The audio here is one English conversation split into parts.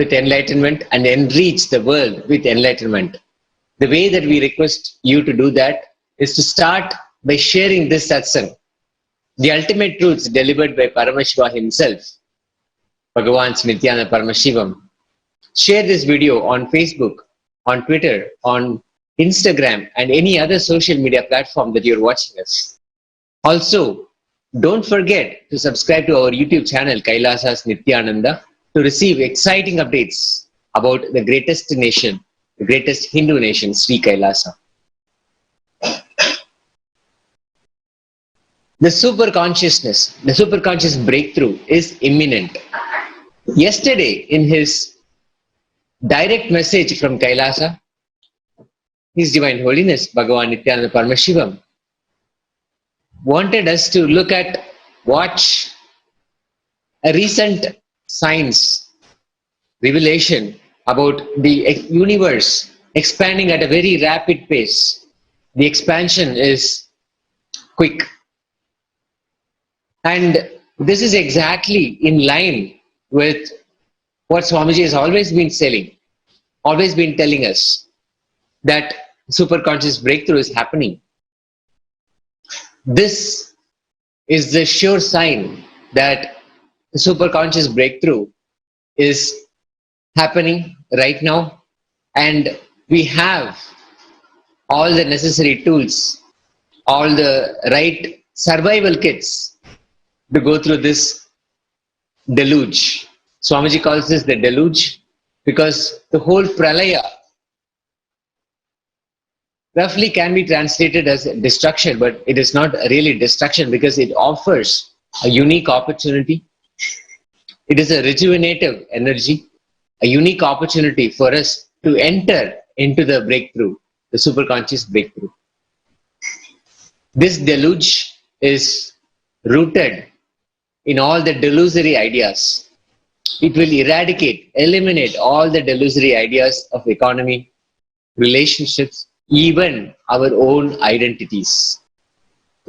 with enlightenment and enrich the world with enlightenment. The way that we request you to do that is to start by sharing this satsang, the ultimate truths delivered by Paramashiva himself, Bhagavan Nithyananda Paramashivam. Share this video on Facebook, on Twitter, on Instagram, and any other social media platform that you're watching us. Also, don't forget to subscribe to our YouTube channel, KAILASA's Nithyananda, to receive exciting updates about the greatest nation, the greatest Hindu nation, Sri Kailasa. The super consciousness, the super conscious breakthrough is imminent. Yesterday, in his direct message from Kailasa, His Divine Holiness, Bhagavan Nithyananda Paramashivam, wanted us to watch a recent science revelation about the universe expanding at a very rapid pace. The expansion is quick. And this is exactly in line with what Swamiji has always been selling, always been telling us, that superconscious breakthrough is happening. This is the sure sign that the superconscious breakthrough is happening right now, and we have all the necessary tools, all the right survival kits to go through this deluge. Swamiji calls this the deluge because the whole Pralaya roughly can be translated as destruction, but it is not really destruction because it offers a unique opportunity. It is a rejuvenative energy, a unique opportunity for us to enter into the breakthrough, the superconscious breakthrough. This deluge is rooted in all the delusory ideas. It will eliminate all the delusory ideas of economy, relationships, even our own identities.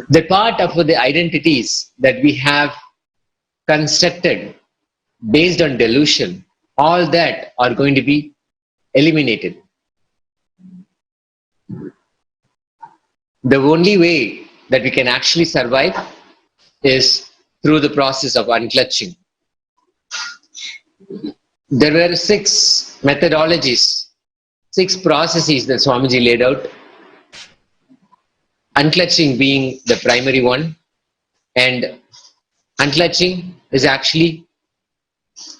The part of the identities that we have constructed based on delusion, all that are going to be eliminated. The only way that we can actually survive is through the process of unclutching. There were 6 methodologies, 6 processes that Swamiji laid out, unclutching being the primary one. And unclutching is actually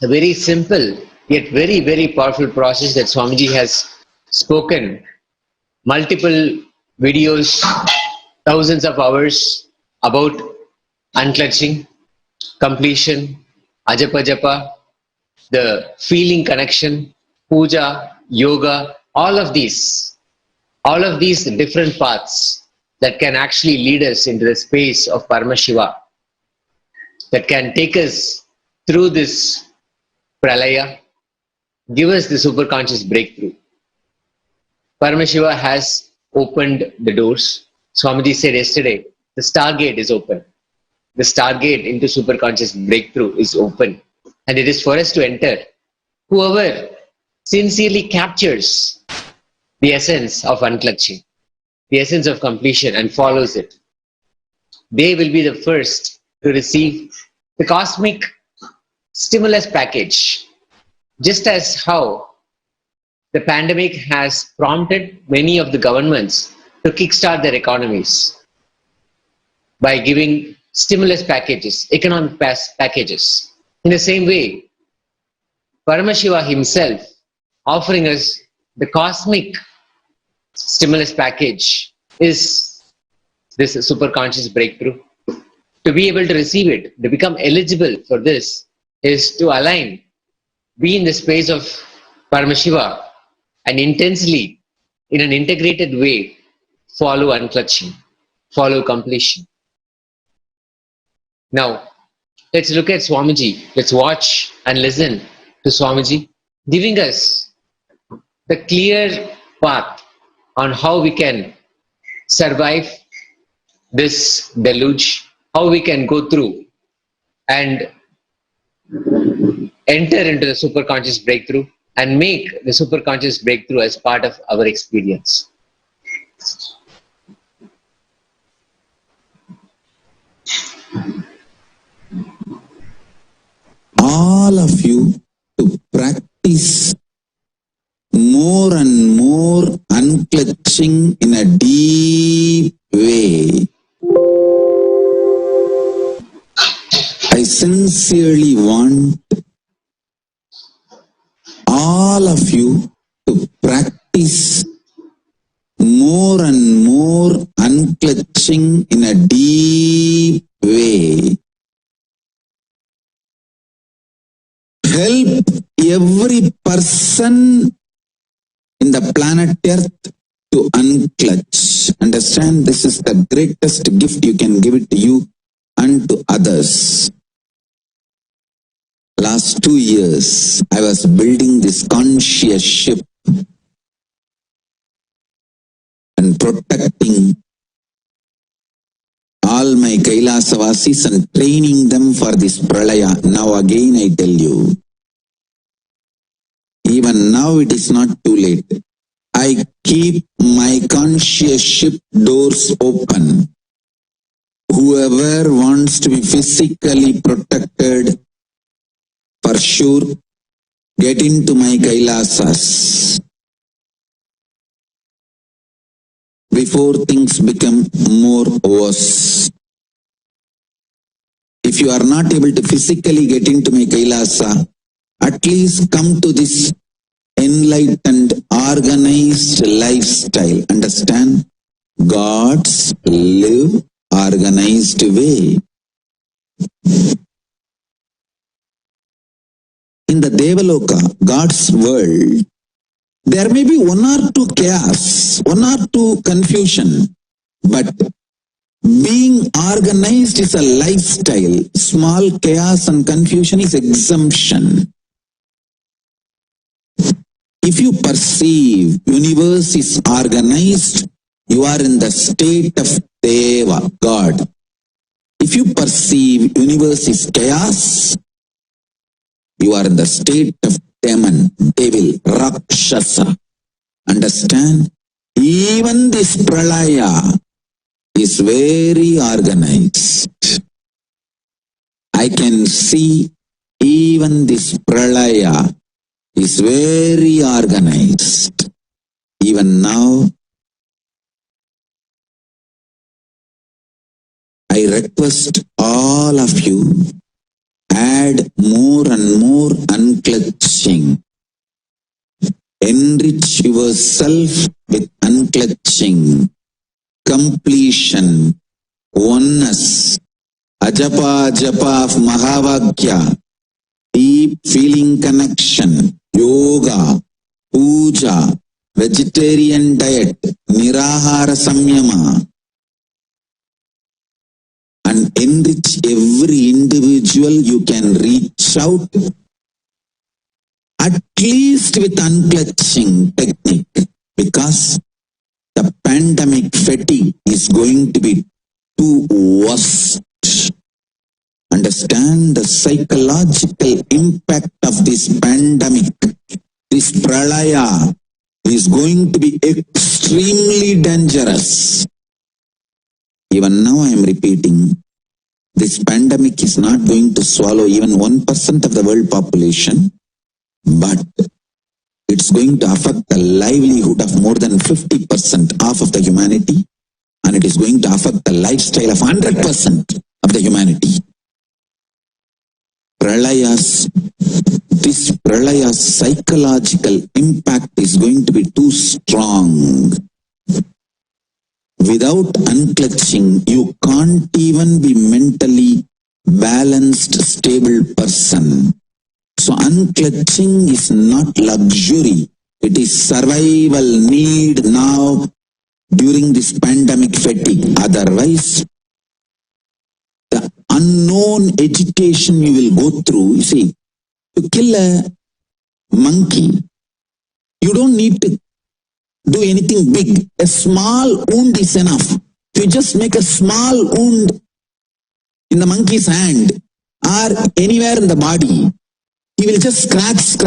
a very simple yet very, very powerful process that Swamiji has spoken multiple videos, thousands of hours about unclutching, completion, ajapa japa, the feeling connection, puja, yoga, all of these different paths that can actually lead us into the space of Paramashiva, that can take us through this Pralaya, give us the superconscious breakthrough. Paramashiva has opened the doors. Swamiji said yesterday, the stargate is open. The stargate into superconscious breakthrough is open. And it is for us to enter. Whoever sincerely captures the essence of unclutching, the essence of completion, and follows it, they will be the first to receive the cosmic stimulus package. Just as how the pandemic has prompted many of the governments to kickstart their economies by giving stimulus packages, economic packages. In the same way, Paramashiva himself offering us the cosmic stimulus package is this superconscious breakthrough. To be able to receive it, to become eligible for this, is to align, be in the space of Paramashiva, and intensely, in an integrated way, follow unclutching, follow completion. Now, let's look at Swamiji. Let's watch and listen to Swamiji, giving us the clear path on how we can survive this deluge, how we can go through and enter into the superconscious breakthrough and make the superconscious breakthrough as part of our experience. All of you to practice more and more unclutching in a deep way. I sincerely want all of you to practice more and more unclutching in a deep way. Help every person in the planet Earth to unclutch. Understand, this is the greatest gift you can give it to you and to others. Last 2 years, I was building this conscious ship and protecting all my Kailasavasis and training them for this Pralaya. Now again I tell you, even now it is not too late. I keep my conscious ship doors open. Whoever wants to be physically protected, for sure, get into my Kailasas before things become more worse. If you are not able to physically get into my Kailasa, at least come to this enlightened, organized lifestyle. Understand? God's live organized way. In the Devaloka, God's world, there may be one or two chaos, one or two confusion, but being organized is a lifestyle. Small chaos and confusion is exemption. If you perceive universe is organized, you are in the state of Deva, God. If you perceive universe is chaos, you are in the state of demon, devil, Rakshasa. Understand? Even this Pralaya is very organized. I can see even this Pralaya is very organized. Even now, I request all of you, add more and more unclutching. Enrich yourself with unclutching, completion, oneness, ajapa japa of Mahavakya, deep feeling connection, yoga, puja, vegetarian diet, nirahara samyama, and enrich every individual you can reach out, at least with unclutching technique, because the pandemic fatigue is going to be too worst. Understand the psychological impact of this pandemic. This Pralaya is going to be extremely dangerous. Even now I am repeating, this pandemic is not going to swallow even 1% of the world population, but it's going to affect the livelihood of more than 50%, half of the humanity, and it is going to affect the lifestyle of 100% of the humanity. This Pralaya's psychological impact is going to be too strong. Without unclutching, you can't even be mentally balanced, stable person. So unclutching is not luxury. It is survival need now during this pandemic fatigue. Otherwise, the unknown education you will go through, you see, to kill a monkey, you don't need to do anything big. A small wound is enough. If you just make a small wound in the monkey's hand, or anywhere in the body, he will just scratch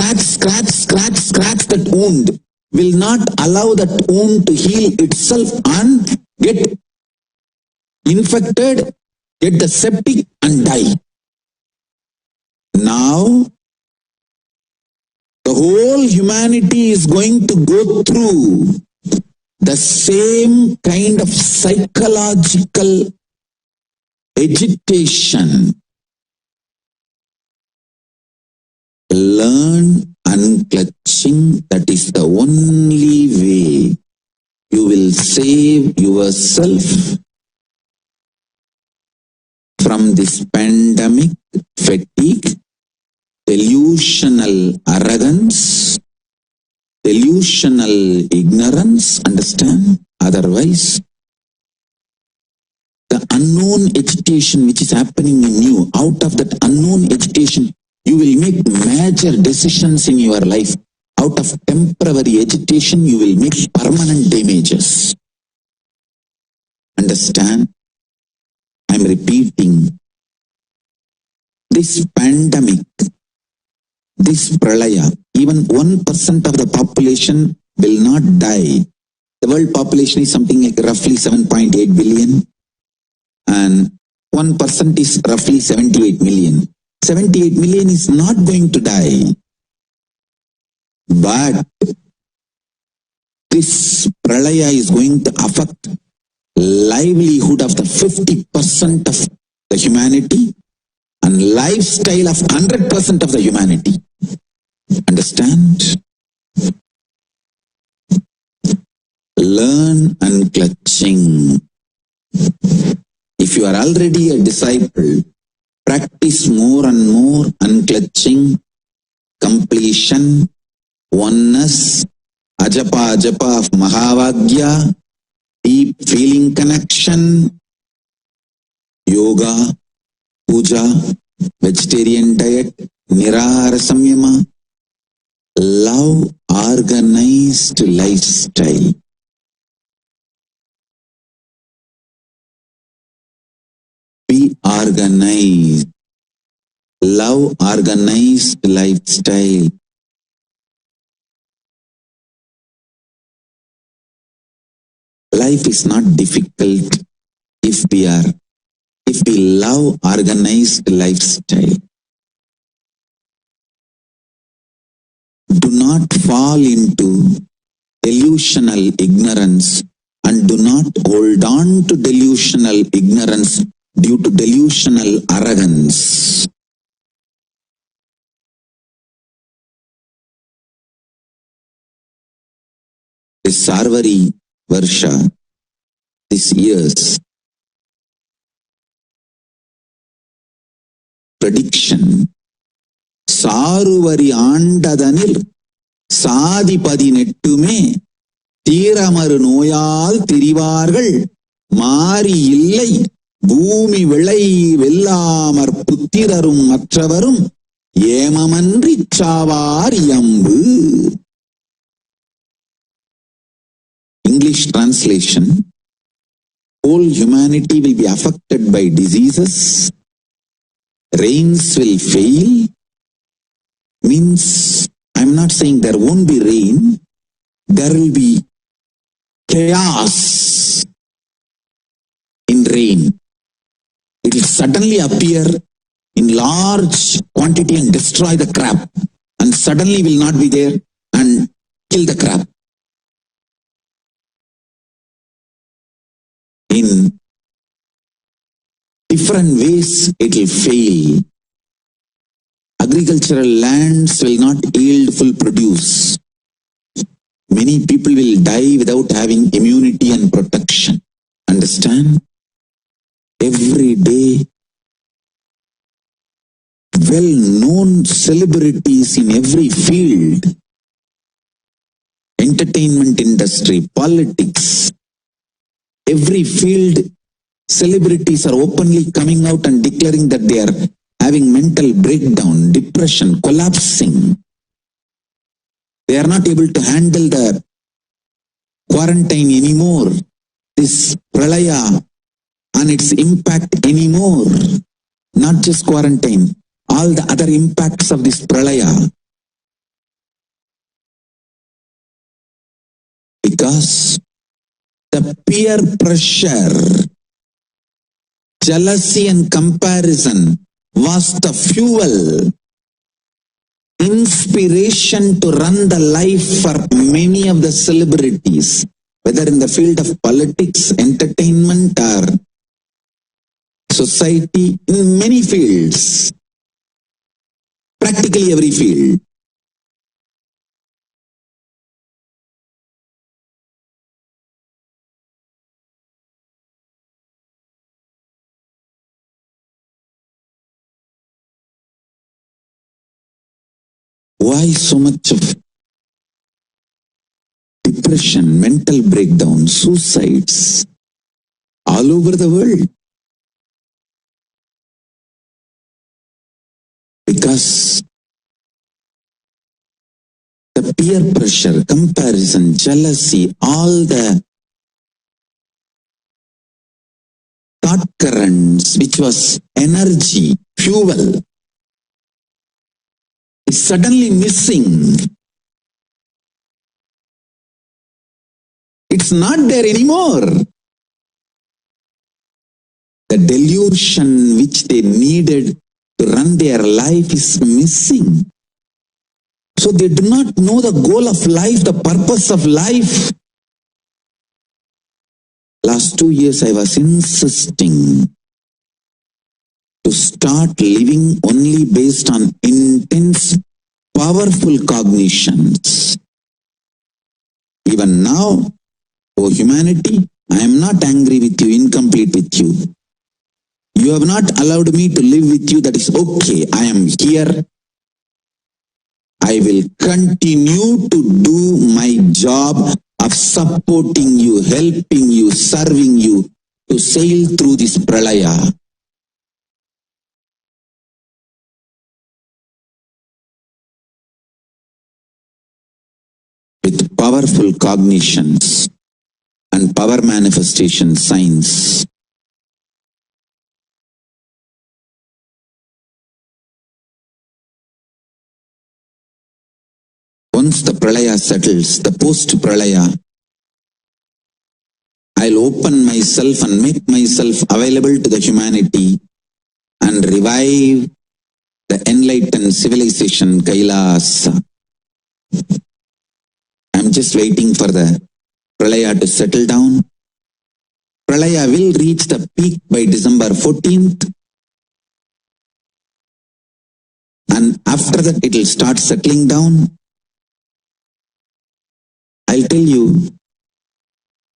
that wound, will not allow that wound to heal itself and get infected, get the septic and die. Now, the whole humanity is going to go through the same kind of psychological agitation. Learn unclutching. That is the only way you will save yourself from this pandemic fatigue, delusional arrogance, delusional ignorance, understand? Otherwise, the unknown agitation which is happening in you, out of that unknown agitation, you will make major decisions in your life. Out of temporary agitation, you will make permanent damages. Understand? I am repeating. This pandemic, this Pralaya, even 1% of the population will not die. The world population is something like roughly 7.8 billion and 1% is roughly 78 million. 78 million is not going to die. But this Pralaya is going to affect livelihood of the 50% of the humanity and lifestyle of 100% of the humanity. Understand? Learn unclutching. If you are already a disciple, practice more and more unclutching, completion, oneness, ajapa of Mahavagya, deep feeling connection, yoga, puja, vegetarian diet, nirahara samyama, love organized lifestyle. Be organized. Love organized lifestyle. Life is not difficult if we love organized lifestyle. Do not fall into delusional ignorance and do not hold on to delusional ignorance due to delusional arrogance. This Sarvari Varsha, this year's prediction, Saruvari Andadanil, Sadipadi Nettume, Tiramaru Noyal Tirivargal, Mari Illai, Bhumi Velai Vellamar Puttirarum Matravarum, Yemamandri Chavar Yambu. English translation: whole humanity will be affected by diseases, rains will fail, means I'm not saying there won't be rain, there will be chaos in rain. It will suddenly appear in large quantity and destroy the crop, and suddenly will not be there and kill the crop. In different ways it will fail. Agricultural lands will not yield full produce. Many people will die without having immunity and protection. Understand? Every day, well-known celebrities in every field, entertainment industry, politics, every field, celebrities are openly coming out and declaring that they are having mental breakdown, depression, collapsing. They are not able to handle the quarantine anymore, this Pralaya and its impact anymore. not just quarantine, all the other impacts of this Pralaya. Because the peer pressure, jealousy and comparison was the fuel, inspiration to run the life for many of the celebrities, whether in the field of politics, entertainment, or society, in many fields, practically every field. Why so much of depression, mental breakdown, suicides all over the world? Because the peer pressure, comparison, jealousy, all the thought currents, which was energy, fuel, is suddenly missing. It's not there anymore. The delusion which they needed to run their life is missing. So they do not know the goal of life, the purpose of life. Last 2 years I was insisting to start living only based on intense, powerful cognitions. Even now, oh humanity, I am not angry with you, incomplete with you. You have not allowed me to live with you, that is okay. I am here. I will continue to do my job of supporting you, helping you, serving you to sail through this Pralaya. With powerful cognitions and power manifestation signs. Once the Pralaya settles, the post-Pralaya, I'll open myself and make myself available to the humanity and revive the enlightened civilization KAILASA. I'm just waiting for the Pralaya to settle down. Pralaya will reach the peak by December 14th. And after that, it will start settling down. I'll tell you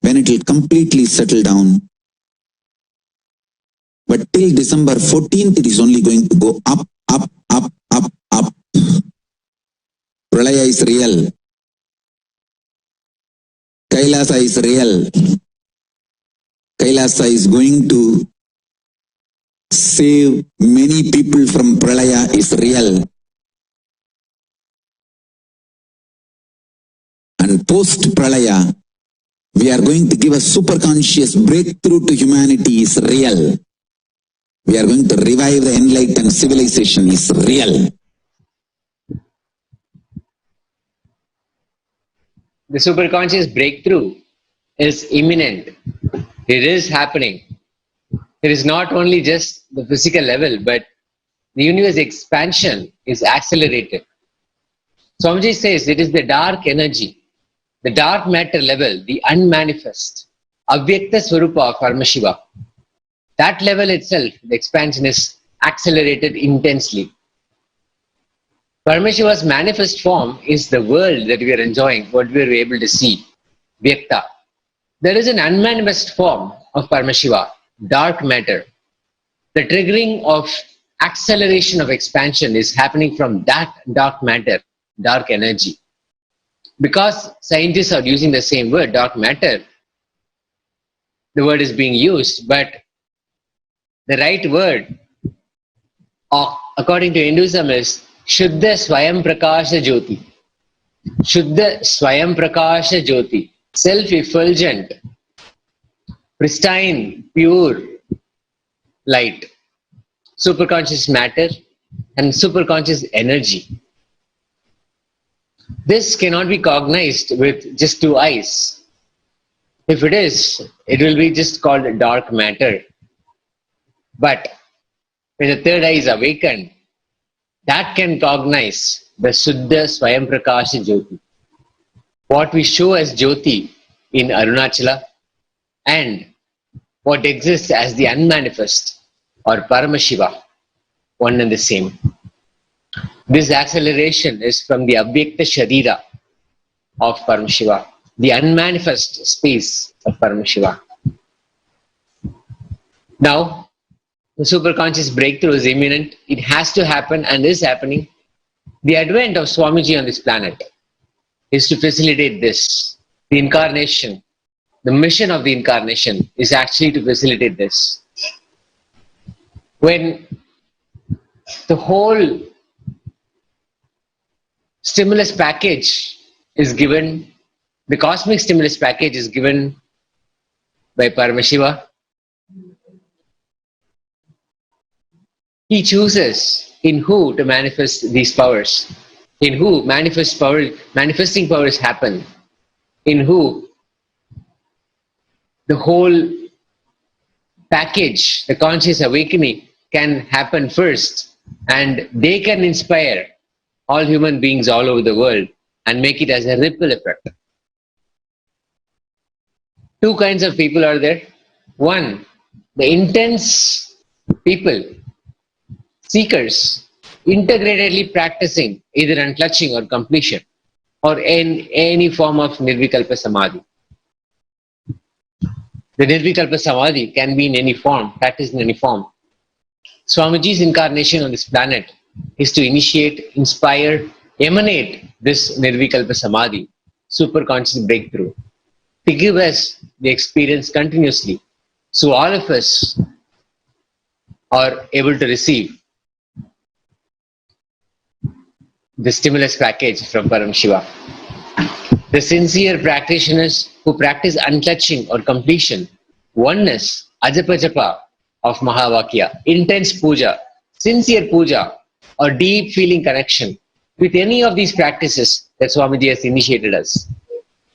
when it will completely settle down. But till December 14th, it is only going to go up, up, up, up, up. Pralaya is real. KAILASA is real. KAILASA is going to save many people from Pralaya is real. And post-Pralaya, we are going to give a super-conscious breakthrough to humanity is real. We are going to revive the enlightened civilization is real. The superconscious breakthrough is imminent. It is happening. It is not only just the physical level, but the universe expansion is accelerated. Swamiji says it is the dark energy, the dark matter level, the unmanifest, Avyakta Swarupa of Paramashiva. That level itself, the expansion is accelerated intensely. Paramashiva's manifest form is the world that we are enjoying, what we are able to see, Vyakta. There is an unmanifest form of Paramashiva, dark matter. The triggering of acceleration of expansion is happening from that dark matter, dark energy. Because scientists are using the same word, dark matter, the word is being used, but the right word, according to Hinduism, is Shuddha Swayam Prakasha Jyoti. Shuddha Swayam Prakasha Jyoti. Self-effulgent, pristine, pure light. superconscious matter, and superconscious energy. This cannot be cognized with just two eyes. If it is, it will be just called dark matter. But when the third eye is awakened, that can cognize the Suddha Swayam Prakasha Jyoti. What we show as Jyoti in Arunachala and what exists as the unmanifest or Paramashiva, one and the same. This acceleration is from the Avyakta Sharira of Paramashiva, the unmanifest space of Paramashiva. Now, the superconscious breakthrough is imminent. It has to happen and is happening. The advent of Swamiji on this planet is to facilitate this. The incarnation, the mission of the incarnation is actually to facilitate this. When the whole stimulus package is given, the cosmic stimulus package is given by Paramashiva, he chooses in who to manifest these powers, in who manifesting powers happen, in who the whole package, the conscious awakening can happen first, and they can inspire all human beings all over the world and make it as a ripple effect. Two kinds of people are there. One, the intense people, seekers, integratedly practicing either unclutching or completion or in any form of Nirvikalpa Samadhi. The Nirvikalpa Samadhi can be in any form, practiced in any form. Swamiji's incarnation on this planet is to initiate, inspire, emanate this Nirvikalpa Samadhi, superconscious breakthrough, to give us the experience continuously. So all of us are able to receive the stimulus package from Paramashiva. The sincere practitioners who practice unclutching or completion, oneness, ajapa of Mahavakya, intense puja, sincere puja, or deep feeling connection with any of these practices that Swamiji has initiated us,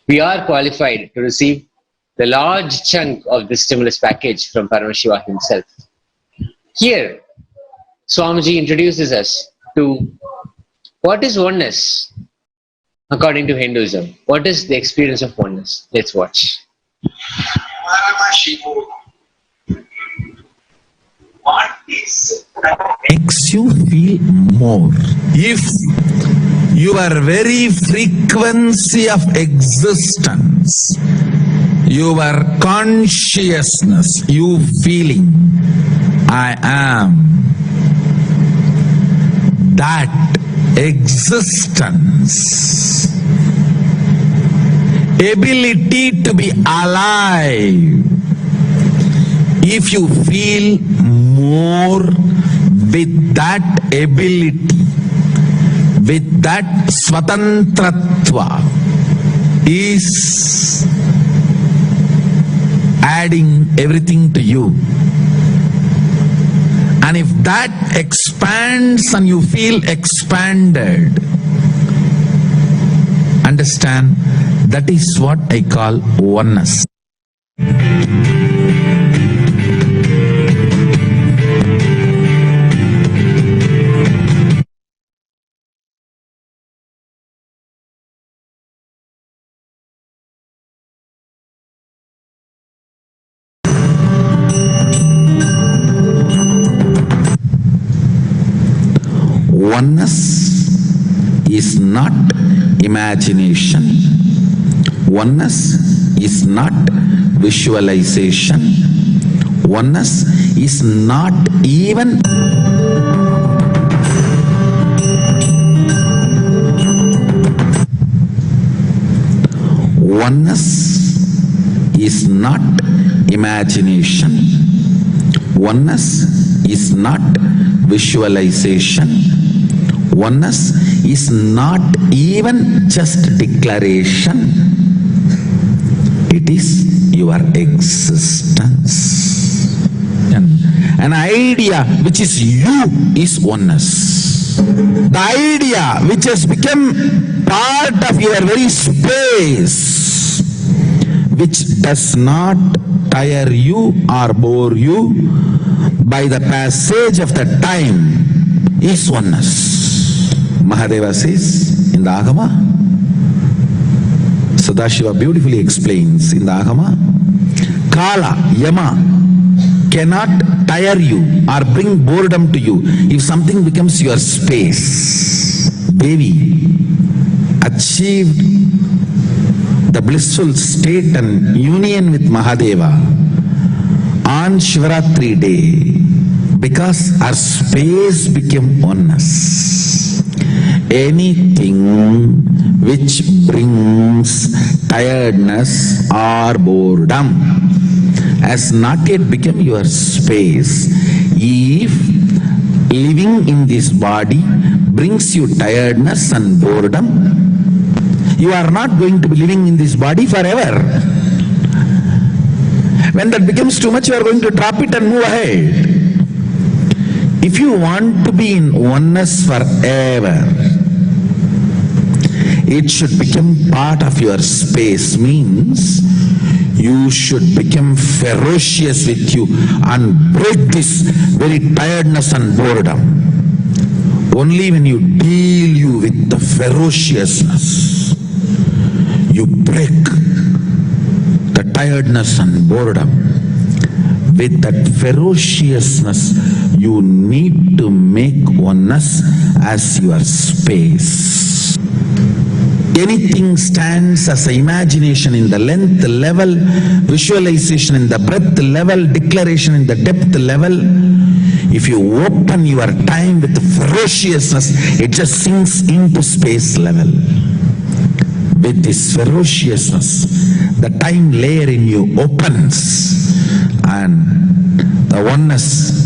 we are qualified to receive the large chunk of this stimulus package from Paramashiva himself. Here, Swamiji introduces us to what is oneness according to Hinduism. What is the experience of oneness? Let's watch. Paramashivoham. What is Makes you feel more. If your very frequency of existence, your consciousness, you feeling, I am, that existence, ability to be alive, if you feel more with that ability, with that swatantratva, is adding everything to you. And if that expands and you feel expanded, understand, that is what I call oneness. Oneness is not imagination. Oneness is not visualization. Oneness is not even oneness is not imagination. Oneness is not visualization. Oneness is not even just declaration. It is your existence. An idea which is you is oneness. The idea which has become part of your very space, which does not tire you or bore you by the passage of the time, is oneness. Mahadeva says in the Agama, Sadashiva beautifully explains in the Agama, Kala, Yama cannot tire you or bring boredom to you if something becomes your space. Devi achieved the blissful state and union with Mahadeva on Shivaratri day because her space became oneness. Anything which brings tiredness or boredom has not yet become your space. If living in this body brings you tiredness and boredom, you are not going to be living in this body forever. When that becomes too much, you are going to drop it and move ahead. If you want to be in oneness forever, it should become part of your space, means you should become ferocious with you and break this very tiredness and boredom. Only when you deal you with the ferociousness, you break the tiredness and boredom. With that ferociousness, you need to make oneness as your space. Anything stands as an imagination in the length level, visualization in the breadth level, declaration in the depth level. If you open your time with ferociousness, it just sinks into space level. With this ferociousness, the time layer in you opens, and the oneness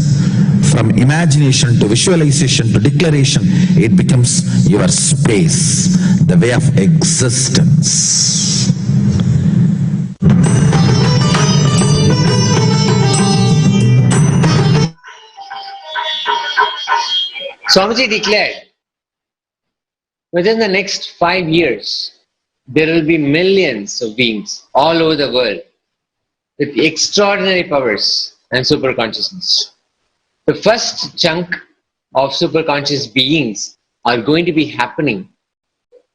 from imagination to visualization to declaration, it becomes your space, the way of existence. Swamiji declared, within the next 5 years, there will be millions of beings all over the world with extraordinary powers and superconsciousness. The first chunk of superconscious beings are going to be happening,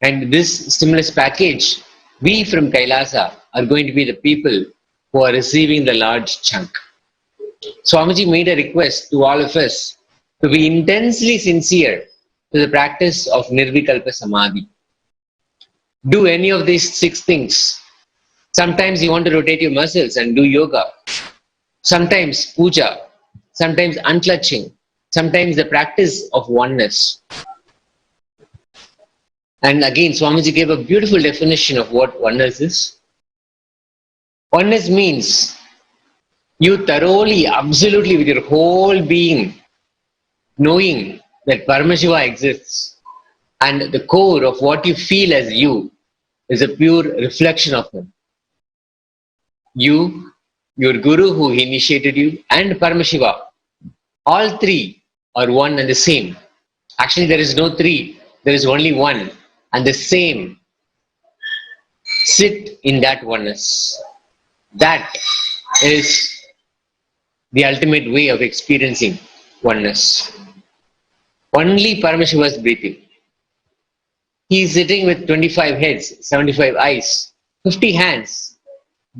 and this stimulus package, we from Kailasa are going to be the people who are receiving the large chunk. Swamiji made a request to all of us to be intensely sincere to the practice of Nirvikalpa Samadhi. Do any of these 6 things. Sometimes you want to rotate your muscles and do yoga. Sometimes puja. Sometimes unclutching. Sometimes the practice of oneness. And again, Swamiji gave a beautiful definition of what oneness is. Oneness means you thoroughly, absolutely, with your whole being, knowing that Paramashiva exists, and the core of what you feel as you is a pure reflection of him. You, your Guru who initiated you, and Paramashiva, all 3 are one and the same. Actually, there is no 3, there is only one and the same. Sit in that oneness. That is the ultimate way of experiencing oneness. Only Paramashiva is breathing. He is sitting with 25 heads, 75 eyes, 50 hands,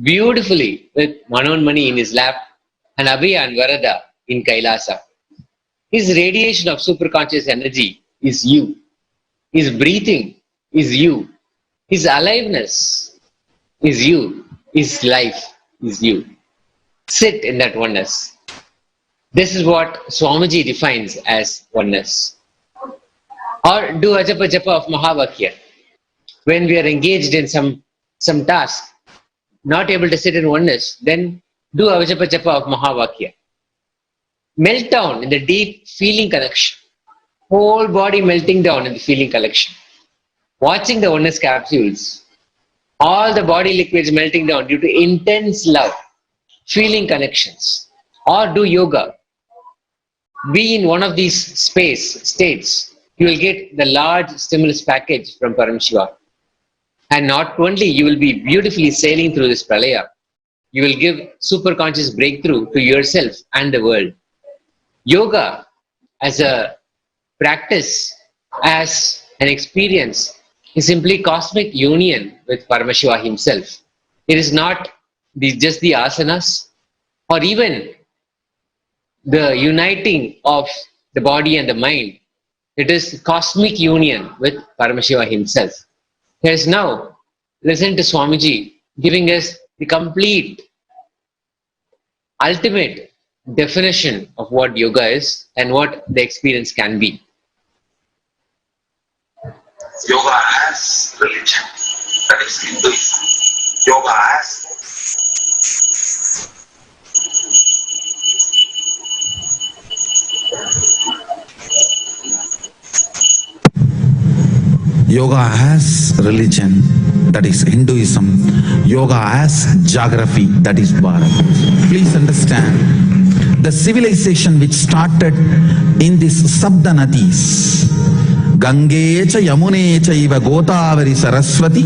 beautifully with Manonmani in his lap and Abhaya and Varada in Kailasa. His radiation of superconscious energy is you. His breathing is you. His aliveness is you. His life is you. Sit in that oneness. This is what Swamiji defines as oneness. Or do Ajapa Japa of Mahavakya. When we are engaged in some task, not able to sit in oneness, then do Ajapa Japa of Mahavakya. Melt down in the deep feeling connection. Whole body melting down in the feeling connection. Watching the oneness capsules. All the body liquids melting down due to intense love. Feeling connections. Or do yoga. be in one of these states, you will get the large stimulus package from Paramashiva. And not only you will be beautifully sailing through this Pralaya, you will give super conscious breakthrough to yourself and the world. Yoga as a practice, as an experience, is simply cosmic union with Paramashiva himself. It is not just the asanas or even the uniting of the body and the mind. It is cosmic union with Paramashiva himself. Yes, now listen to Swamiji giving us the complete, ultimate definition of what yoga is and what the experience can be. Yoga as religion, that is Hinduism. Yoga as Yoga as religion, that is Hinduism. Yoga as geography, that is Bharat. Please understand, the civilization which started in these Sabda Nadis, Gange cha Yamune cha iva Godavari Saraswati,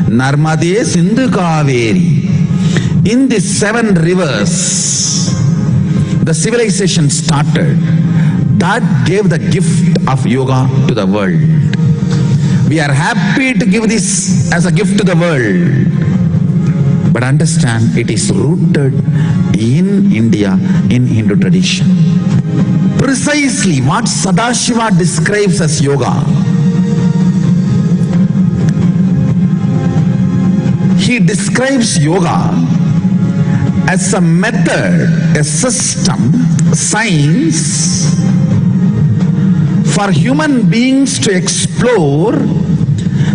Narmade Sindhu Kaveri. In these 7 rivers, the civilization started. That gave the gift of yoga to the world. We are happy to give this as a gift to the world. But understand, it is rooted in India, in Hindu tradition. Precisely what Sadashiva describes as yoga. He describes yoga as a method, a system, science for human beings to explore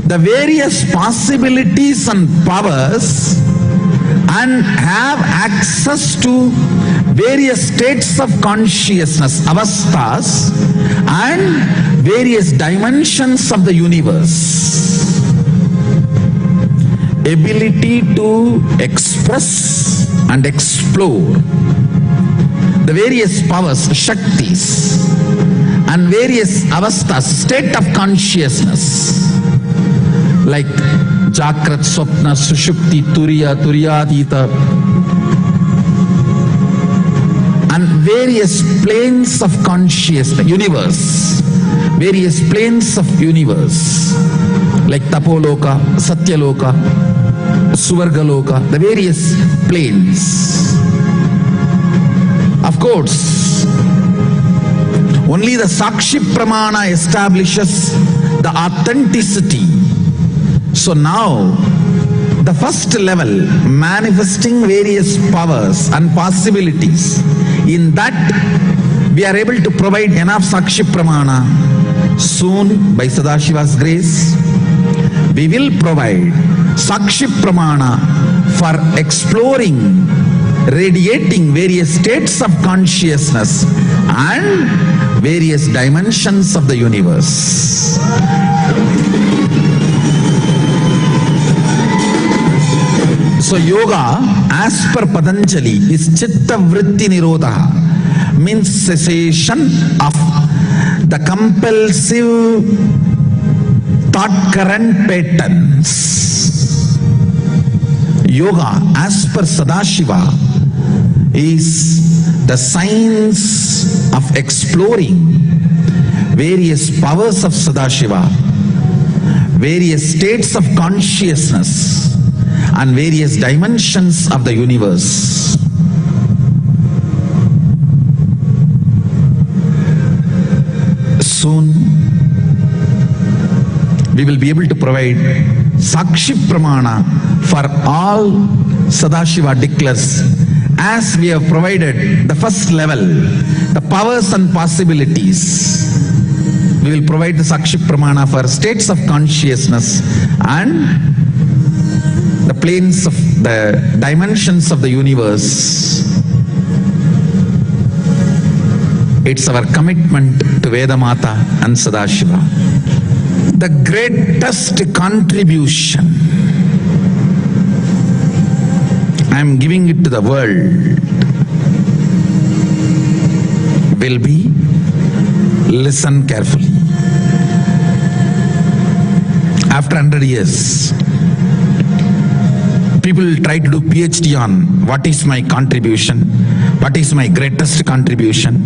the various possibilities and powers and have access to various states of consciousness, avasthas, and various dimensions of the universe. Ability to express and explore the various powers, shaktis, and various avasthas, state of consciousness, like Jakrat, Swapna, Sushupti, Turiya, Turiyadita, and various planes of consciousness, universe, various planes of universe, like Tapoloka, Satyaloka, Suvargaloka, the various planes. Of course, only the Sakshi Pramana establishes the authenticity. So now, the first level, manifesting various powers and possibilities, in that we are able to provide enough Sakshi Pramana. Soon, by Sadashiva's grace, we will provide Sakshi Pramana for exploring, radiating various states of consciousness and various dimensions of the universe. So yoga, as per Patanjali, is Chitta Vritti Nirodha, means cessation of the compulsive thought current patterns. Yoga, as per Sadashiva, is the science of exploring various powers of Sadashiva, various states of consciousness, and various dimensions of the universe. Soon, we will be able to provide Sakshi Pramana for all Sadashiva declares, as we have provided the first level, the powers and possibilities. We will provide the Sakshi Pramana for states of consciousness and the planes of the dimensions of the universe. It's our commitment to Vedamata and Sadashiva. The greatest contribution I am giving it to the world. will be, listen carefully. After 100 years, people will try to do PhD on what is my contribution, what is my greatest contribution.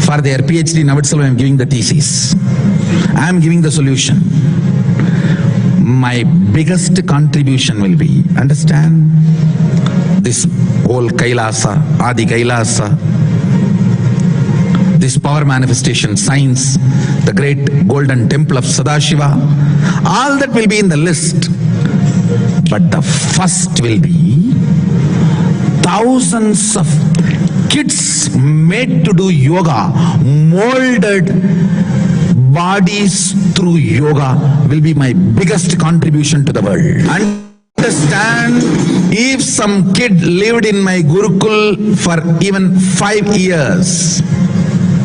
For their PhD, now itself I am giving the thesis. I am giving the solution. My biggest contribution will be, understand, this whole Kailasa, Adi Kailasa, this power manifestation science, the great golden temple of Sadashiva, all that will be in the list. But the first will be thousands of kids made to do yoga, molded bodies through yoga will be my biggest contribution to the world. Understand, if some kid lived in my Gurukul for even 5 years,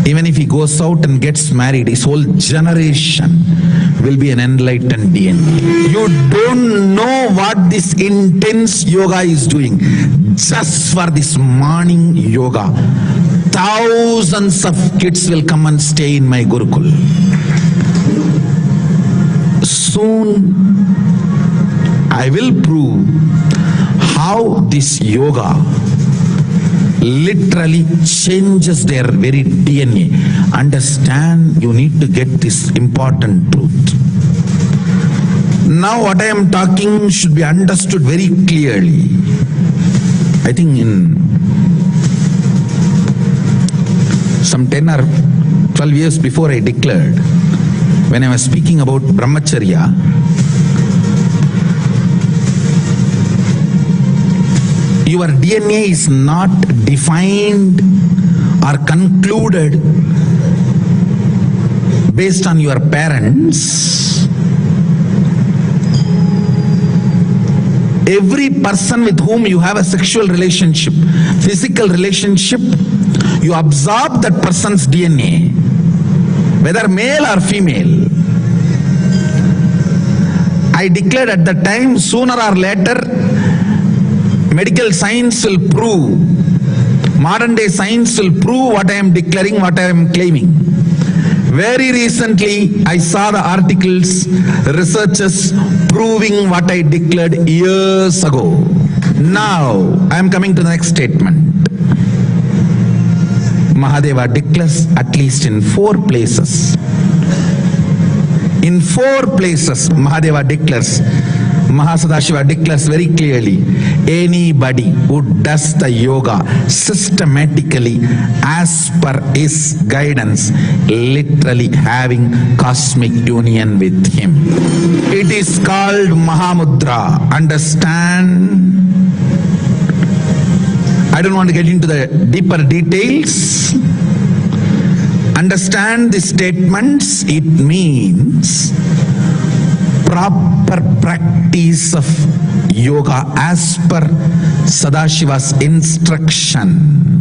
even if he goes out and gets married, his whole generation will be an enlightened DNA. You don't know what this intense yoga is doing. Just for this morning yoga, thousands of kids will come and stay in my Gurukul. Soon, I will prove how this yoga literally changes their very DNA. Understand, you need to get this important truth. Now what I am talking should be understood very clearly. I think in some 10 or 12 years before I declared, when I was speaking about Brahmacharya, your DNA is not defined or concluded based on your parents. Every person with whom you have a sexual relationship, physical relationship, you absorb that person's DNA, whether male or female. I declared at the time, sooner or later, medical science will prove, modern day science will prove what I am declaring, what I am claiming. Very recently, I saw the articles, researchers proving what I declared years ago. Now, I am coming to the next statement. Mahadeva declares at least in 4 places. In 4 places, Mahadeva declares, Mahasadashiva declares very clearly, anybody who does the yoga systematically as per his guidance, literally having cosmic union with him. It is called Mahamudra. Understand? I don't want to get into the deeper details. Understand the statements. It means proper practice of yoga as per Sadashiva's instruction.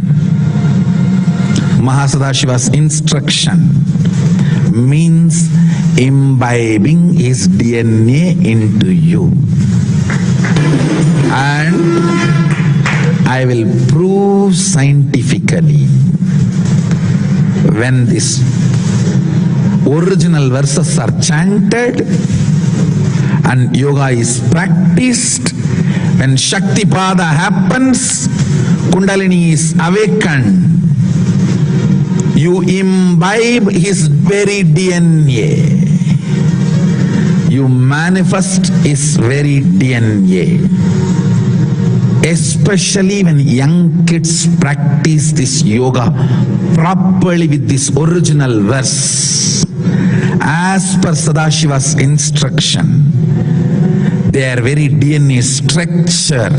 Mahasadashiva's instruction means imbibing his DNA into you. And I will prove scientifically, when these original verses are chanted and yoga is practiced, when Shaktipada happens, Kundalini is awakened, you imbibe his very DNA. You manifest his very DNA. Especially when young kids practice this yoga properly with this original verse, as per Sadashiva's instruction, their very DNA structure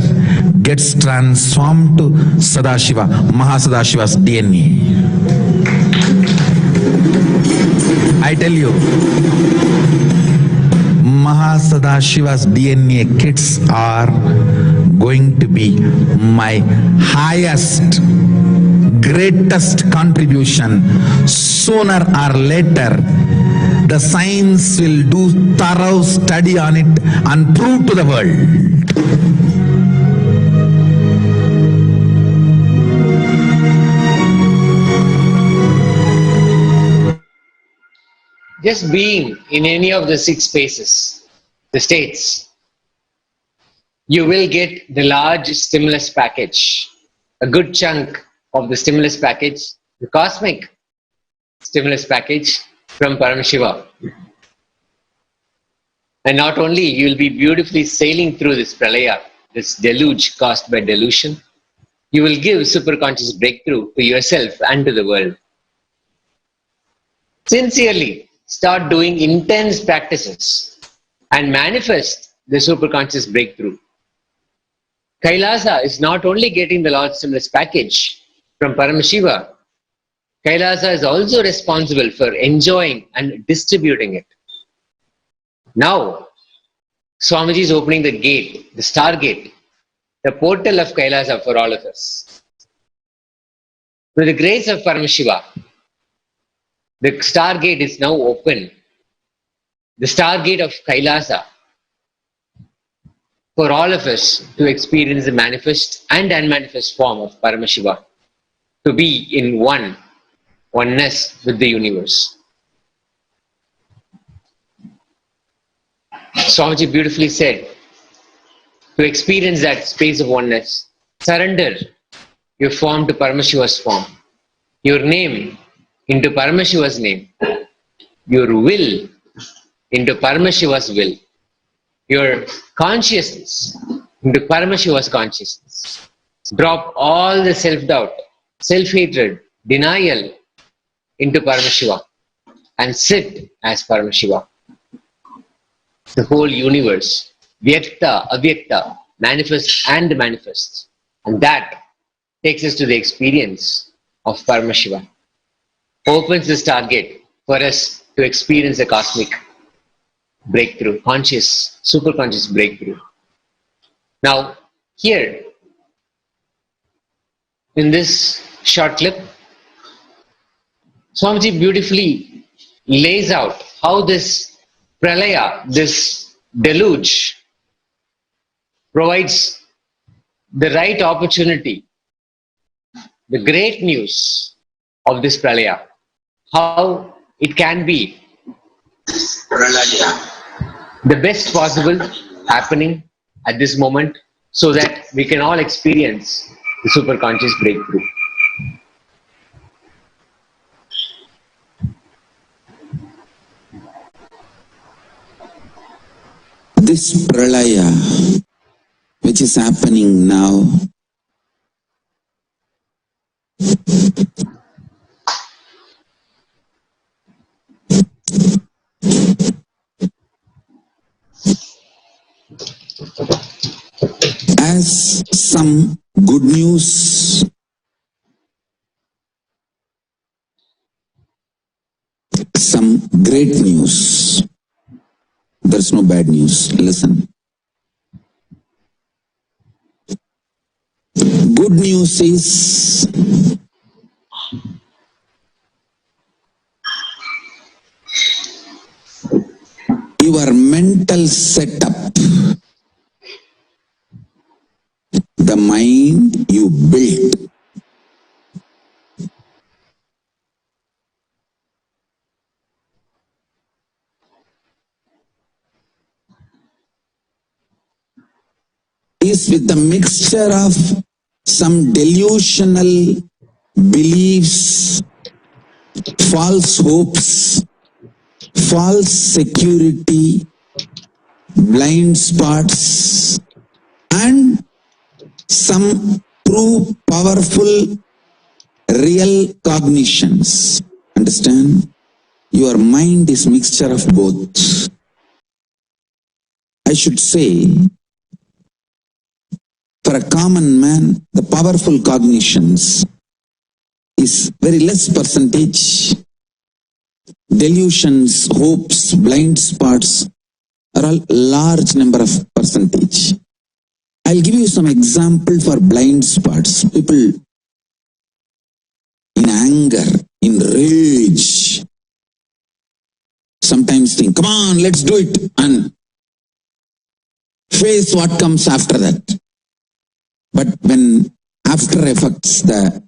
gets transformed to Sadashiva, Mahasadashiva's DNA. I tell you, Mahasadashiva's DNA kids are going to be my highest, greatest contribution. Sooner or later, the science will do thorough study on it and prove to the world. just being in any of the 6 spaces, the states, you will get the large stimulus package, a good chunk of the stimulus package, the cosmic stimulus package from Paramashiva. And not only you will be beautifully sailing through this Pralaya, this deluge caused by delusion, you will give superconscious breakthrough to yourself and to the world. Sincerely start doing intense practices and manifest the superconscious breakthrough. Kailasa is not only getting the large stimulus package from Paramashiva, Kailasa is also responsible for enjoying and distributing it. Now, Swamiji is opening the gate, the star gate, the portal of Kailasa for all of us. With the grace of Paramashiva, the star gate is now open. The star gate of Kailasa for all of us to experience the manifest and unmanifest form of Paramashiva, to be in oneness with the universe. Swamiji beautifully said, to experience that space of oneness, surrender your form to Paramashiva's form, your name into Paramashiva's name, your will into Paramashiva's will, your consciousness into Paramashiva's consciousness. Drop all the self-doubt, self-hatred, denial into Paramashiva and sit as Paramashiva. The whole universe, Vyakta, Avyakta, manifests and manifests. And that takes us to the experience of Paramashiva. Opens the stargate for us to experience a cosmic breakthrough, conscious, superconscious breakthrough. Now, here, in this short clip, Swamiji beautifully lays out how this Pralaya, this deluge, provides the right opportunity, the great news of this Pralaya, how it can be Pralaya. the best possible happening at this moment so that we can all experience the superconscious breakthrough. This Pralaya, which is happening now, has some good news, some great news. There's no bad news. Listen. Good news is your mental setup, the mind you built, is with the mixture of some delusional beliefs, false hopes, false security, blind spots, and some true, powerful, real cognitions. Understand? Your mind is mixture of both. I should say, for a common man, the powerful cognitions is very less percentage. Delusions, hopes, blind spots are all large number of percentage. I'll give you some example for blind spots. People in anger, in rage, sometimes think, come on, let's do it, and face what comes after that. But when after effects, the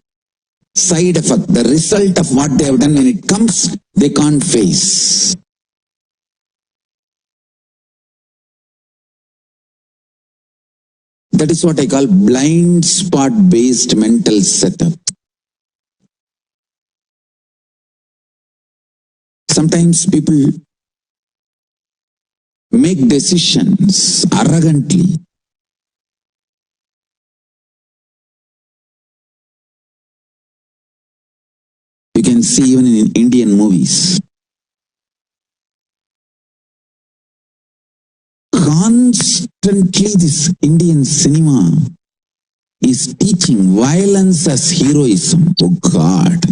side effect, the result of what they have done, when it comes, they can't face. That is what I call blind spot based mental setup. Sometimes people make decisions arrogantly. You can see even in Indian movies. Constantly this Indian cinema is teaching violence as heroism. Oh God.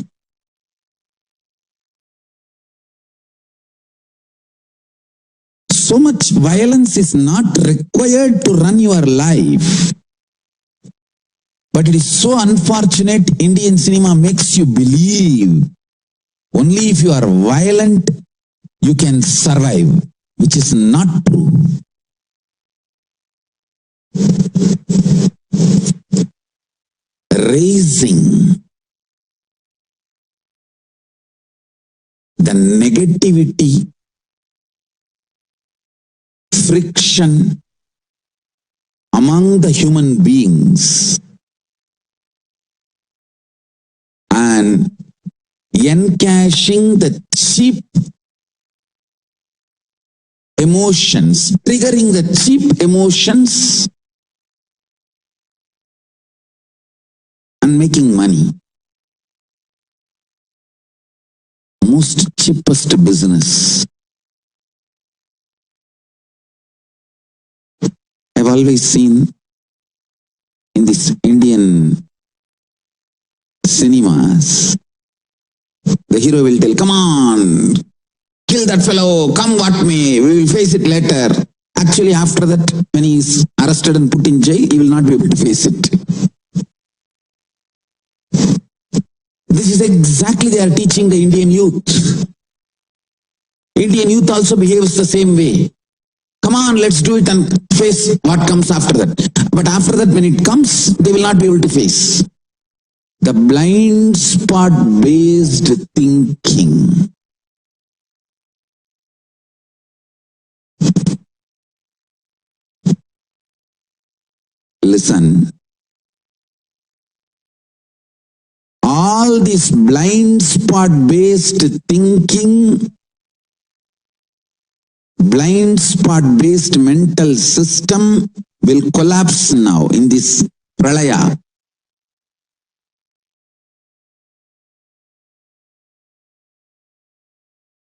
So much violence is not required to run your life. But it is so unfortunate, Indian cinema makes you believe only if you are violent, you can survive, which is not true. Raising the negativity, friction among the human beings and encashing the cheap emotions, triggering the cheap emotions and making money. Most cheapest business. I've always seen in this Indian cinemas, the hero will tell, come on, kill that fellow, come what may, we will face it later. Actually, after that, when he is arrested and put in jail, he will not be able to face it. This is exactly they are teaching the Indian youth. Indian youth also behaves the same way. Come on, let's do it and face what comes after that. But after that, when it comes, they will not be able to face. The blind spot based thinking. Listen. All this blind spot based thinking, blind spot based mental system will collapse now in this Pralaya.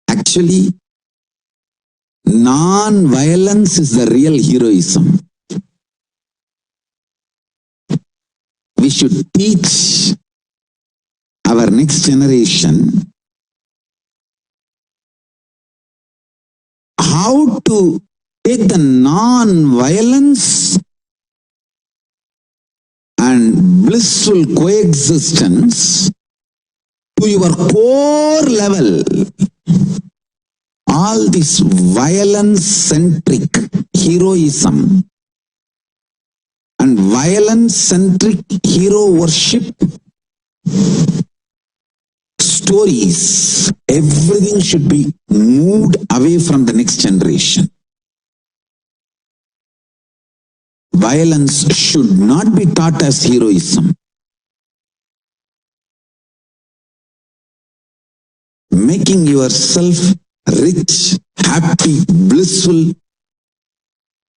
Actually, non-violence is the real heroism. We should teach our next generation how to take the non-violence and blissful coexistence to your core level. All this violence-centric heroism and violence-centric hero worship stories, everything should be moved away from the next generation. Violence should not be taught as heroism. Making yourself rich, happy, blissful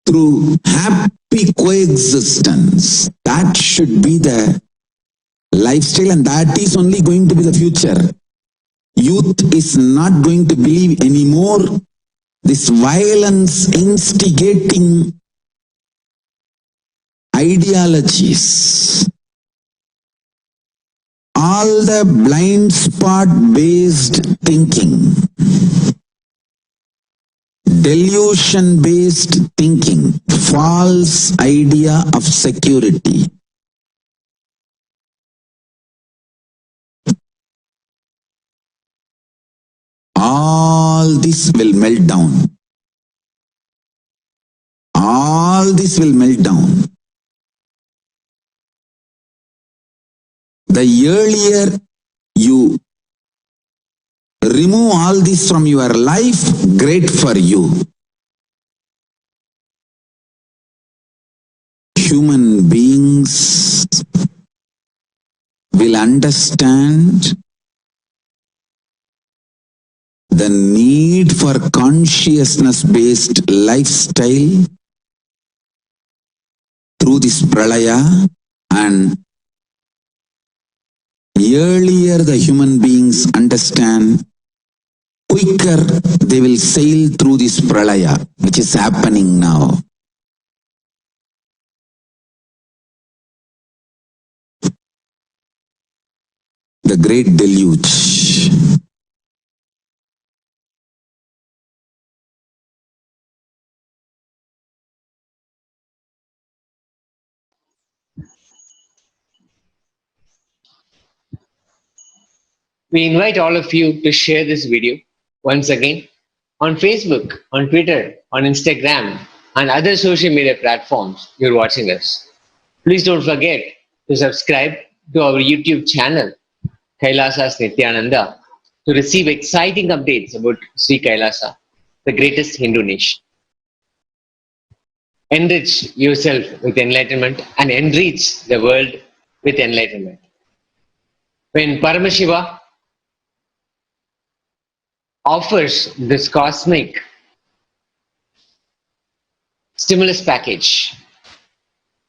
through happy coexistence, that should be the lifestyle, and that is only going to be the future. Youth is not going to believe anymore this violence instigating ideologies. All the blind spot based thinking, delusion based thinking, false idea of security. All this will melt down. All this will melt down. The earlier you remove all this from your life, great for you. Human will understand the need for consciousness-based lifestyle through this Pralaya, and earlier the human beings understand, quicker they will sail through this Pralaya, which is happening now. The great deluge. We invite all of you to share this video once again on Facebook, on Twitter, on Instagram, and other social media platforms you're watching us. Please don't forget to subscribe to our YouTube channel, KAILASA's Nithyananda, to receive exciting updates about Sri Kailasa, the greatest Hindu nation. Enrich yourself with enlightenment and enrich the world with enlightenment. When Paramashiva offers this cosmic stimulus package,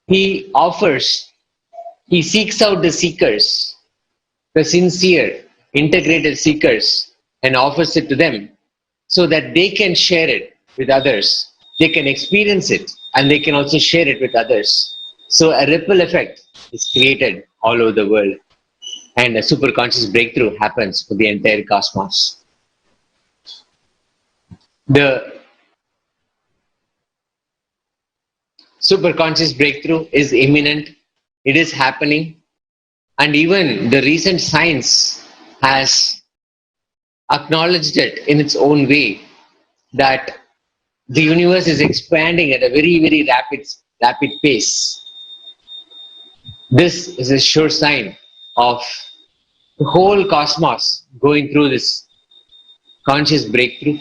he seeks out the seekers, the sincere, integrated seekers, and offers it to them so that they can share it with others. They can experience it and they can also share it with others. So a ripple effect is created all over the world, and a superconscious breakthrough happens for the entire cosmos. The superconscious breakthrough is imminent, it is happening, and even the recent science has acknowledged it in its own way, that the universe is expanding at a very, very rapid pace. This is a sure sign of the whole cosmos going through this conscious breakthrough,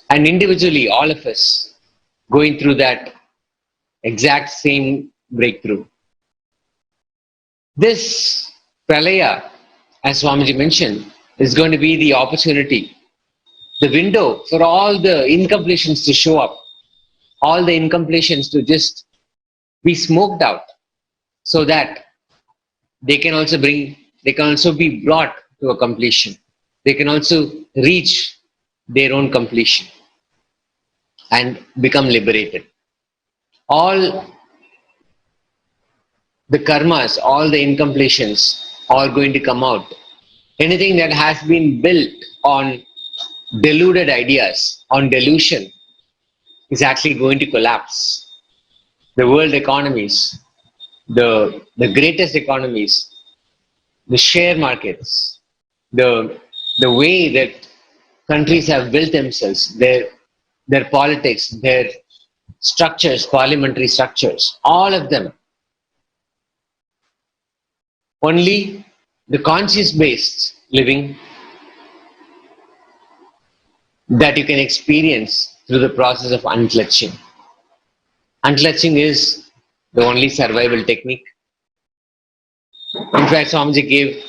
and individually all of us going through that exact same breakthrough. This Pralaya, as Swamiji mentioned, is going to be the opportunity, the window for all the incompletions to show up, all the incompletions to just be smoked out, so that they can also be brought to a completion. They can also reach their own completion and become liberated. All the karmas, all the incompletions are going to come out. Anything that has been built on deluded ideas, on delusion, is actually going to collapse. The world economies, the greatest economies, the share markets, the way that countries have built themselves, their politics, their structures, parliamentary structures, all of them. Only the conscious-based living that you can experience through the process of unclutching. Unclutching is the only survival technique. In fact, Swamiji gave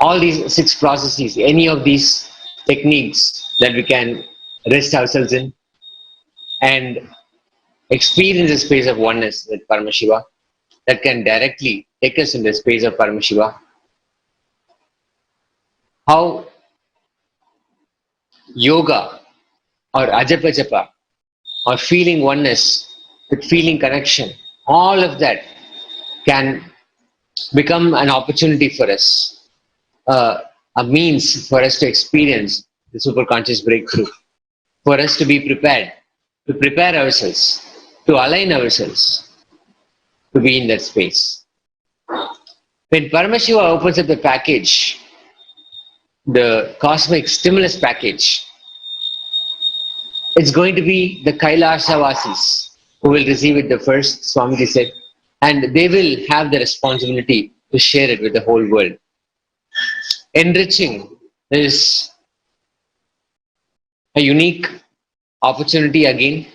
all these 6 processes, any of these techniques that we can rest ourselves in and experience a space of oneness with Paramashiva, that can directly take us in the space of Paramashiva. How yoga or ajapa or feeling oneness with feeling connection, all of that can become an opportunity for us, a means for us to experience the superconscious breakthrough, for us to be prepared, to prepare ourselves, to align ourselves, to be in that space. When Paramashiva opens up the package, the cosmic stimulus package, it's going to be the Kailasa Vasis who will receive it the first, Swamiji said, and they will have the responsibility to share it with the whole world. Enriching is a unique opportunity again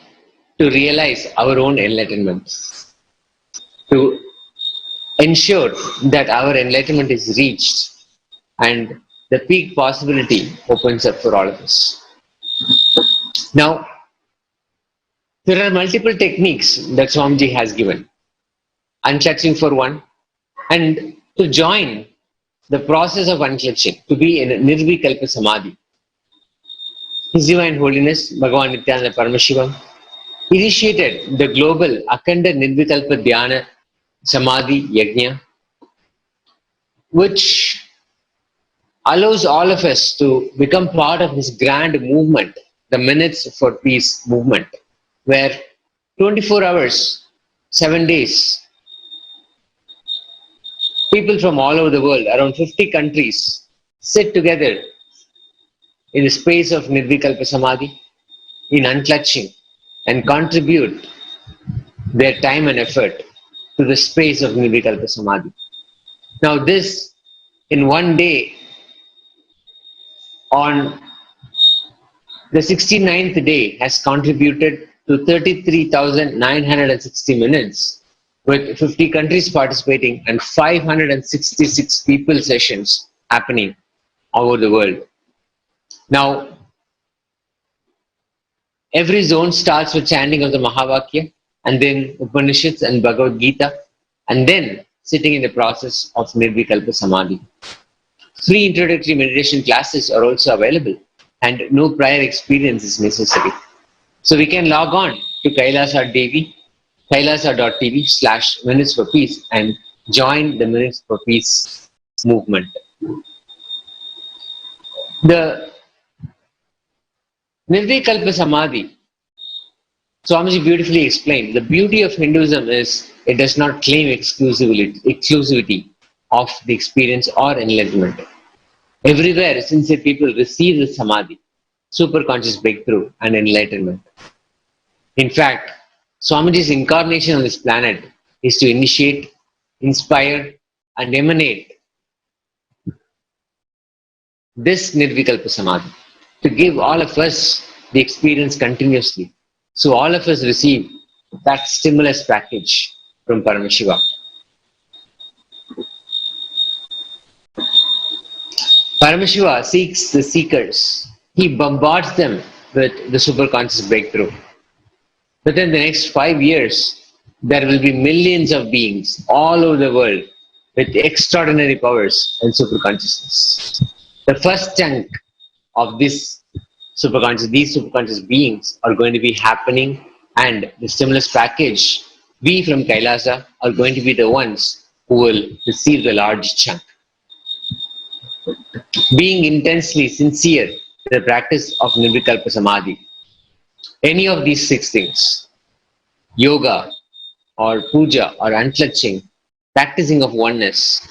to realize our own enlightenment, to ensure that our enlightenment is reached and the peak possibility opens up for all of us. Now, there are multiple techniques that Swamiji has given. Unclutching for one, and to join the process of unclutching, to be in Nirvikalpa Samadhi. His Divine Holiness, Bhagavan Nithyananda Paramashivam, initiated the global Akhanda Nirvikalpa Dhyana Samadhi Yajna, which allows all of us to become part of this grand movement, the Minutes for Peace movement, where 24 hours, 7 days, people from all over the world, around 50 countries, sit together in the space of Nirvikalpa Samadhi, in unclutching, and contribute their time and effort to the space of Nirvikalpa Samadhi. Now this, in one day, on the 69th day, has contributed to 33,960 minutes, with 50 countries participating and 566 people sessions happening all over the world. Now, every zone starts with chanting of the Mahavakya, and then Upanishads and Bhagavad Gita, and then sitting in the process of Nirvikalpa Samadhi. Free introductory meditation classes are also available, and no prior experience is necessary. So we can log on to kailasa.tv/Minutes for Peace and join the Minutes for Peace movement. The Nirvikalpa Samadhi, Swamiji beautifully explained, the beauty of Hinduism is it does not claim exclusivity of the experience or enlightenment. Everywhere, sincere people receive the Samadhi, superconscious breakthrough and enlightenment. In fact, Swamiji's incarnation on this planet is to initiate, inspire and emanate this Nirvikalpa Samadhi, to give all of us the experience continuously. So all of us receive that stimulus package from Paramashiva. Paramashiva seeks the seekers. He bombards them with the superconscious breakthrough. Within the next 5 years, there will be millions of beings all over the world with extraordinary powers and superconsciousness. The first chunk of these superconscious beings are going to be happening, and the stimulus package, we from Kailasa are going to be the ones who will receive the large chunk. Being intensely sincere in the practice of Nirvikalpa Samadhi, any of these 6 things, yoga or puja or unclutching, practicing of oneness,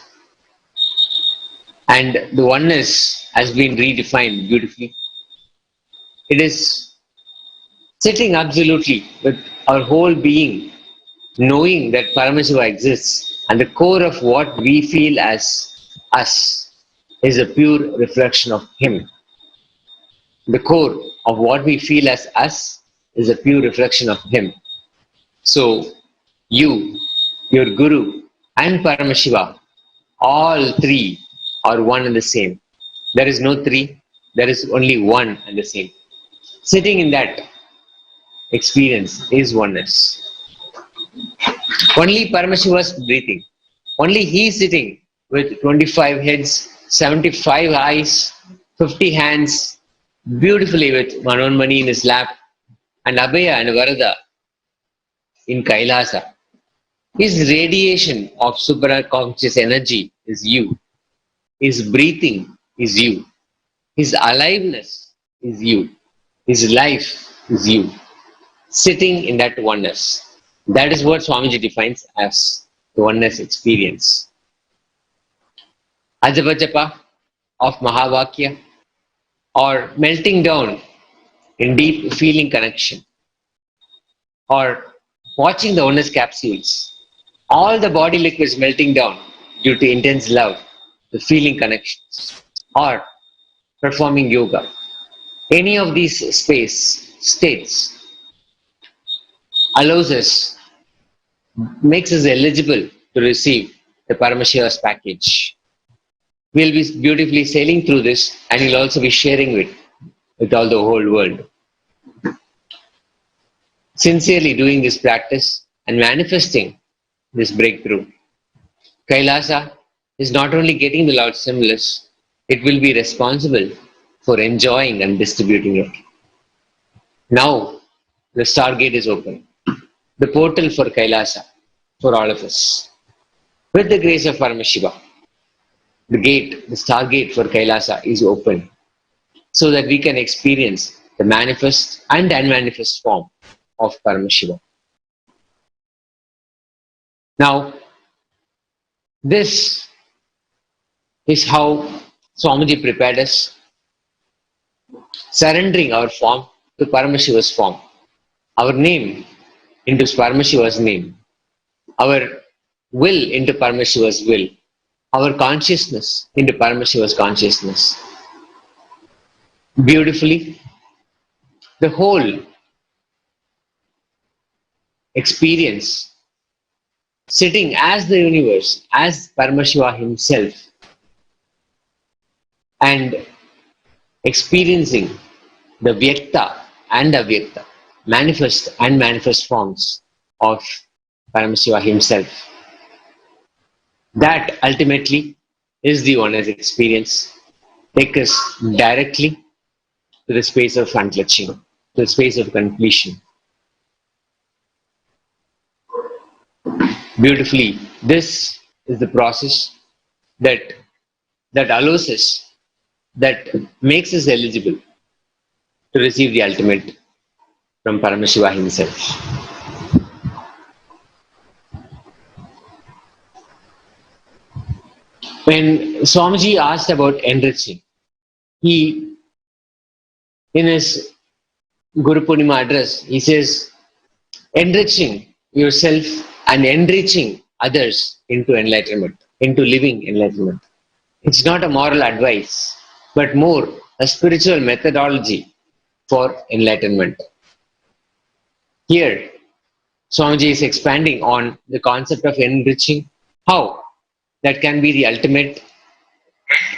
and the oneness has been redefined beautifully. It is sitting absolutely with our whole being, knowing that Paramashiva exists, and the core of what we feel as us is a pure reflection of Him. The core of what we feel as us is a pure reflection of Him. So, you, your Guru, and Paramashiva, all three are one and the same. There is no three, there is only one and the same. Sitting in that experience is oneness. Only Paramashiva's breathing. Only He is sitting with 25 heads, 75 eyes, 50 hands, beautifully with Manonmani in his lap, and Abhaya and Varada in Kailasa. His radiation of superconscious energy is you. His breathing is you. His aliveness is you. His life is you. Sitting in that oneness. That is what Swamiji defines as the oneness experience. Ajapajapa of Mahavakya, or melting down in deep feeling connection, or watching the oneness capsules. All the body liquids melting down due to intense love, the feeling connections, or performing yoga. Any of these states allows us, makes us eligible to receive the Paramashiva's package. We'll be beautifully sailing through this, and he'll also be sharing it with all the whole world. Sincerely doing this practice and manifesting this breakthrough, Kailasa is not only getting the Lord's stimulus, it will be responsible for enjoying and distributing it. Now, the stargate is open, the portal for Kailasa, for all of us. With the grace of Paramashiva, the gate, the stargate for Kailasa is open, so that we can experience the manifest and unmanifest form of Paramashiva. Now, this is how Swamiji prepared us, surrendering our form to Paramashiva's form, our name into Paramashiva's name, our will into Paramashiva's will, our consciousness into Paramashiva's consciousness. Beautifully, the whole experience, sitting as the universe, as Paramashiva himself, and experiencing the Vyakta and Avyakta, manifest and manifest forms of Paramashiva himself. That ultimately is the owner's experience. Take us directly to the space of unclutching, to the space of completion. Beautifully, this is the process that allows us, that makes us eligible to receive the ultimate from Paramashiva himself. When Swamiji asked about enriching, he, in his Guru Purnima address, he says, enriching yourself and enriching others into enlightenment, into living enlightenment. It's not a moral advice, but more a spiritual methodology for enlightenment. Here, Swamiji is expanding on the concept of enriching, how that can be the ultimate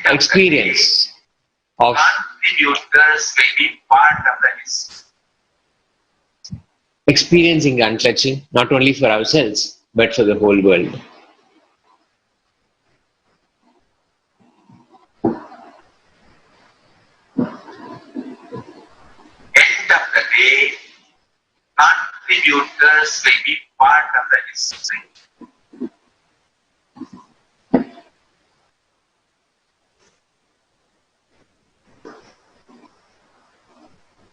experience of contributors will be part of the history. Experiencing unclutching, not only for ourselves, but for the whole world. End of the day, contributors will be part of the history.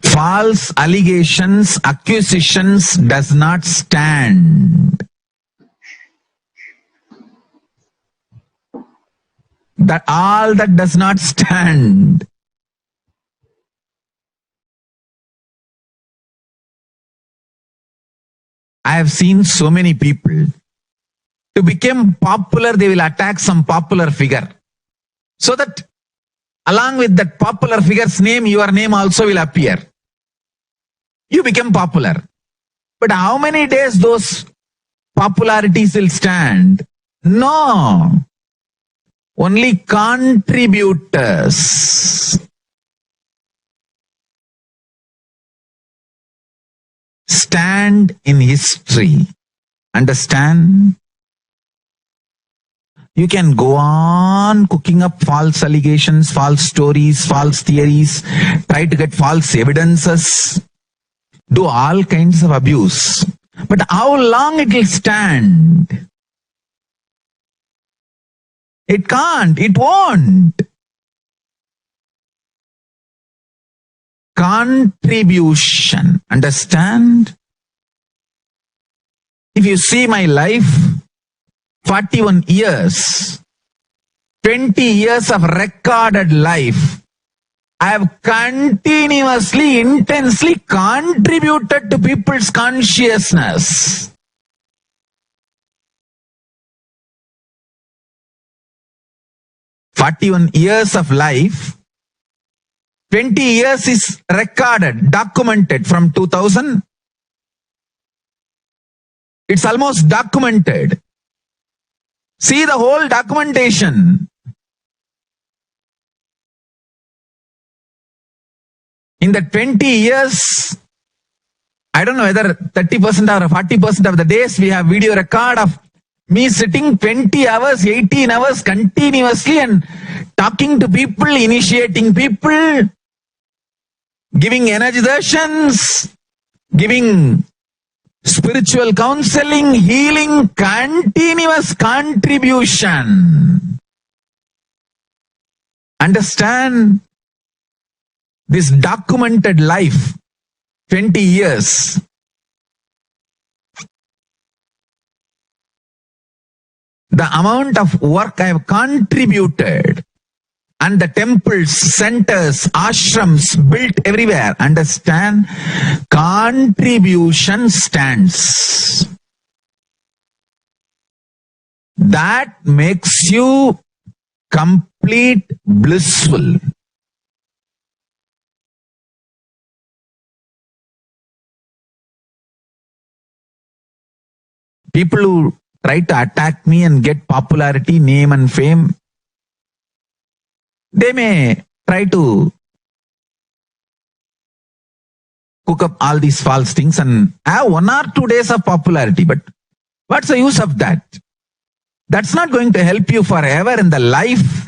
False allegations, accusations does not stand. That all that does not stand. I have seen so many people. To become popular, they will attack some popular figure. So that along with that popular figure's name, your name also will appear. You become popular. But how many days those popularities will stand? No. Only contributors stand in history. Understand? You can go on cooking up false allegations, false stories, false theories, try to get false evidences, do all kinds of abuse. But how long it will stand? It can't, it won't. Contribution, understand? If you see my life, 41 years, 20 years of recorded life, I have continuously, intensely contributed to people's consciousness. "41 years of life, 20 years is recorded, documented from 2000. It's almost documented. See the whole documentation. In the 20 years, I don't know whether 30% or 40% of the days we have video record of me sitting 20 hours, 18 hours continuously and talking to people, initiating people, giving energy darsans, giving spiritual counseling, healing, continuous contribution. Understand this documented life, 20 years. The amount of work I have contributed and the temples, centers, ashrams built everywhere. Understand? Contribution stands. That makes you complete blissful. People who try to attack me and get popularity, name and fame, they may try to cook up all these false things and have 1 or 2 days of popularity. But what's the use of that? That's not going to help you forever in the life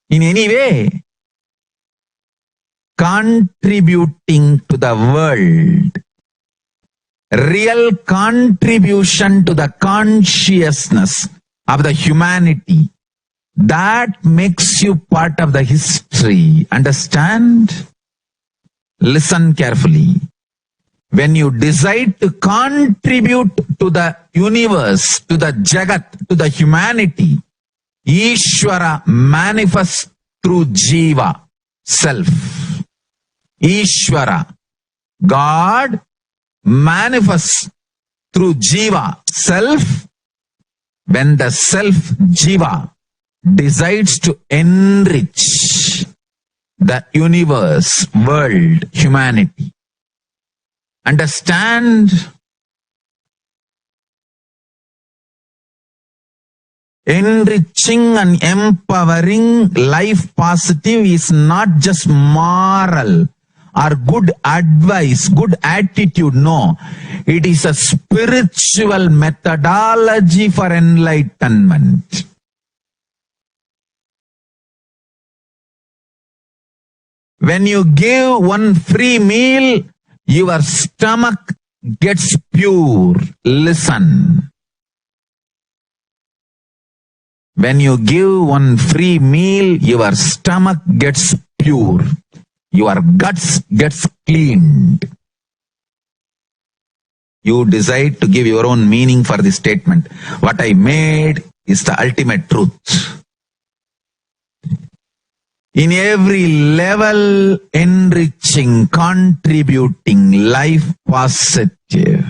in any way. Contributing to the world. Real contribution to the consciousness of the humanity. That makes you part of the history. Understand? Listen carefully. When you decide to contribute to the universe, to the Jagat, to the humanity, Ishvara manifests through Jiva, self. Ishvara, God, manifests through Jiva, self, when the self, Jiva, decides to enrich the universe, world, humanity. Understand? Enriching and empowering life positive is not just moral or good advice, good attitude. No, it is a spiritual methodology for enlightenment. When you give one free meal, your stomach gets pure. Listen. When you give one free meal, your stomach gets pure. Your guts gets cleaned. You decide to give your own meaning for this statement. What I made is the ultimate truth. In every level, enriching, contributing, life positive.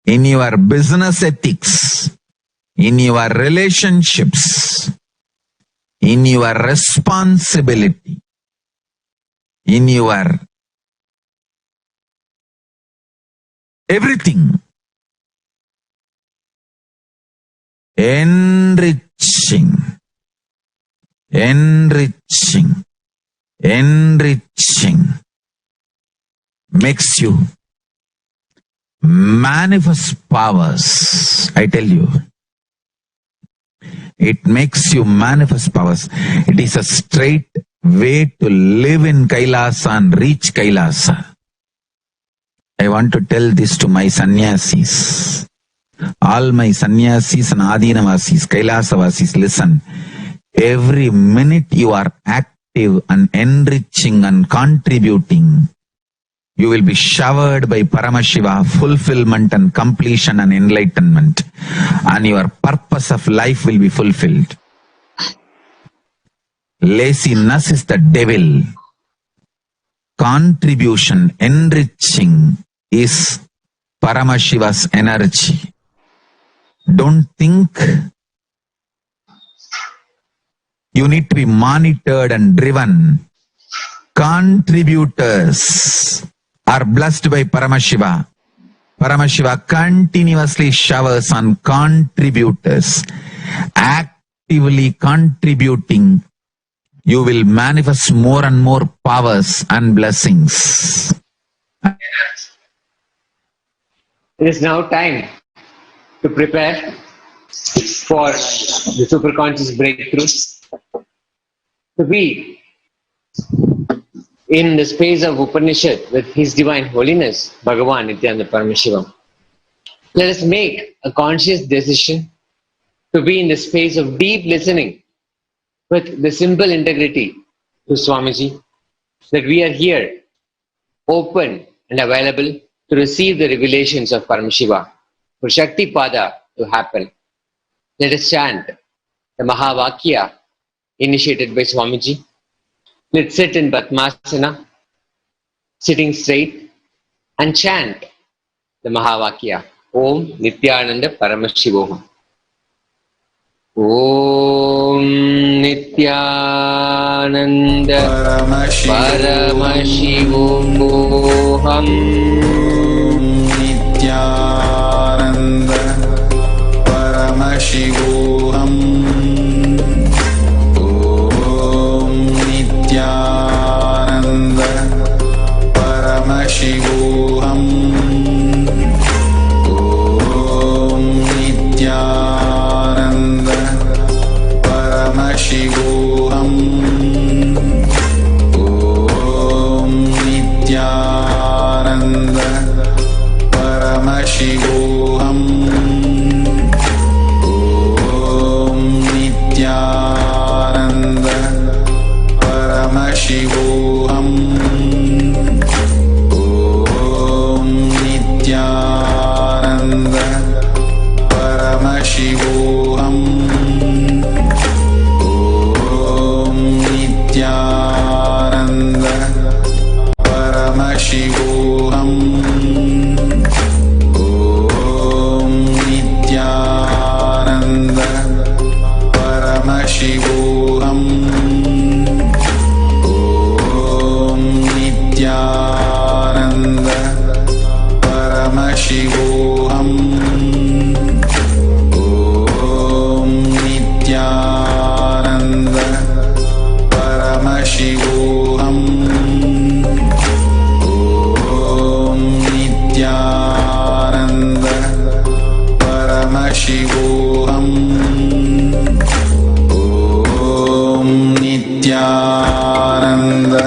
In your business ethics, in your relationships, in your responsibility, in your everything. Enriching, enriching, enriching makes you manifest powers. I tell you, it makes you manifest powers. It is a straight way to live in Kailasa and reach Kailasa. I want to tell this to my sannyasis. All my sannyasis and adinavasis, Kailasavasis, listen. Every minute you are active and enriching and contributing, you will be showered by Paramashiva, fulfillment and completion and enlightenment, and your purpose of life will be fulfilled. Laziness is the devil. Contribution, enriching is Paramashiva's energy. Don't think you need to be monitored and driven. Contributors are blessed by Paramashiva. Paramashiva continuously showers on contributors. Actively contributing, you will manifest more and more powers and blessings. It is now time to prepare for the superconscious breakthrough. To be in the space of Upanishad with His Divine Holiness, Bhagavan Nithyananda Paramashivam. Let us make a conscious decision to be in the space of deep listening with the simple integrity to Swamiji, that we are here, open and available to receive the revelations of Paramashiva, for Shakti Pada to happen. Let us chant the Mahavakya initiated by Swamiji. Let's sit in Padmasana, sitting straight, and chant the Mahavakya. Om Nithyananda Paramashivoham. Om Nithyananda Paramashivoham. Nithyananda Paramashivoham. Om Nithyananda Paramashivoham. Om Nithyananda Paramashivoham. Om Nithyananda Paramashivoham. Om Nithyananda Paramashivoham. Om Nithyananda Paramashivoham. Om Nithyananda Paramashivoham. Om Nithyananda Paramashivoham. Om Nithyananda Paramashivoham. Om Nithyananda Paramashivoham. Om Nithyananda Paramashivoham. Om Nithyananda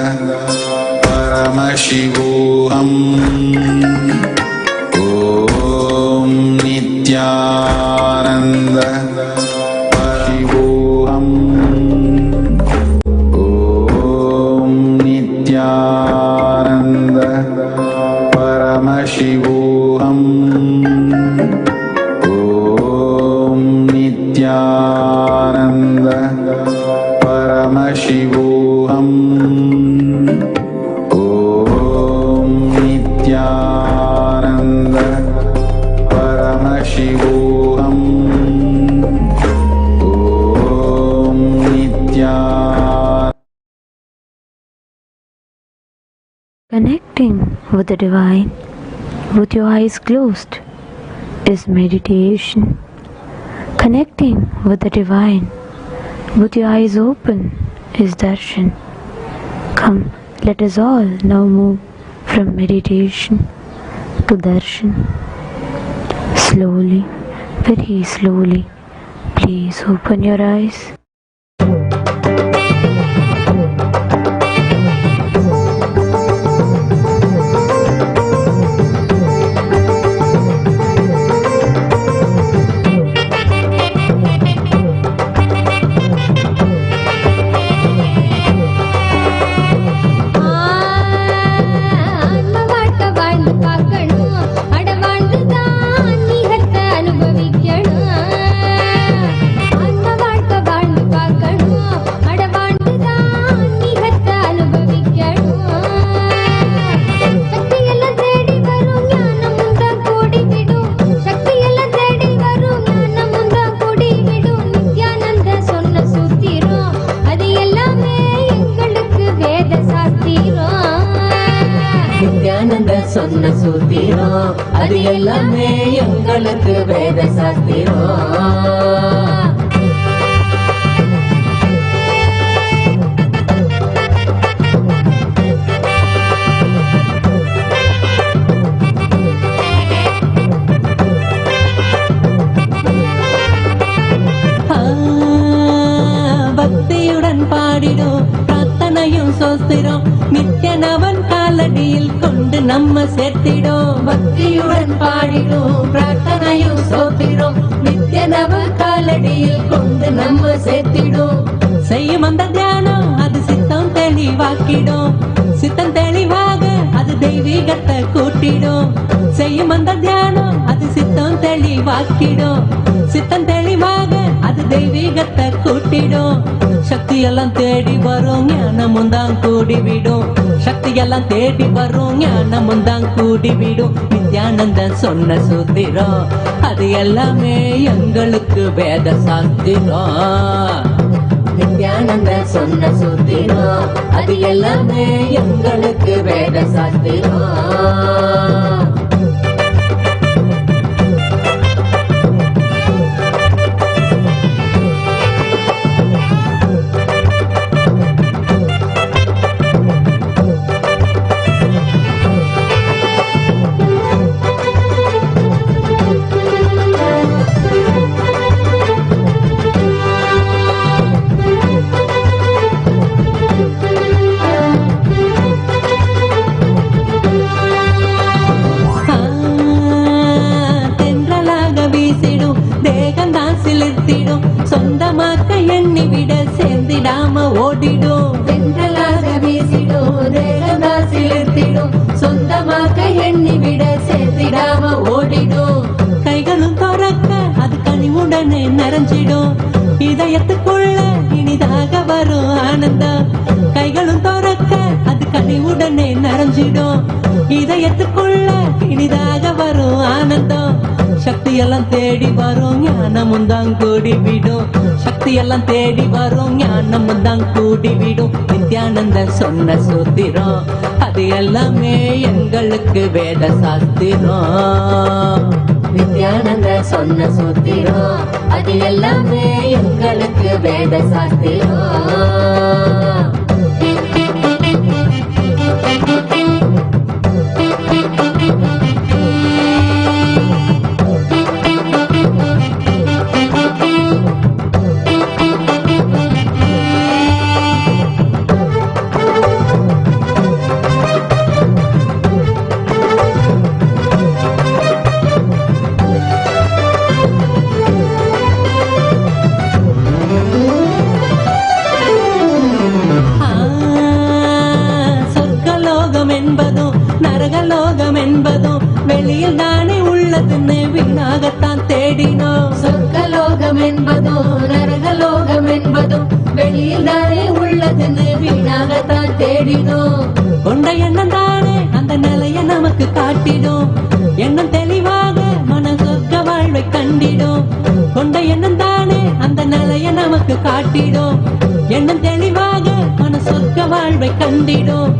Paramashivoham. Om Nithyananda Paramashivoham. Om Nithyananda Paramashivoham. Om Nithyananda Paramashivoham. Om Nithyananda Paramashivoham. Om Nithyananda. Connecting with the divine with your eyes closed is meditation. Connecting with the divine with your eyes open is darshan. Come, let us all now move from meditation to darshan. Slowly, very slowly, please open your eyes. வாழ்ந்து சொன்ன சூத்திரம் அது எல்லாமே எங்களுக்கு வேத சாஸ்திரம். பக்தியுடன் பாடிடும் பிரார்த்தனையும் சோஸ்திரம் நித்யனவன் காலடியில் கொண்டு நம்ம சேர்த்திடும். பக்தியுடன் பாடிடும் பிரார்த்தனையும் சோஸ்திரம் நித்யனவன் காலடியில் கொண்டு நம்ம சேர்த்திடும். செய்யும் அந்த தியானம் அது சித்தம் தெளிவாக்கிடும். சித்தம் தெளிவாக அது தெய்வீகத்தை கூட்டிடும். செய்யும் அந்த தியானம் அது சித்தம் தெளிவாக்கிடும். சித்தம் தெளிவாக அது தெய்வீகத்தை கூட்டிடும். சக்தி எல்லாம் தேடி வரும் ஞானமும் தான் கூடிவிடும். சக்தி எல்லாம் தேடி வரும் ஞானமும் தான் கூடிவிடும். நித்யானந்தன் சொன்ன சூத்திரம் அது எல்லாமே எங்களுக்கு வேத சாஸ்திரம். நித்யானந்தன் சொன்ன சூத்திரம் அது எல்லாமே எங்களுக்கு வேத சாஸ்திரம். சொந்தமாக்க எண்ணி விட சேர்ந்திடாம ஓடிடும். தென்றலாக வீசிடும் தேகந்தா சிலிர்த்திடும். சொந்தமாக்க எண்ணி விட சேர்ந்திடாம ஓடிடும். கைகளும் துறக்க அது கனிவுடனே நிறைஞ்சிடும். இதயத்துக்குள்ள இனிதாக வரும் ஆனந்தம். கைகளும் துறக்க அது கனிவுடனே நிறைஞ்சிடும். இதயத்துக்குள்ள இனிதாக வரும் ஆனந்தம். சக்தி எல்லாம் தேடி வரும் ஞானமும் தான் கூடிவிடும். சக்தி எல்லாம் தேடி வரும் ஞானமும் தான் கூடிவிடும். நித்யானந்தன் சொன்ன சூத்திரம் அது எல்லாமே எங்களுக்கு வேத சாஸ்திரம். நித்யானந்தன் சொன்ன சூத்திரம் அது எல்லாமே எங்களுக்கு வேத சாஸ்திரம். நரகலோகம் என்பதும் வெளியில் தானே உள்ளதுன்னு வீணாகத்தான் தேடினோம். சொர்க்கலோகம் என்பதும் நரகலோகம் என்பதும் வெளியில் தானே உள்ளதுன்னு வீணாகத்தான் தேடினோம். கொண்ட எண்ணம் தானே அந்த நிலையை நமக்கு காட்டிடும். எண்ணம் தெளிவாக மன சொர்க்க வாழ்வை கண்டிடும். கொண்ட எண்ணம் தானே அந்த நிலையை நமக்கு காட்டிடும். எண்ணம் தெளிவாக மன சொர்க்க வாழ்வை கண்டிடும்.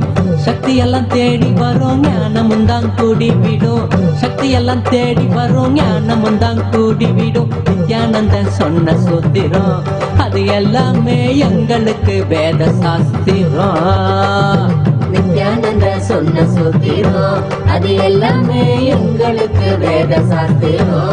சக்தி எல்லாம் தேடி வரும் ஞானமும் தான் கூடிவிடும். சக்தி எல்லாம் தேடி வரும் ஞானமும் தான் கூடிவிடும். நித்யானந்தன் சொன்ன சூத்திரம் அது எல்லாமே எங்களுக்கு வேத சாஸ்திரம். நித்யானந்தன் சொன்ன சூத்திரம் அது எல்லாமே எங்களுக்கு வேத சாஸ்திரம்.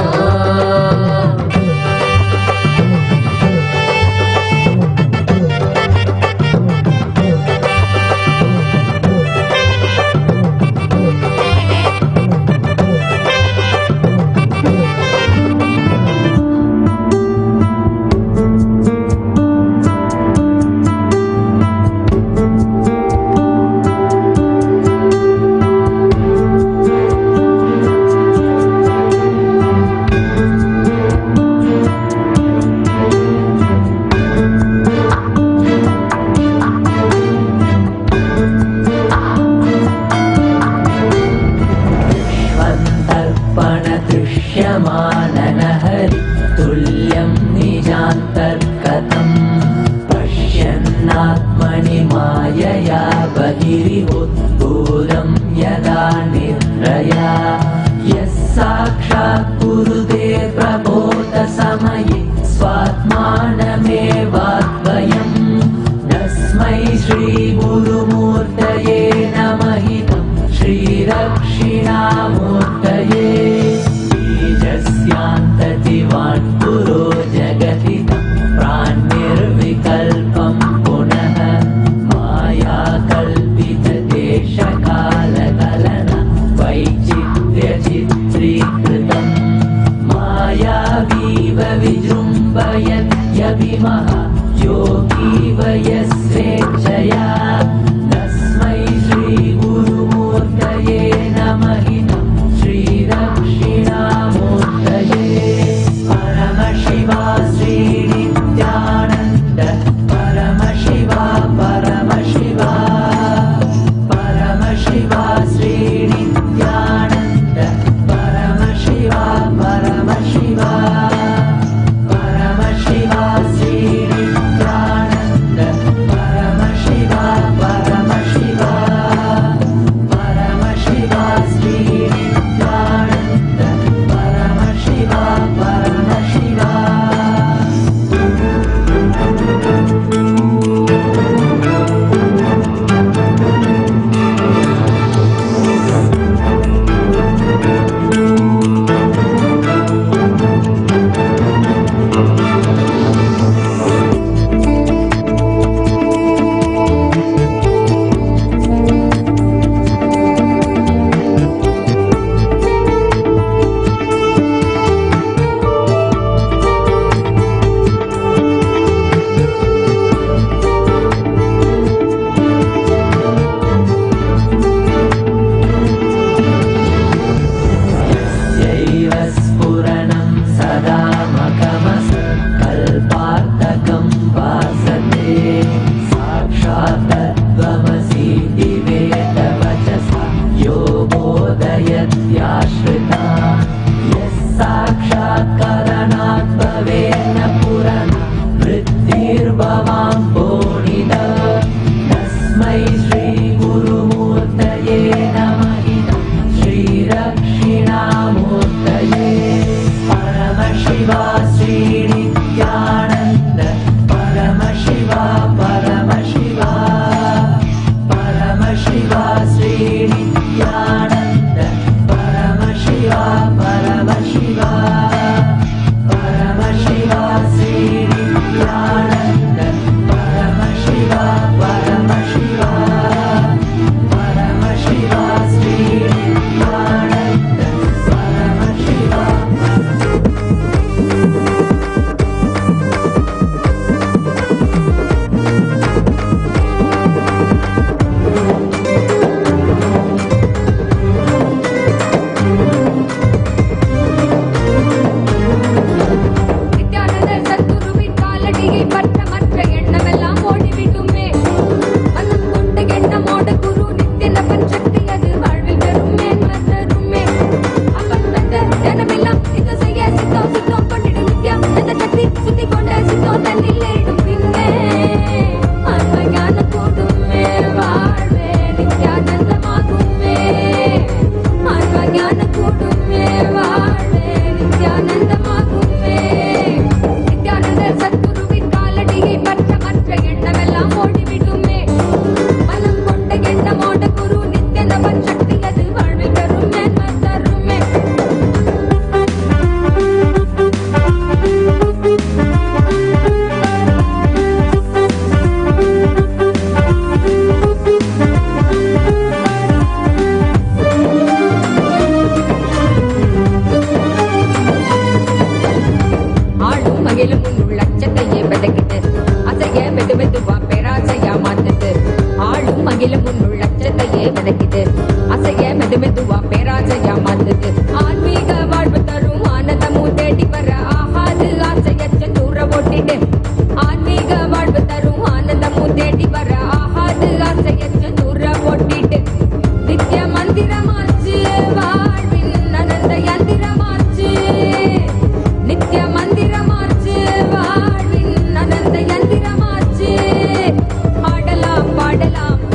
दृश्यमाननहरि तुल्यं निजान्तर्गतं पश्यन्नात्मनि मायया बहिरिवुद्भूतं यदा निर्न मुद्रया यः साक्षात् कुरुते प्रबोधसमये स्वात्मानमेवाद्वयम् तस्मै श्रीगुरुमूर्तये नमः श्रीदक्षिणामूर्तये बीजस्यान्ततिवान् पुरो जगति प्राण्निर्विकल्पं पुनः मायाकल्पितदेशकालकलन वैचित्र्यचित्रीकृतम् मायावीव विजृम्भयत्यभिमः योगीव यस्वेच्छया तस्मै श्रीगुरुमूर्तये नमः श्रीदक्षिणामूर्तये परमशिवा श्रीनित्यानन्द परमशिवा परमशिवा परमशिवा श्रीनित्यानन्द परमशिवा परमशिवा परमशिवा श्रीनित्यानन्द परमशिवा परमशिवा परमशिवा श्रीनित्यानन्द परमशिवा परमशिवा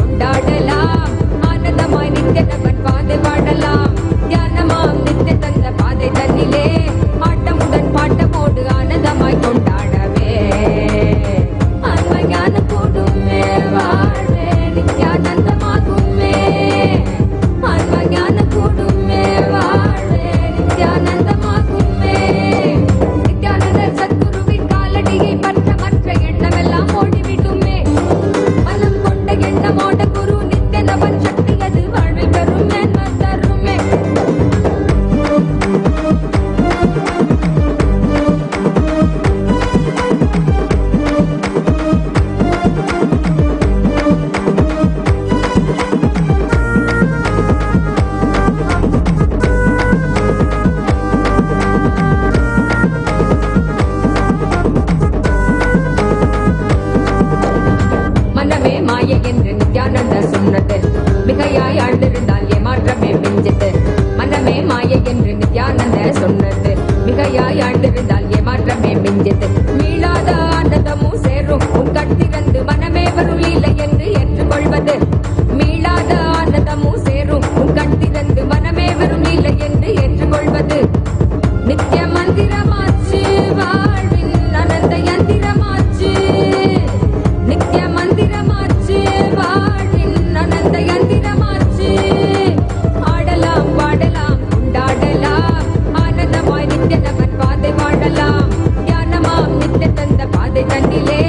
பாடலாம் ஆனந்தமாய் நித்ய நவன் பாதை பாடலாம் மிகையாயாண்டிருந்தால் ஏமாற்றமே மிஞ்சது. மனமே மாயை என்று நித்யானந்த சொன்னது. மிகையாயாண்டிருந்தால் ஏமாற்றமே மிஞ்சது. மீளாத ஆனந்தமும் சேரும் உன் கண் திறந்து மனமே வரும் இல்லை என்று ஏற்றுக்கொள்வது. மீளாத ஆனந்தமும் சேரும் உன் கண் திறந்து மனமே வரும் இல்லை என்று ஏற்றுக்கொள்வது. நித்திய மந்திரமாச்சு வாழ்வின் அனந்த யந்திரமாச்சு. நித்திய மந்திரமாச்சு வாழ்வின் அனந்த யந்திரமாச்சு. ஆடலாம் பாடலாம் கொண்டாடலாம் ஆனந்தமாய் நித்தியதவன் பாதை வாழலாம். தியானமாம் நித்திய தந்த பாதை தன்னிலே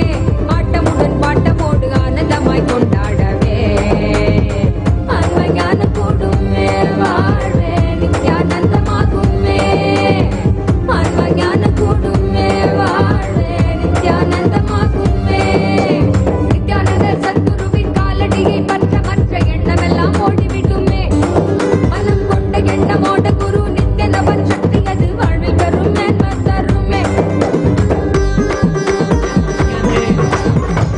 ஆட்டமுடன் பாட்டமோடு ஆனந்தமாய் கொண்டாடவே. அன்மையான கூடுமே வாழ்வே நித்யானந்தமாகுமே. அன்மையான கூடுமே வாழ்வே நித்யானந்தமாகுமே. நித்யானந்த சத்குருவின் காலடியை பற்ற மற்ற எண்ணமெல்லாம் ஓடிவிடுமே. மனம் கொண்ட எண்ணமோட குரு நித்யனவன் சக்தி அது வாழ்வில் பெரும் மேன்மை தருமே.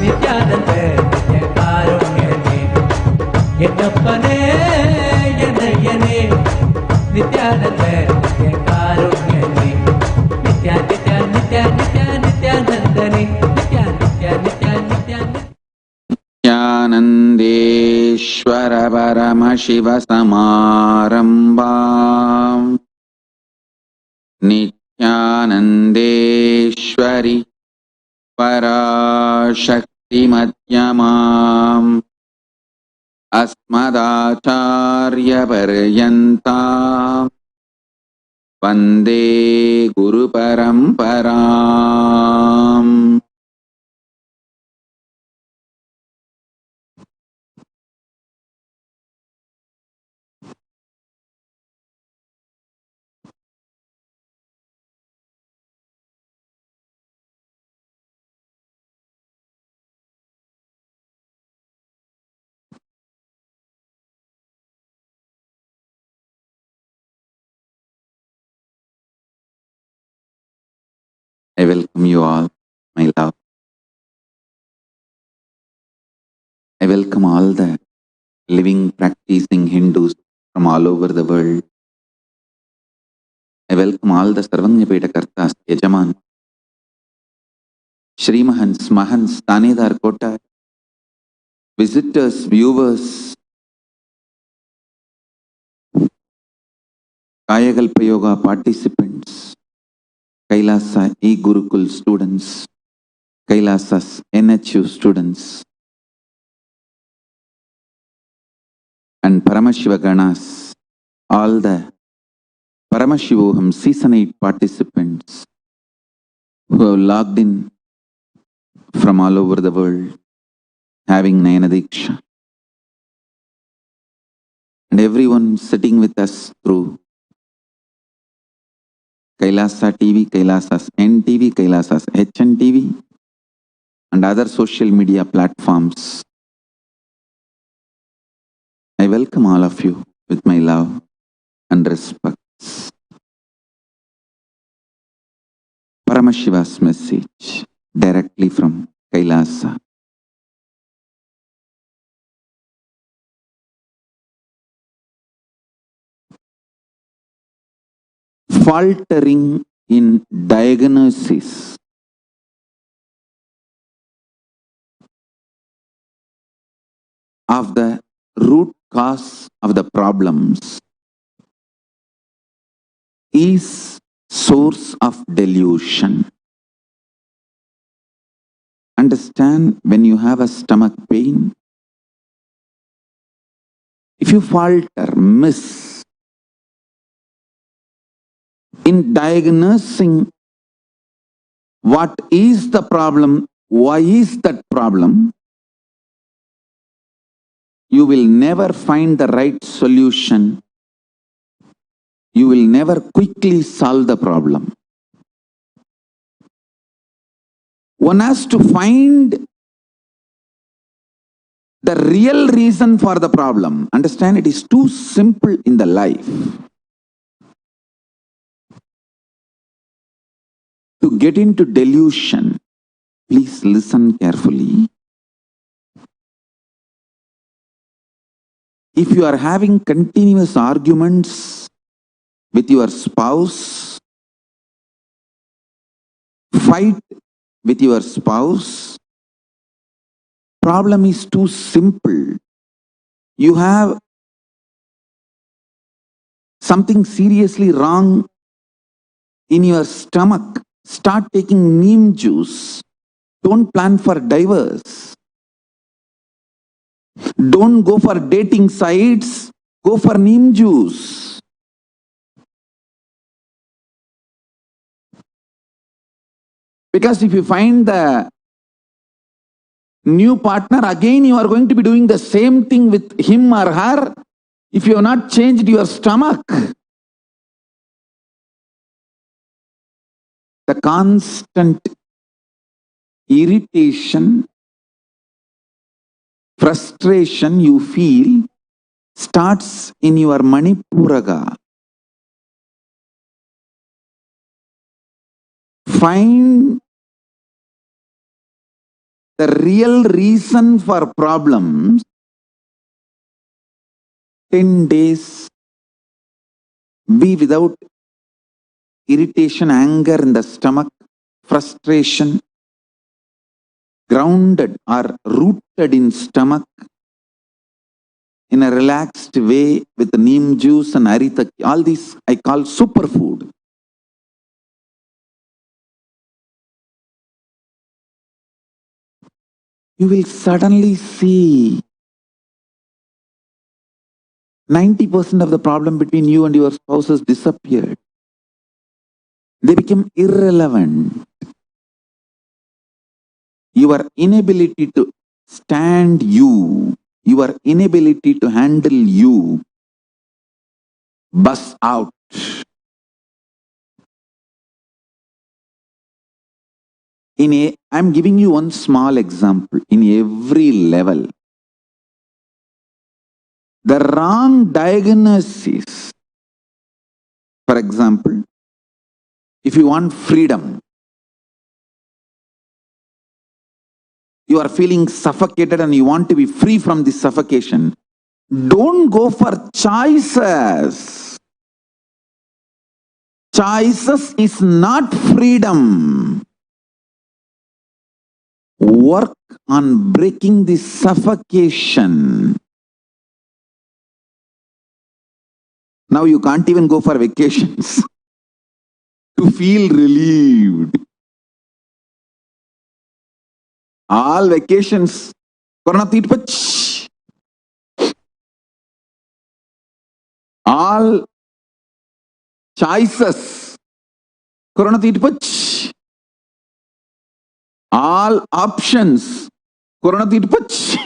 நித்யானந்த நித்ய காருண்யனே என்னப்பனே என்னையனே. நித்யானந்த நித்ய காருண்யனே நித்யா நித்யா நித்யா நித்யா நித்யானந்தனே. நித்யா நித்யா நித்யா நித்யா नित्यानन्देश्वर परमशिव समारम्भाम् नित्यानन्देश्वरि पराशक्तिमध्यमाम् अस्मदाचार्यपर्यन्ताम् वन्दे गुरुपरम्पराम्. I welcome you all, my love. I welcome all the living, practicing Hindus from all over the world. I welcome all the Sarvanyapeta Kartas, Yajaman, Shri Mahans, Mahans, Tanedar Kota, visitors, viewers, Kayakalpa Yoga participants, Kailasa e-Gurukul students, Kailasa's NHU students, and Paramashiva Ganas, all the Paramashivoham season 8 participants who have logged in from all over the world having Nayanadiksha, and everyone sitting with us through Kailasa TV, Kailasa's NTV, Kailasa's HNTV, and other social media platforms. I welcome all of you with my love and respect. Paramashiva's message directly from Kailasa. Faltering in diagnosis of the root cause of the problems is source of delusion. Understand, when you have a stomach pain, if you falter, miss in diagnosing what is the problem, why is that problem, you will never find the right solution. You will never quickly solve the problem. One has to find the real reason for the problem. Understand, it is too simple in the life. To get into delusion, please listen carefully. If you are having continuous arguments with your spouse, fight with your spouse, problem is too simple. You have something seriously wrong in your stomach. Start taking neem juice. Don't plan for divorce. Don't go for dating sites. Go for neem juice. Because if you find the new partner, again you are going to be doing the same thing with him or her if you have not changed your stomach. The constant irritation, frustration you feel starts in your Manipuraga. Find the real reason for problems. 10 days, be without irritation, anger in the stomach, frustration, grounded or rooted in stomach, in a relaxed way with neem juice and arita. All these I call superfood. You will suddenly see 90% of the problem between you and your spouse has disappeared. They become irrelevant. Your inability to stand you, your inability to handle you, bust out. I'm giving you one small example. In every level, the wrong diagnosis. For example, if you want freedom, you are feeling suffocated and you want to be free from this suffocation, don't go for choices. Choices is not freedom. Work on breaking the suffocation. Now you can't even go for vacations to feel relieved. All vacations, Corona Tirpach. All choices, Corona Tirpach. All options, Corona Tirpach.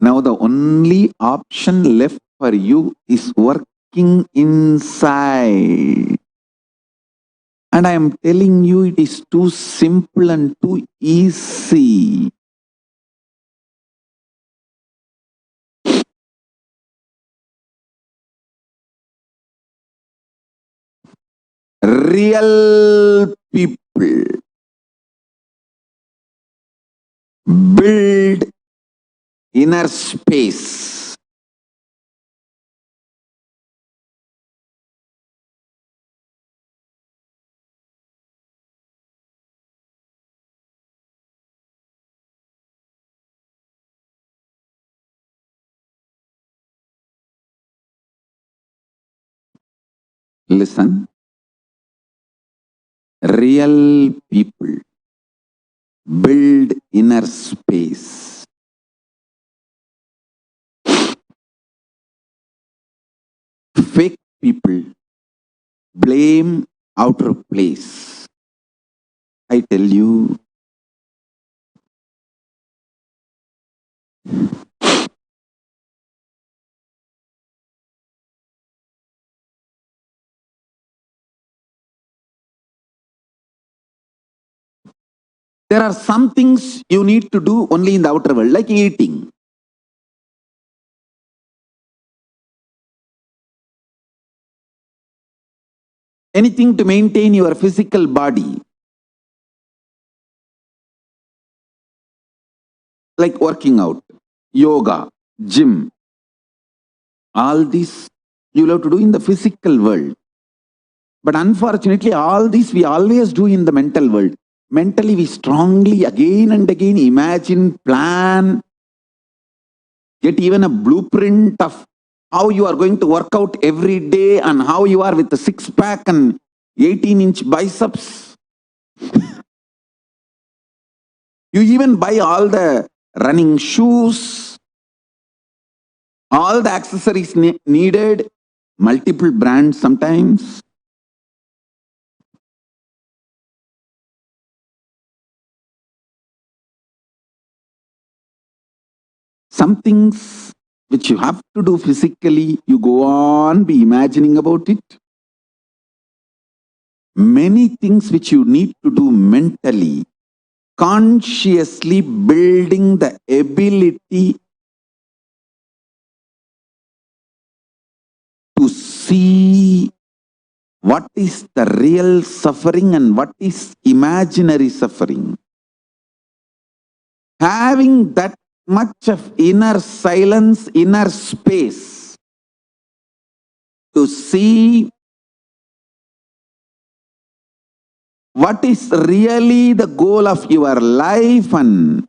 Now the only option left for you is working inside. And I am telling you, it is too simple and too easy. Real people build inner space. Listen. Real people build inner space. Fake people blame outer place. I tell you, there are some things you need to do only in the outer world, like eating. anything to maintain your physical body. Like working out, yoga, gym, all this you will have to do in the physical world. But unfortunately, all this we always do in the mental world. Mentally, we strongly again and again imagine, plan, get even a blueprint of how you are going to work out every day and how you are with the six-pack and 18-inch biceps. You even buy all the running shoes, all the accessories needed, multiple brands sometimes. Some things which you have to do physically, you go on be imagining about it. Many things which you need to do mentally, consciously building the ability to see what is the real suffering and what is imaginary suffering. Having that much of inner silence, inner space to see what is really the goal of your life and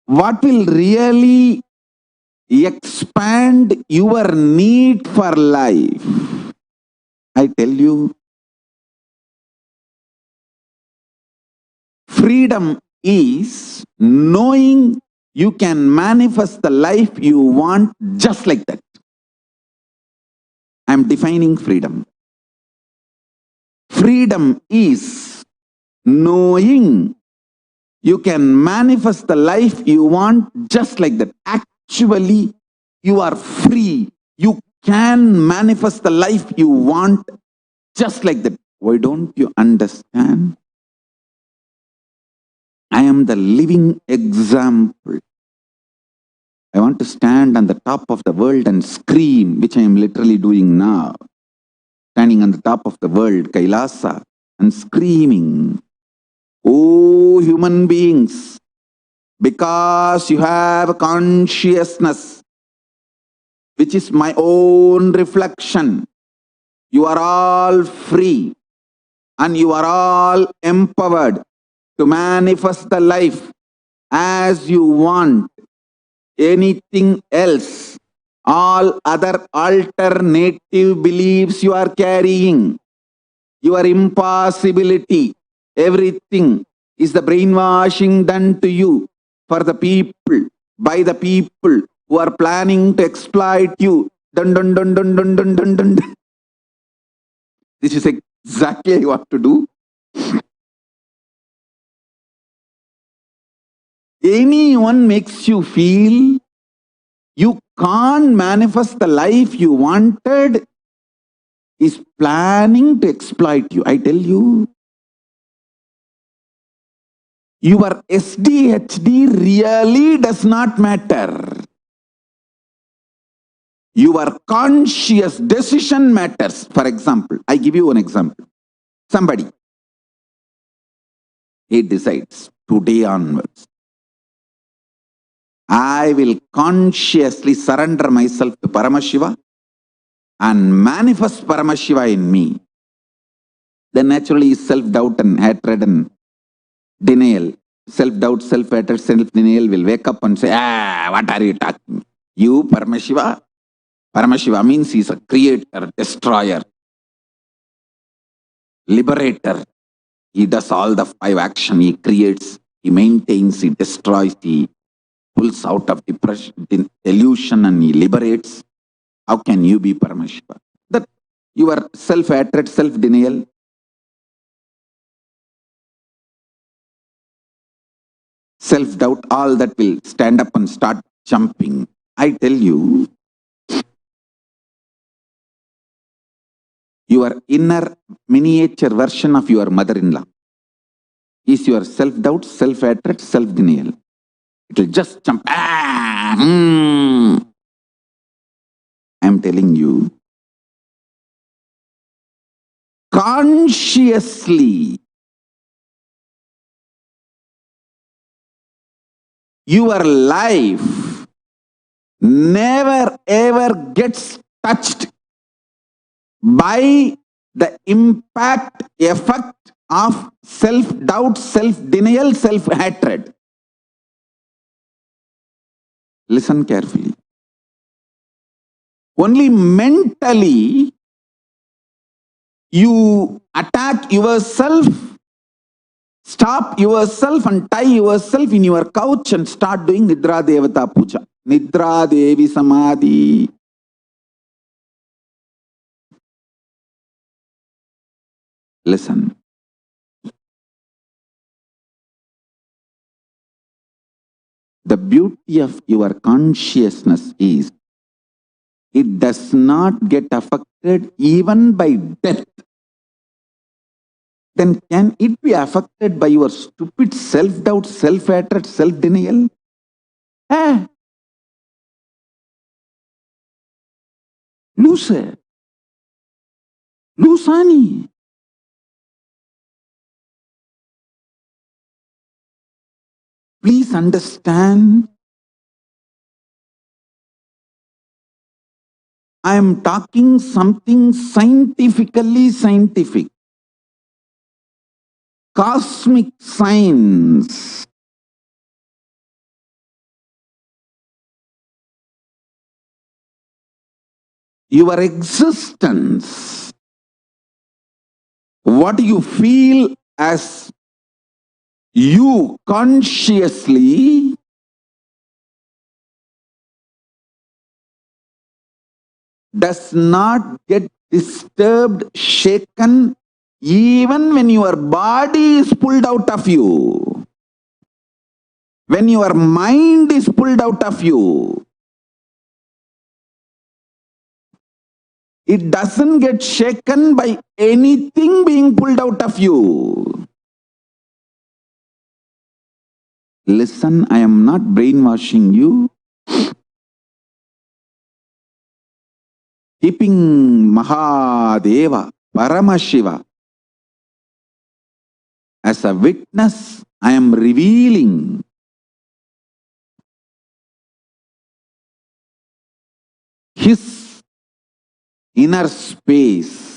what will really expand your need for life. I tell you, freedom is knowing you can manifest the life you want just like that. I am defining freedom. Freedom is knowing you can manifest the life you want just like that. Actually, you are free. You can manifest the life you want just like that. Why don't you understand? I am the living example. I want to stand on the top of the world and scream, which I am literally doing now. Standing on the top of the world, KAILASA, and screaming, "Oh, human beings, because you have a consciousness, which is my own reflection, you are all free and you are all empowered to manifest the life as you want. Anything else, all other alternative beliefs you are carrying, your impossibility, everything is the brainwashing done to you for the people, by the people who are planning to exploit you. Dun, dun, dun, dun, dun, dun, dun, dun. This is exactly what to do. Anyone makes you feel you can't manifest the life you wanted is planning to exploit you. I tell you, your SDHD really does not matter. Your conscious decision matters. For example, I give you an example. Somebody, he decides today onwards, I will consciously surrender myself to Paramashiva and manifest Paramashiva in me. Then naturally self-doubt and hatred and denial, self-doubt, self-hatred, self-denial will wake up and say, what are you talking? You, Paramashiva? Paramashiva means he's a creator, destroyer, liberator. He does all the 5 actions. He creates, he maintains, he destroys, he pulls out of depression, delusion, and he liberates. How can you be Paramashiva? That your self-hatred, self-denial, self-doubt, all that will stand up and start jumping. I tell you, your inner miniature version of your mother-in-law is your self-doubt, self-hatred, self-denial. It will just jump. I'm telling you, consciously, your life never ever gets touched by the impact, effect of self-doubt, self-denial, self-hatred. Listen carefully. Only mentally you attack yourself, stop yourself and tie yourself in your couch and start doing Nidra Devata Puja. Nidra Devi Samadhi. Listen. The beauty of your consciousness is it does not get affected even by death. Then can it be affected by your stupid self-doubt, self-hatred, self-denial? Loser. Lusani. Please understand, I am talking something scientifically scientific. Cosmic science. Your existence, what you feel as you consciously, does not get disturbed, shaken, even when your body is pulled out of you. When your mind is pulled out of you, it doesn't get shaken by anything being pulled out of you. Listen, I am not brainwashing you. Keeping Mahadeva, Paramashiva as a witness, I am revealing his inner space.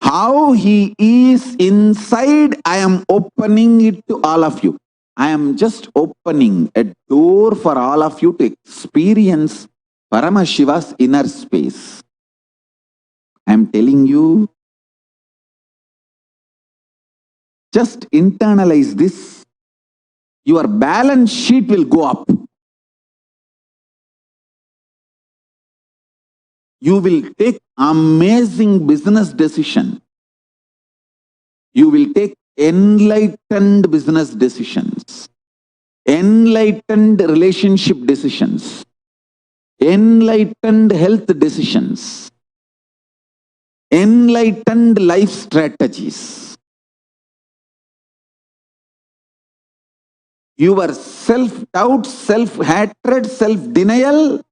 How he is inside, I am opening it to all of you. I am just opening a door for all of you to experience Paramashiva's inner space. I am telling you, just internalize this. Your balance sheet will go up. You will take amazing business decision. You will take enlightened business decisions, enlightened relationship decisions, enlightened health decisions, enlightened life strategies. Your self-doubt, self-hatred, self-denial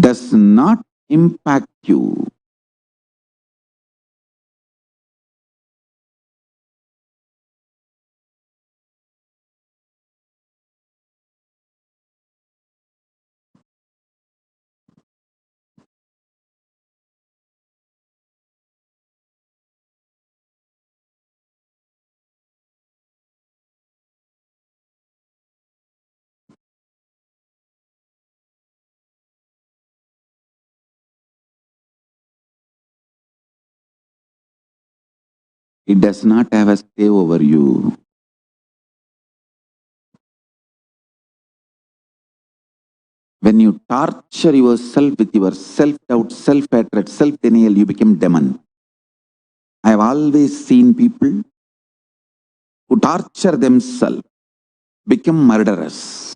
does not impact you. It does not have a stay over you. When you torture yourself with your self-doubt, self-hatred, self-denial, you become demon. I have always seen people who torture themselves become murderers.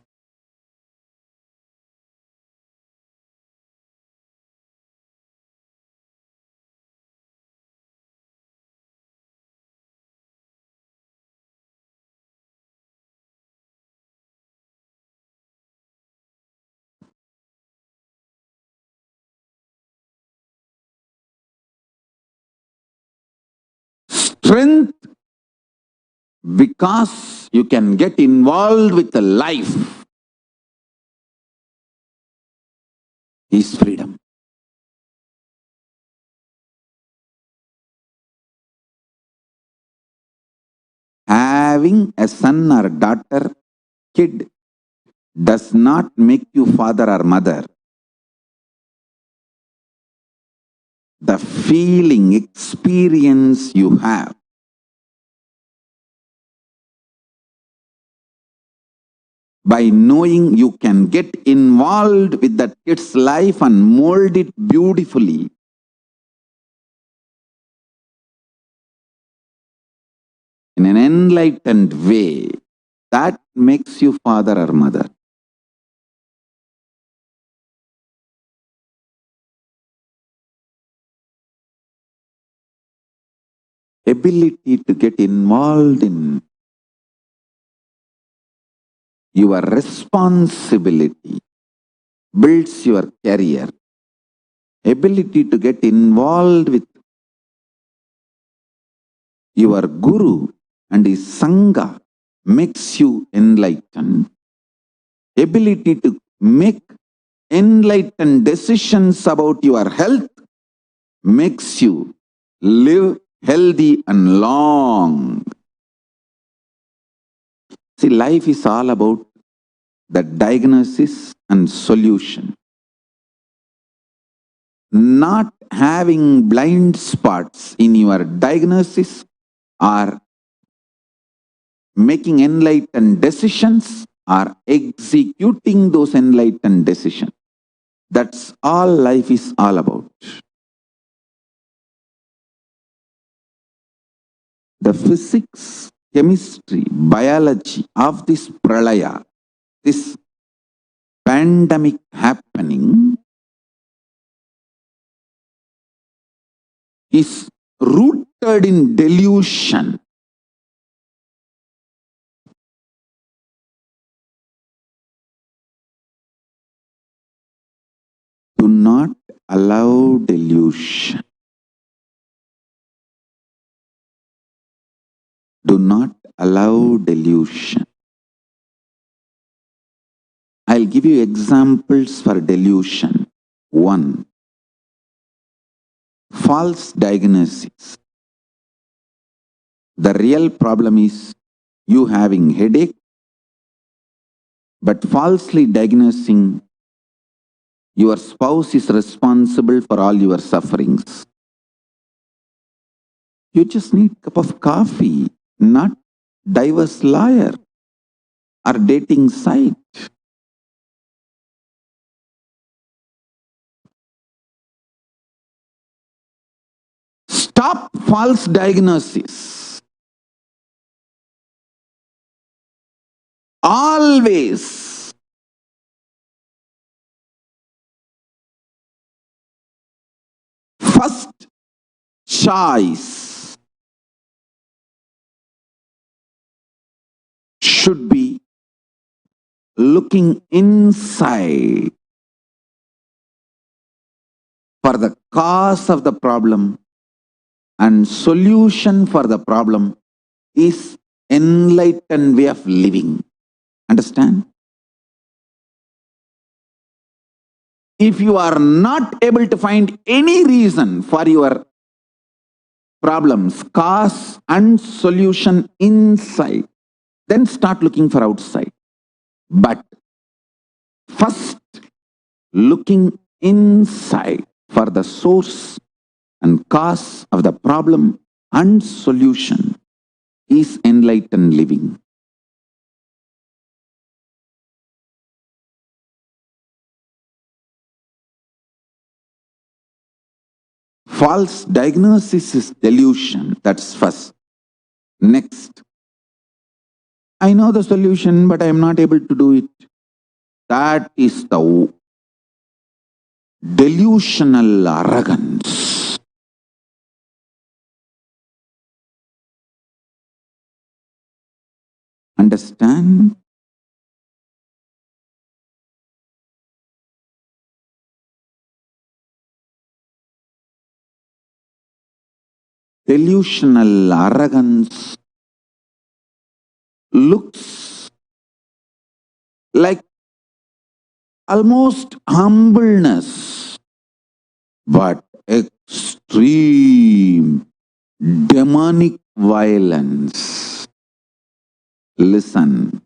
strength because you can get involved with the life is freedom. Having a son or daughter, kid, does not make you father or mother. The feeling, experience you have by knowing you can get involved with that kid's life and mold it beautifully in an enlightened way, that makes you father or mother. Ability to get involved in your responsibility builds your career. Ability to get involved with your guru and his sangha makes you enlightened. Ability to make enlightened decisions about your health makes you live healthy and long. See, life is all about the diagnosis and solution. Not having blind spots in your diagnosis or making enlightened decisions or executing those enlightened decisions. That's all life is all about. The physics, chemistry, biology of this Pralaya, this pandemic happening, is rooted in delusion. Do not allow delusion. Do not allow delusion. I'll give you examples for delusion. 1. False diagnosis. The real problem is you having headache, but falsely diagnosing your spouse is responsible for all your sufferings. You just need a cup of coffee, not diverse lawyer or dating site. Stop false diagnosis. Always first choice should be looking inside for the cause of the problem, and solution for the problem is enlightened way of living. Understand? If you are not able to find any reason for your problems, cause and solution inside, then start looking for outside. But first, looking inside for the source and cause of the problem and solution is enlightened living. False diagnosis is delusion. That's first. Next, I know the solution, but I am not able to do it. That is the delusional arrogance. Understand? delusional arrogance looks like almost humbleness, but extreme demonic violence. Listen.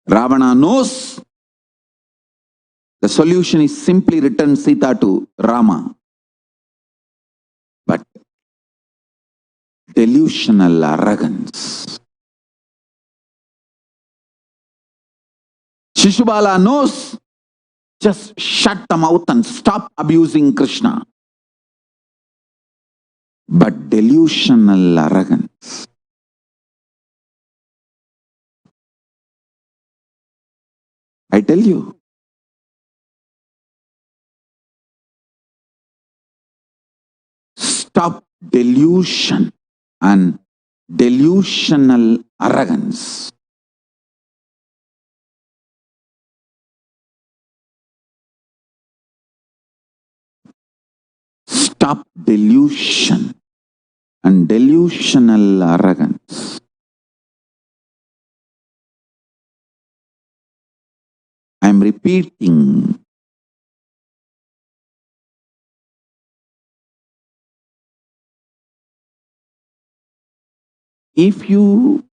Ravana knows the solution is simply return Sita to Rama. But delusional arrogance. Shishubala knows, just shut the mouth and stop abusing Krishna. But delusional arrogance. I tell you, stop delusion and delusional arrogance. Stop delusion and delusional arrogance. I am repeating. If you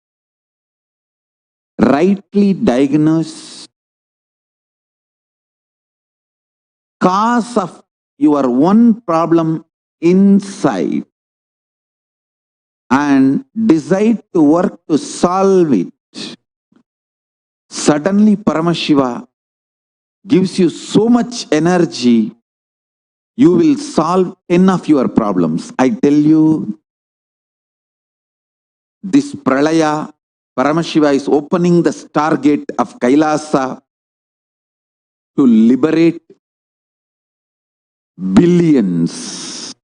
rightly diagnose cause of your one problem inside and decide to work to solve it, suddenly Paramashiva gives you so much energy, you will solve 10 of your problems. I tell you, this Pralaya, Paramashiva is opening the stargate of Kailasa to liberate billions.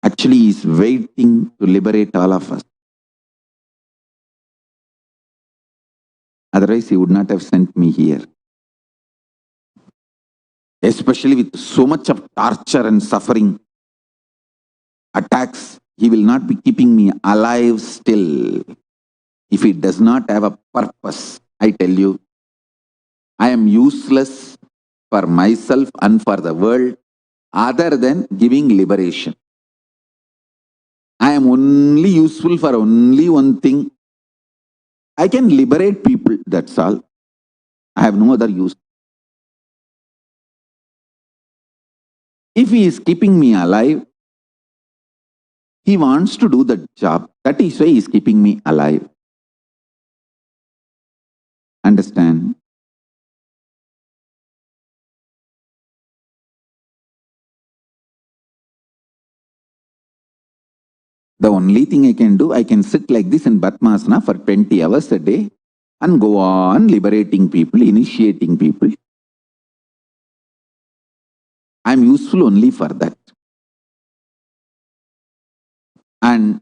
Actually, he is waiting to liberate all of us. Otherwise, he would not have sent me here. Especially with so much of torture and suffering, attacks, he will not be keeping me alive still if he does not have a purpose. I tell you, I am useless for myself and for the world other than giving liberation. I am only useful for only one thing. I can liberate people, that's all. I have no other use. If he is keeping me alive, he wants to do the job. That is why he is keeping me alive. Understand? The only thing I can do, I can sit like this in Batmasana for 20 hours a day and go on liberating people, initiating people. I am useful only for that. And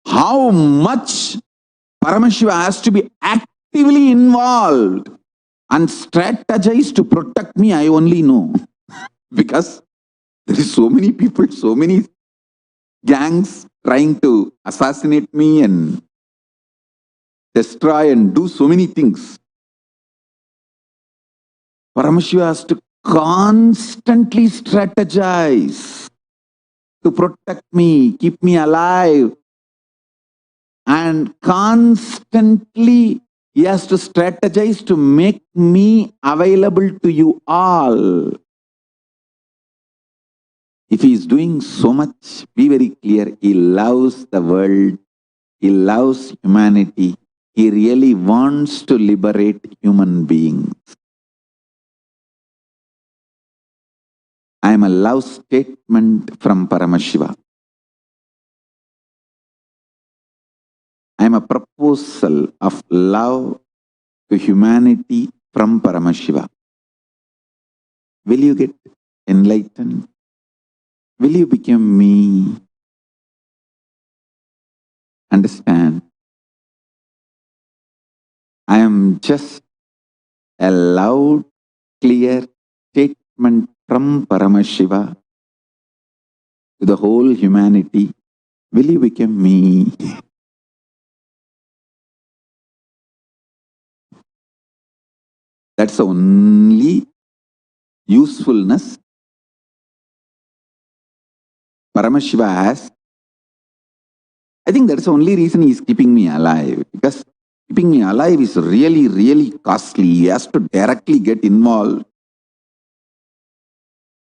how much Paramashiva has to be actively involved and strategize to protect me, I only know. Because there is so many people, so many gangs trying to assassinate me and destroy and do so many things. Paramashiva has to constantly strategize to protect me, keep me alive. And constantly he has to strategize to make me available to you all. If he is doing so much, be very clear, he loves the world, he loves humanity, he really wants to liberate human beings. I am a love statement from Paramashiva. I am a proposal of love to humanity from Paramashiva. Will you get enlightened? Will you become me? Understand? I am just a loud, clear statement from Paramashiva to the whole humanity. Will you become me? That's the only usefulness Paramashiva has. I think that's the only reason he's keeping me alive, because keeping me alive is really, really costly. He has to directly get involved,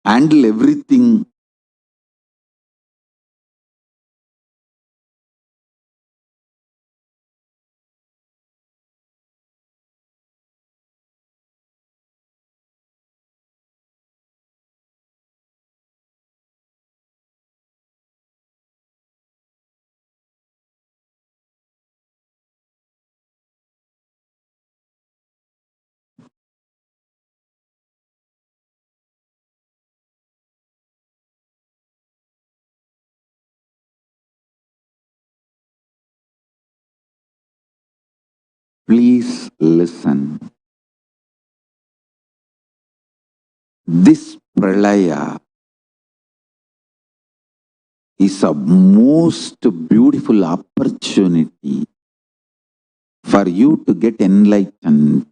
handle everything. Please listen. This Pralaya is a most beautiful opportunity for you to get enlightened,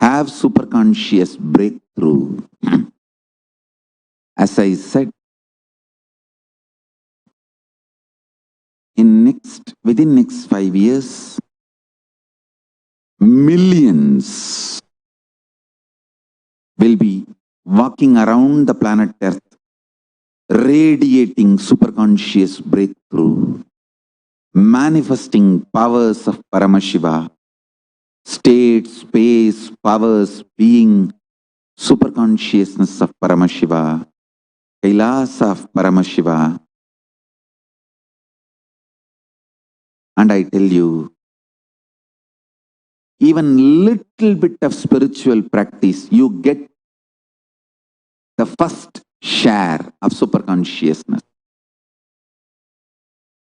have superconscious breakthrough. As I said, within next 5 years, millions will be walking around the planet Earth, radiating superconscious breakthrough, manifesting powers of Paramashiva, state, space, powers, being, superconsciousness of Paramashiva, KAILASA of Paramashiva. And I tell you, even little bit of spiritual practice, you get the first share of superconsciousness.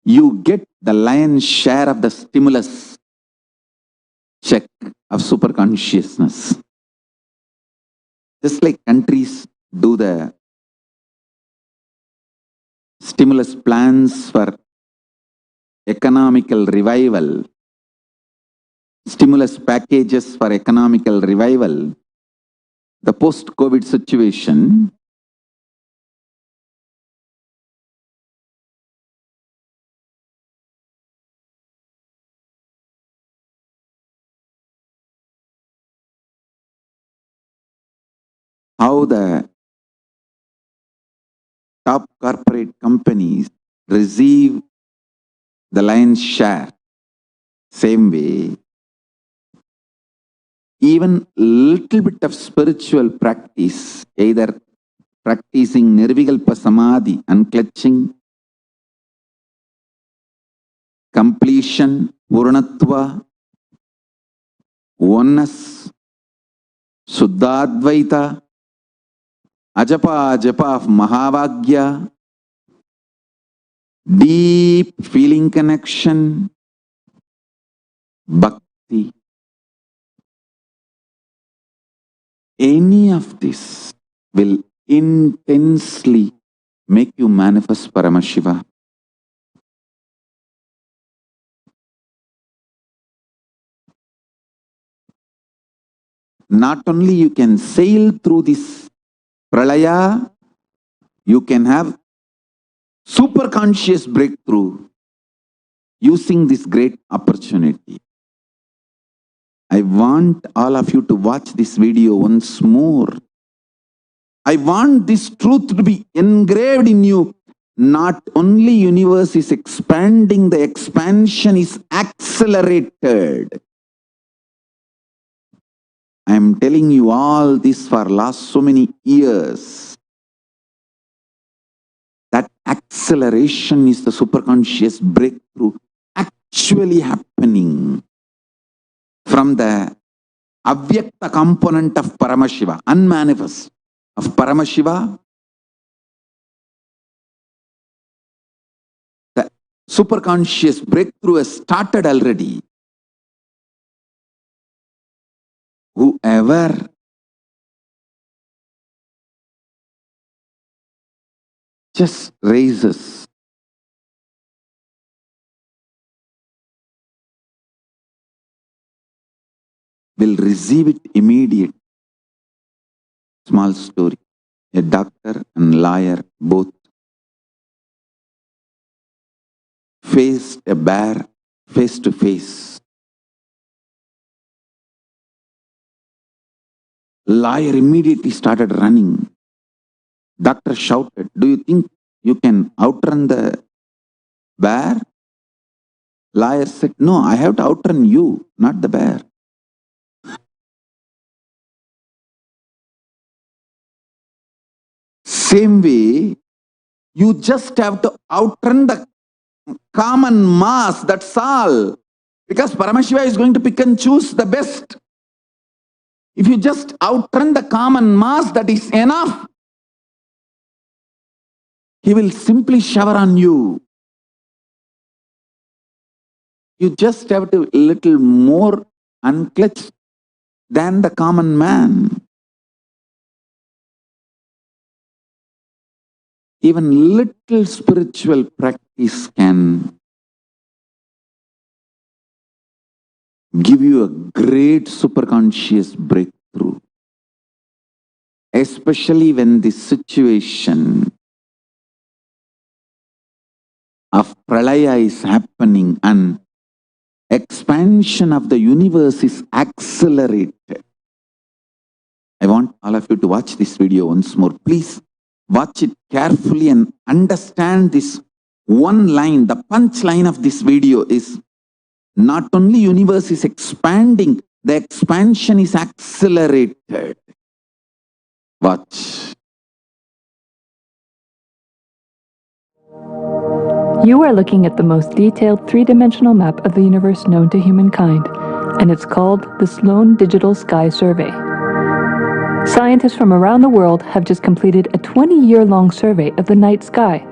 You get the lion's share of the stimulus check of superconsciousness. Just like countries do the stimulus plans for economical revival, stimulus packages for economical revival, the post-COVID situation, how the top corporate companies receive the lion's share. Same way, even little bit of spiritual practice, either practicing Nirvikalpa Samadhi, unclutching, completion, Purnatva, oneness, Suddhadvaita, Ajapa Japa of Mahavagya, deep feeling connection, Bhakti. Any of this will intensely make you manifest Paramashiva. Not only you can sail through this Pralaya, you can have super conscious breakthrough using this great opportunity. I want all of you to watch this video once more. I want this truth to be engraved in you. Not only universe is expanding, the expansion is accelerated. I am telling you all this for last so many years. That acceleration is the superconscious breakthrough actually happening from the avyakta component of Paramashiva, unmanifest of Paramashiva. The superconscious breakthrough has started already. whoever just raises will receive it immediate. Small story. A doctor and lawyer both faced a bear face to face. Lawyer immediately started running. Doctor shouted, "Do you think you can outrun the bear?" Lawyer said, "No, I have to outrun you, not the bear." Same way, you just have to outrun the common mass, that's all. Because Paramashiva is going to pick and choose the best. If you just outrun the common mass, that is enough. He will simply shower on you. You just have to little more unclutched than the common man. Even little spiritual practice can give you a great superconscious breakthrough. Especially when the situation of Pralaya is happening and expansion of the universe is accelerated. I want all of you to watch this video once more. Please watch it carefully and understand this one line. The punchline of this video is not only universe is expanding, the expansion is accelerated. Watch. You are looking at the most detailed three-dimensional map of the universe known to humankind, and it's called the Sloan Digital Sky Survey. Scientists from around the world have just completed a 20-year-long survey of the night sky,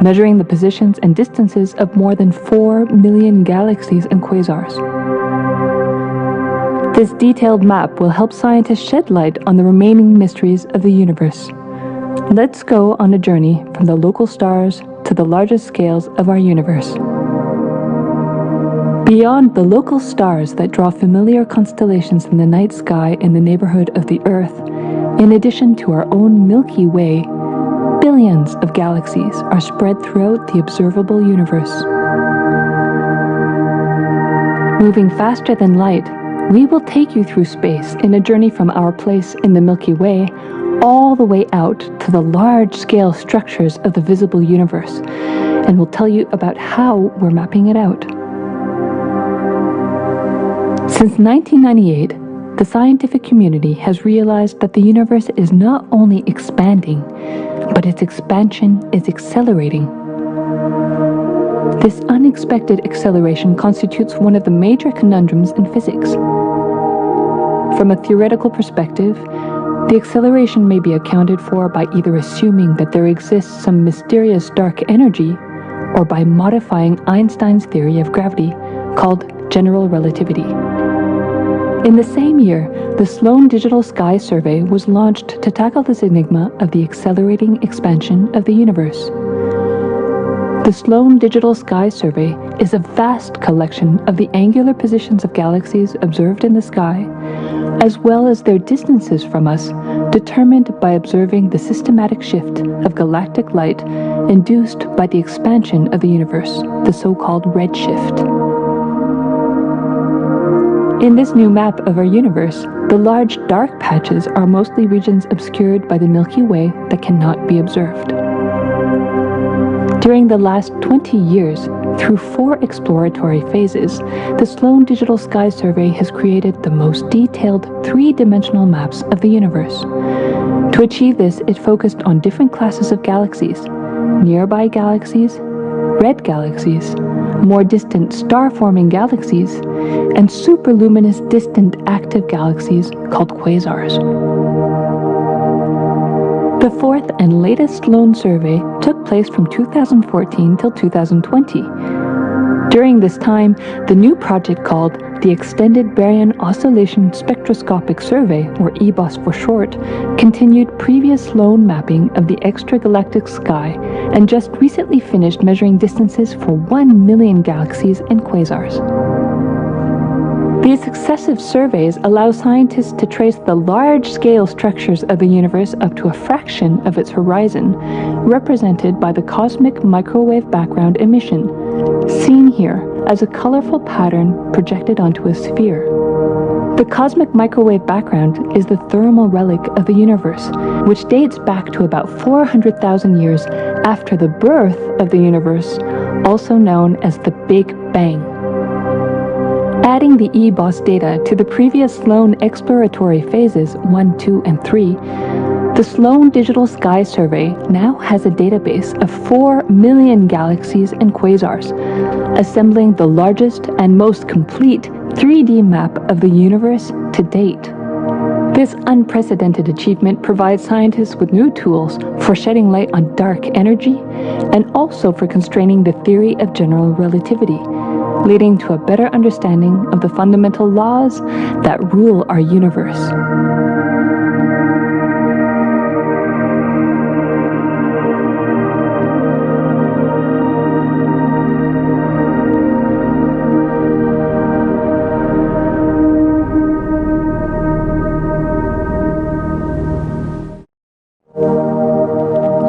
measuring the positions and distances of more than 4 million galaxies and quasars. This detailed map will help scientists shed light on the remaining mysteries of the universe. Let's go on a journey from the local stars to the largest scales of our universe. Beyond the local stars that draw familiar constellations in the night sky in the neighborhood of the Earth, in addition to our own Milky Way, billions of galaxies are spread throughout the observable universe. Moving faster than light, we will take you through space in a journey from our place in the Milky Way all the way out to the large-scale structures of the visible universe, and we'll tell you about how we're mapping it out. Since 1998, the scientific community has realized that the universe is not only expanding, but its expansion is accelerating. This unexpected acceleration constitutes one of the major conundrums in physics. From a theoretical perspective, the acceleration may be accounted for by either assuming that there exists some mysterious dark energy, or by modifying Einstein's theory of gravity, called general relativity. In the same year, the Sloan Digital Sky Survey was launched to tackle this enigma of the accelerating expansion of the universe. The Sloan Digital Sky Survey is a vast collection of the angular positions of galaxies observed in the sky, as well as their distances from us, determined by observing the systematic shift of galactic light induced by the expansion of the universe, the so-called redshift. In this new map of our universe, the large dark patches are mostly regions obscured by the Milky Way that cannot be observed. During the last 20 years, through 4 exploratory phases, the Sloan Digital Sky Survey has created the most detailed 3-dimensional maps of the universe. To achieve this, it focused on different classes of galaxies: nearby galaxies, red galaxies, more distant star-forming galaxies, and superluminous distant active galaxies called quasars. The 4th and latest Sloan survey took place from 2014 till 2020. During this time, the new project called the Extended Baryon Oscillation Spectroscopic Survey, or EBOS for short, continued previous sloan mapping of the extragalactic sky and just recently finished measuring distances for 1 million galaxies and quasars. These successive surveys allow scientists to trace the large-scale structures of the universe up to a fraction of its horizon, represented by the cosmic microwave background emission, seen here as a colorful pattern projected onto a sphere. The cosmic microwave background is the thermal relic of the universe, which dates back to about 400,000 years after the birth of the universe, also known as the Big Bang. Adding the EBOS data to the previous Sloan exploratory phases 1, 2, and 3, the Sloan Digital Sky Survey now has a database of 4 million galaxies and quasars, assembling the largest and most complete 3D map of the universe to date. This unprecedented achievement provides scientists with new tools for shedding light on dark energy and also for constraining the theory of general relativity, leading to a better understanding of the fundamental laws that rule our universe.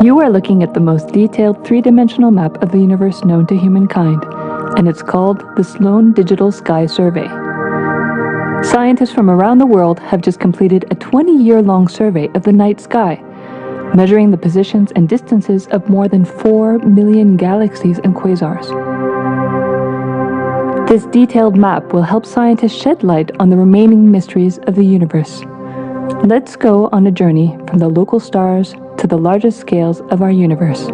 You are looking at the most detailed three-dimensional map of the universe known to humankind, and it's called the Sloan Digital Sky Survey. Scientists from around the world have just completed a 20-year-long survey of the night sky, measuring the positions and distances of more than 4 million galaxies and quasars. This detailed map will help scientists shed light on the remaining mysteries of the universe. Let's go on a journey from the local stars to the largest scales of our universe.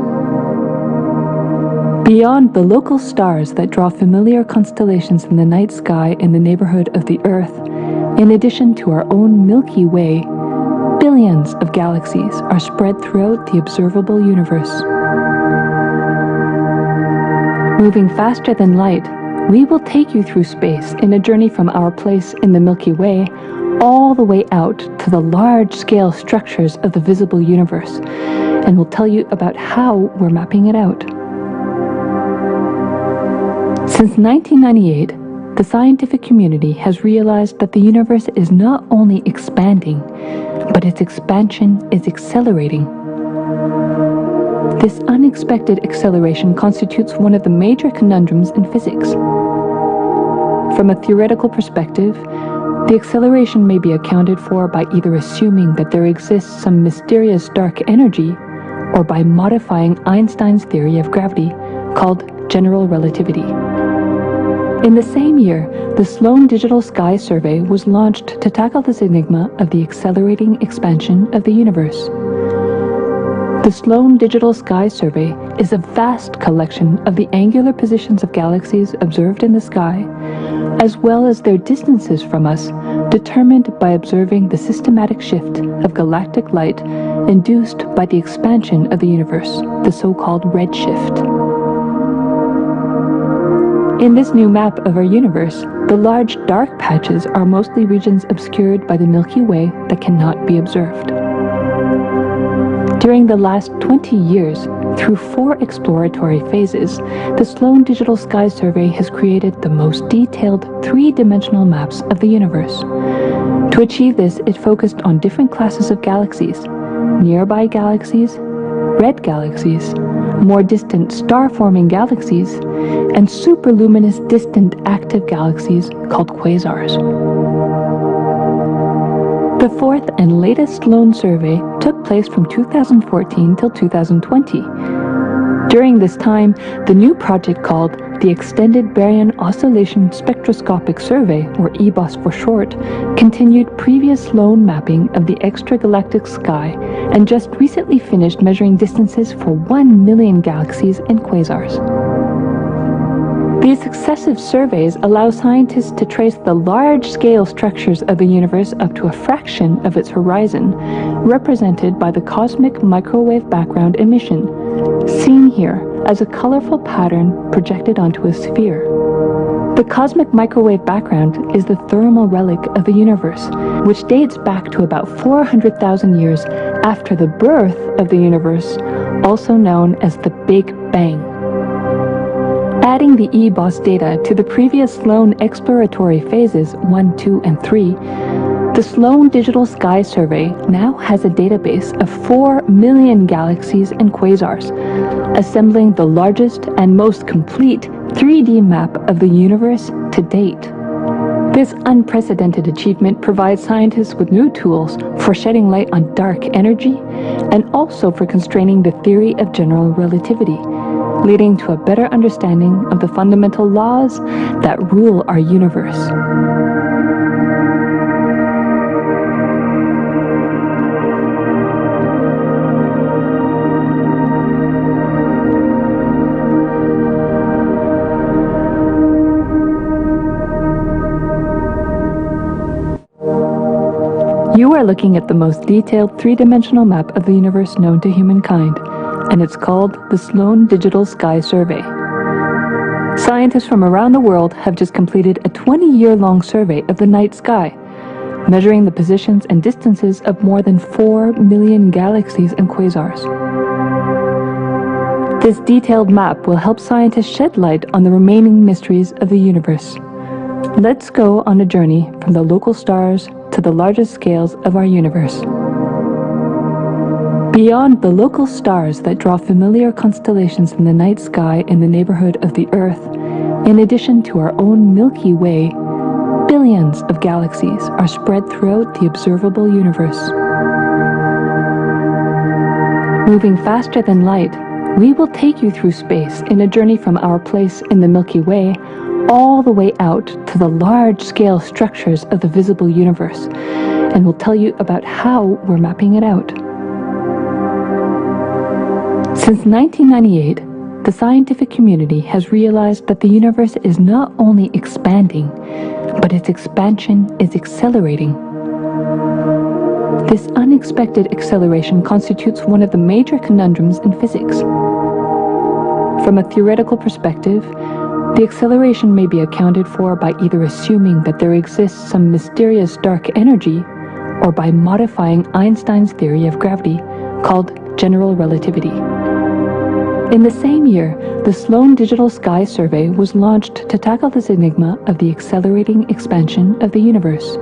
Beyond the local stars that draw familiar constellations in the night sky in the neighborhood of the Earth, in addition to our own Milky Way, billions of galaxies are spread throughout the observable universe. Moving faster than light, we will take you through space in a journey from our place in the Milky Way all the way out to the large-scale structures of the visible universe, and we'll tell you about how we're mapping it out. Since 1998, the scientific community has realized that the universe is not only expanding, but its expansion is accelerating. This unexpected acceleration constitutes one of the major conundrums in physics. From a theoretical perspective, the acceleration may be accounted for by either assuming that there exists some mysterious dark energy, or by modifying Einstein's theory of gravity, called general relativity. In the same year, the Sloan Digital Sky Survey was launched to tackle this enigma of the accelerating expansion of the universe. The Sloan Digital Sky Survey is a vast collection of the angular positions of galaxies observed in the sky, as well as their distances from us, determined by observing the systematic shift of galactic light induced by the expansion of the universe, the so-called redshift. In this new map of our universe, the large dark patches are mostly regions obscured by the Milky Way that cannot be observed. During the last 20 years, through 4 exploratory phases, the Sloan Digital Sky Survey has created the most detailed 3-dimensional maps of the universe. To achieve this, it focused on different classes of galaxies: nearby galaxies, red galaxies, more distant star-forming galaxies, and superluminous distant active galaxies called quasars. The 4th and latest Sloan survey took place from 2014 till 2020. During this time, the new project called the Extended Baryon Oscillation Spectroscopic Survey, or EBOS for short, continued previous Sloan mapping of the extragalactic sky and just recently finished measuring distances for 1 million galaxies and quasars. These successive surveys allow scientists to trace the large-scale structures of the universe up to a fraction of its horizon, represented by the cosmic microwave background emission, seen here as a colorful pattern projected onto a sphere. The The cosmic microwave background is the thermal relic of the universe, which dates back to about 400,000 years after the birth of the universe, also known as the Big Bang. Adding the eBOS data to the previous Sloan exploratory phases 1, 2, and 3, the Sloan Digital Sky Survey now has a database of 4 million galaxies and quasars, assembling the largest and most complete 3D map of the universe to date. This unprecedented achievement provides scientists with new tools for shedding light on dark energy and also for constraining the theory of general relativity, leading to a better understanding of the fundamental laws that rule our universe. You are looking at the most detailed three-dimensional map of the universe known to humankind, and it's called the Sloan Digital Sky Survey. Scientists from around the world have just completed a 20-year-long survey of the night sky, measuring the positions and distances of more than 4 million galaxies and quasars. This detailed map will help scientists shed light on the remaining mysteries of the universe. Let's go on a journey from the local stars to the largest scales of our universe. Beyond the local stars that draw familiar constellations in the night sky in the neighborhood of the Earth, in addition to our own Milky Way, billions of galaxies are spread throughout the observable universe. Moving faster than light, we will take you through space in a journey from our place in the Milky Way all the way out to the large-scale structures of the visible universe, and we'll tell you about how we're mapping it out. Since 1998, the scientific community has realized that the universe is not only expanding, but its expansion is accelerating. This unexpected acceleration constitutes one of the major conundrums in physics. From a theoretical perspective, the acceleration may be accounted for by either assuming that there exists some mysterious dark energy or by modifying Einstein's theory of gravity, called general relativity. In the same year, the Sloan Digital Sky Survey was launched to tackle this enigma of the accelerating expansion of the universe.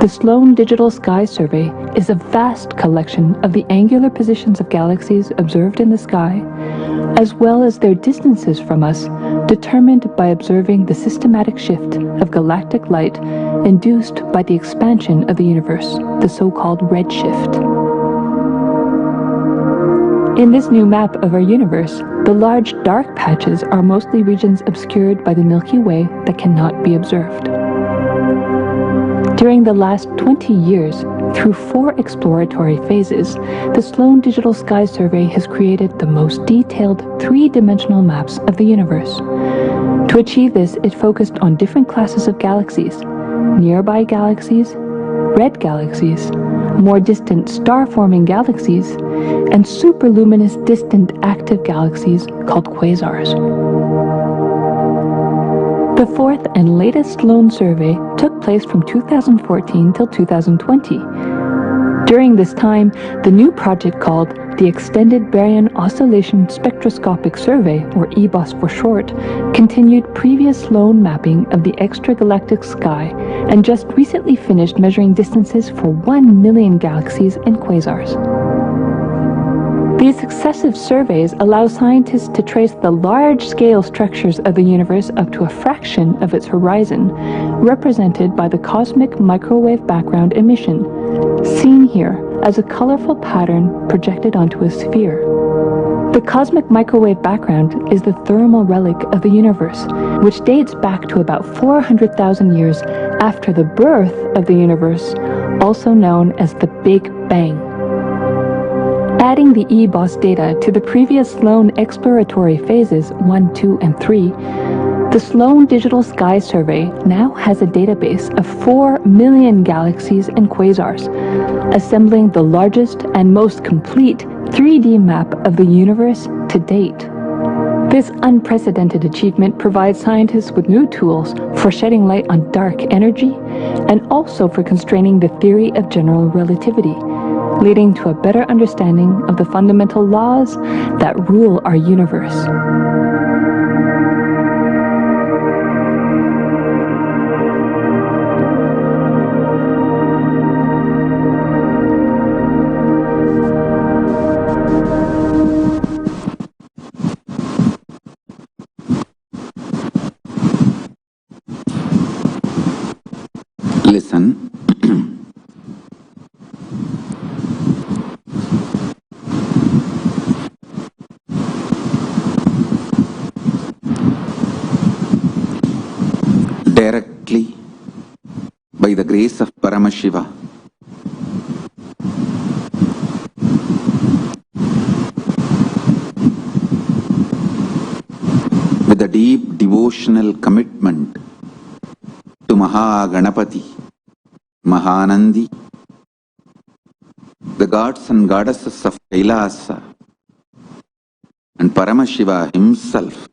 The Sloan Digital Sky Survey is a vast collection of the angular positions of galaxies observed in the sky, as well as their distances from us, determined by observing the systematic shift of galactic light induced by the expansion of the universe, the so-called redshift. In this new map of our universe, the large dark patches are mostly regions obscured by the Milky Way that cannot be observed. During the last 20 years, through 4 exploratory phases, the Sloan Digital Sky Survey has created the most detailed 3-dimensional maps of the universe. To achieve this, it focused on different classes of galaxies: nearby galaxies, red galaxies, more distant star-forming galaxies, and superluminous distant active galaxies called quasars. The 4th and latest Sloan survey took place from 2014 till 2020. During this time, the new project called the Extended Baryon Oscillation Spectroscopic Survey, or eBOS for short, continued previous Sloan mapping of the extragalactic sky and just recently finished measuring distances for 1 million galaxies and quasars. These successive surveys allow scientists to trace the large-scale structures of the universe up to a fraction of its horizon, represented by the cosmic microwave background emission, seen here as a colorful pattern projected onto a sphere. The cosmic microwave background is the thermal relic of the universe, which dates back to about 400,000 years after the birth of the universe, also known as the Big Bang. Adding the eBOS data to the previous Sloan exploratory phases 1, 2, and 3, the Sloan Digital Sky Survey now has a database of 4 million galaxies and quasars, assembling the largest and most complete 3D map of the universe to date. This unprecedented achievement provides scientists with new tools for shedding light on dark energy and also for constraining the theory of general relativity, leading to a better understanding of the fundamental laws that rule our universe. Listen. Directly, by the grace of Paramashiva, with a deep devotional commitment to Mahaganapati, Mahanandi, the gods and goddesses of Kailasa, and Paramashiva himself,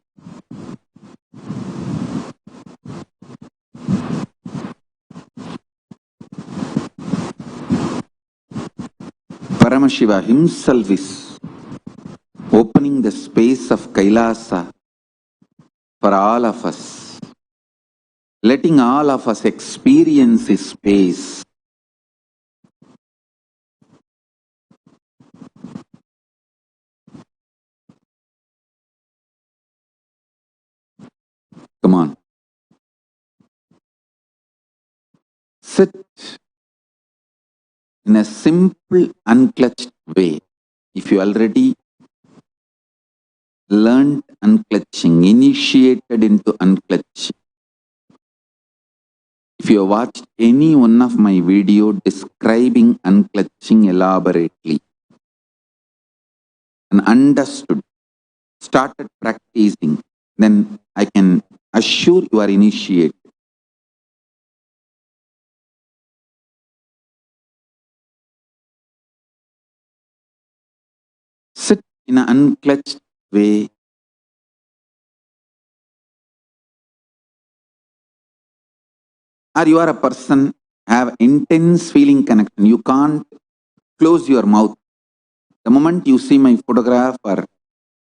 Paramashiva himself is opening the space of Kailasa for all of us, letting all of us experience his space. Come on. Sit in a simple, unclutched way. If you already learned unclutching, initiated into unclutching, if you have watched any one of my videos describing unclutching elaborately and understood, started practicing, then I can assure you are initiated. Sit in an unclutched way. Or you are a person, have intense feeling connection. You can't close your mouth. The moment you see my photograph or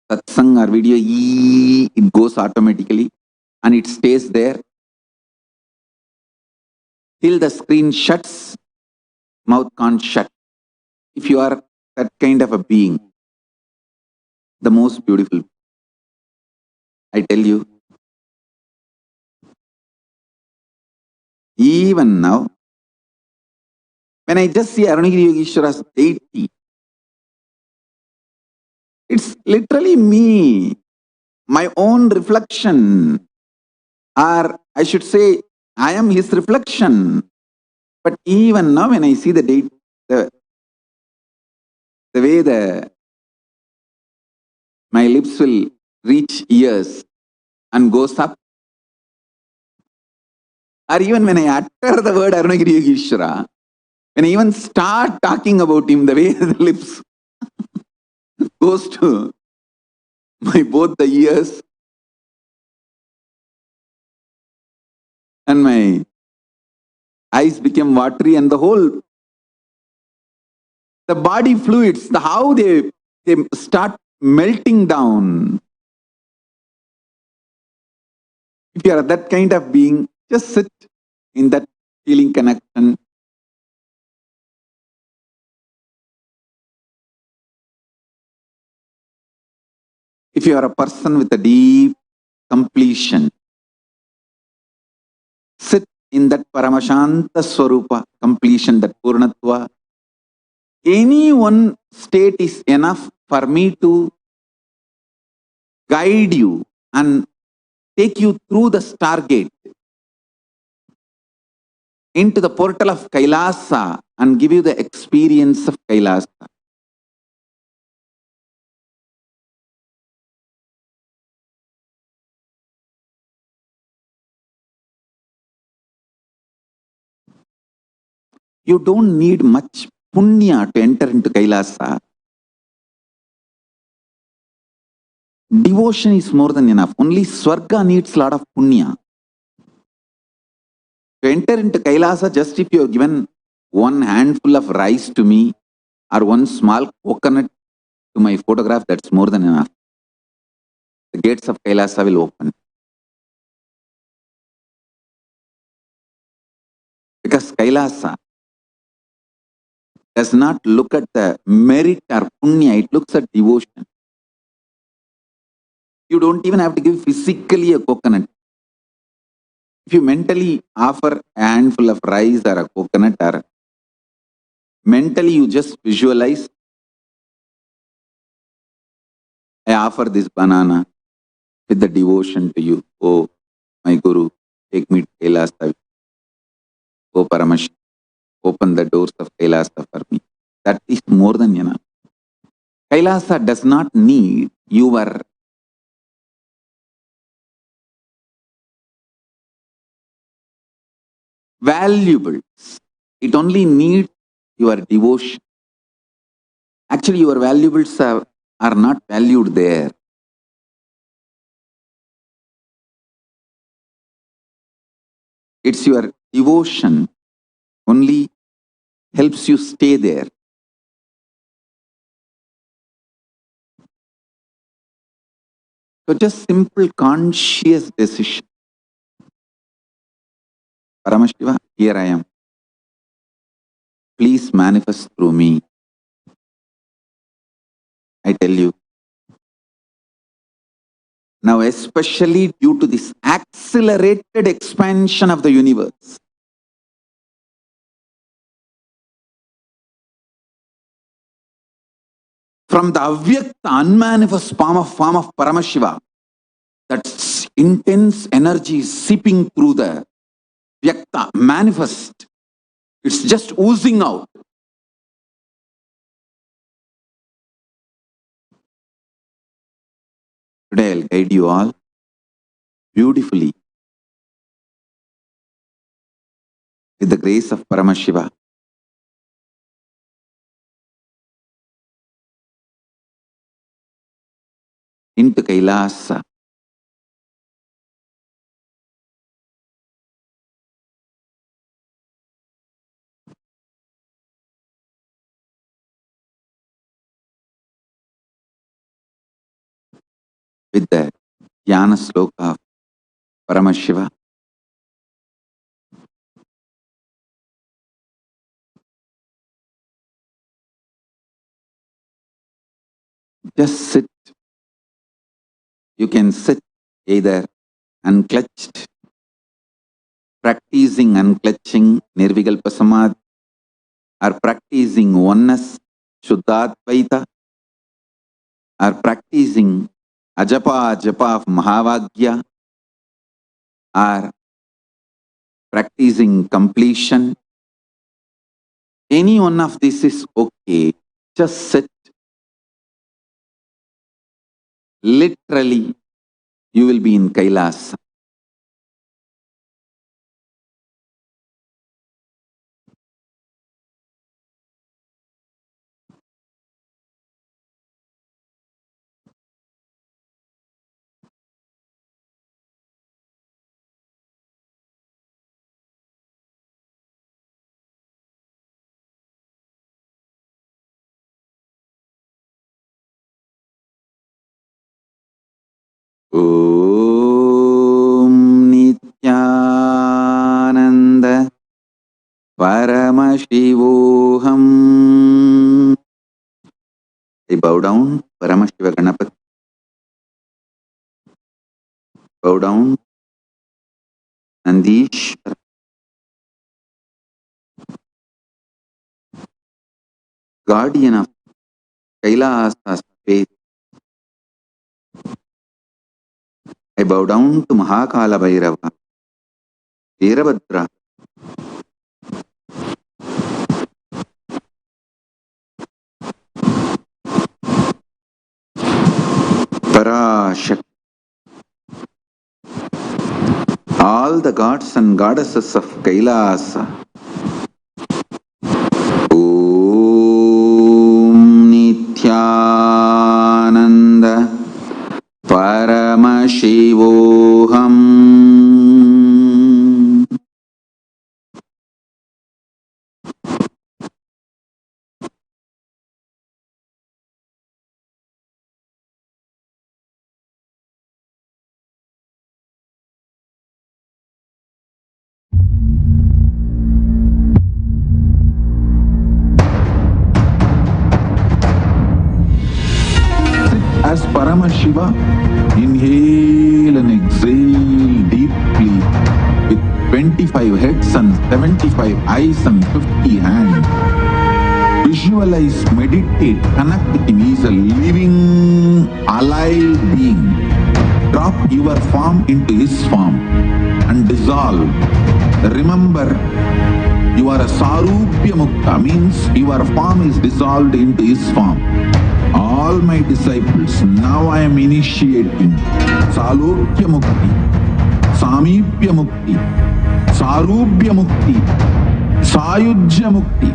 satsang or video, it goes automatically and it stays there. Till the screen shuts, mouth can't shut. If you are that kind of a being, the most beautiful, I tell you, even now, when I just see Arunagiri Yogeshwara's 80, it's literally me, my own reflection, or I should say, I am his reflection. But even now, when I see the date, the way my lips will reach ears and goes up, or even when I utter the word Arunagiri Yogeshwara, when I even start talking about him, the way the lips goes to my both the ears and my eyes became watery and the whole, the body fluids, how they start melting down. If you are that kind of being, just sit in that feeling connection. If you are a person with a deep completion, sit in that Paramashanta Swarupa, completion, that Purnatva. Any one state is enough for me to guide you and take you through the stargate into the portal of Kailasa and give you the experience of Kailasa. You don't need much punya to enter into Kailasa. Devotion is more than enough. Only Swarga needs a lot of punya. To enter into Kailasa, just if you have given one handful of rice to me or one small coconut to my photograph, that's more than enough. The gates of Kailasa will open. Because Kailasa does not look at the merit or punya, it looks at devotion. You don't even have to give physically a coconut. If you mentally offer a handful of rice or a coconut, or mentally you just visualize, I offer this banana with the devotion to you. Oh, my Guru, take me to Kailasa. Oh, Paramashivoham, open the doors of Kailasa for me. That is more than enough. Kailasa does not need your valuables. It only needs your devotion. Actually, your valuables are not valued there. It's your devotion only helps you stay there. So just simple conscious decision. Paramashiva, here I am. Please manifest through me. I tell you. Now, especially due to this accelerated expansion of the universe, from the avyakta, unmanifest form of Paramashiva, that intense energy is seeping through the vyakta, manifest. It's just oozing out. Today I'll guide you all beautifully with the grace of Paramashiva into Kailasa. With the Jnana Sloka of Paramashiva. Just sit. You can sit either unclutched, practicing unclutching, Nirvikalpa Samadhi, or practicing oneness, Shuddhadvaita, or practicing Ajapa of Mahavagya, or practicing completion. Any one of this is okay. Just sit. Literally, you will be in Kailasa. Om Nithyananda Paramashivoham. I bow down, Paramashiva Ganapati. Bow down, Nandish. Guardian of Kailasa faith. I bow down to Mahakala Bhairava, Veerabhadra, Parashakti, all the gods and goddesses of Kailasa. Om Nithyananda Paramashivoham. As Paramashiva, inhale and exhale deeply with 25 heads and 75 eyes and 50 hands. Visualize, meditate, connect with him. He is a living, alive being. Drop your form into his form and dissolve. Remember, you are a Sarupya Mukta, means your form is dissolved into his form. All my disciples, now I am initiating Salokya Mukti, Samipya Mukti, Sarupya Mukti, Sayujya Mukti.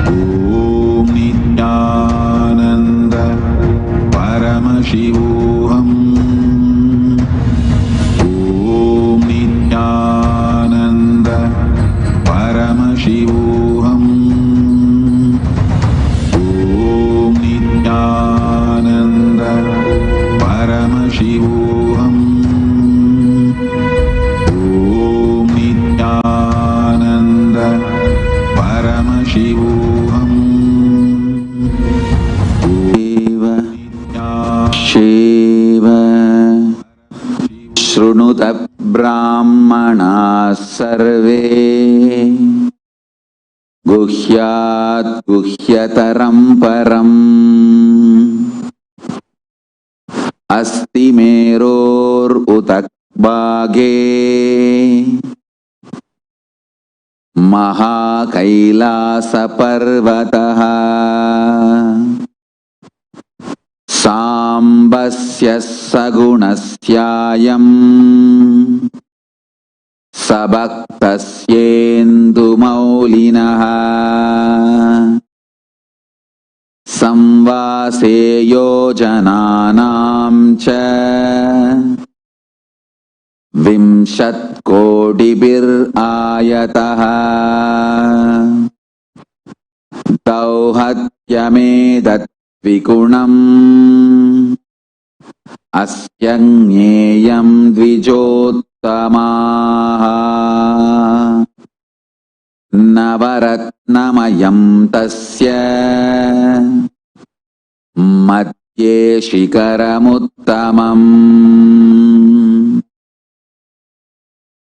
Om Nithyananda Paramashivoham. Om Nithyananda Paramashivoham. Om Nithyananda Paramashivoham. Om Nithyananda Paramashivoham. Shiva Shrunuta Brahmana Sarve Guhyat Guhyataram Param Asti Meror Utak Bhage Maha Kailasa Parvataha Sambasya Sagunasyayam Sabaktasyendu Maulinaha Samvaseyo Jananam Cha Vimshat Kodibir Ayataha Dauhatyamedat Vikunam Asyanyeyam Dvijottamaha Navaratnamayam Tasya Madhye Shikaramuttamam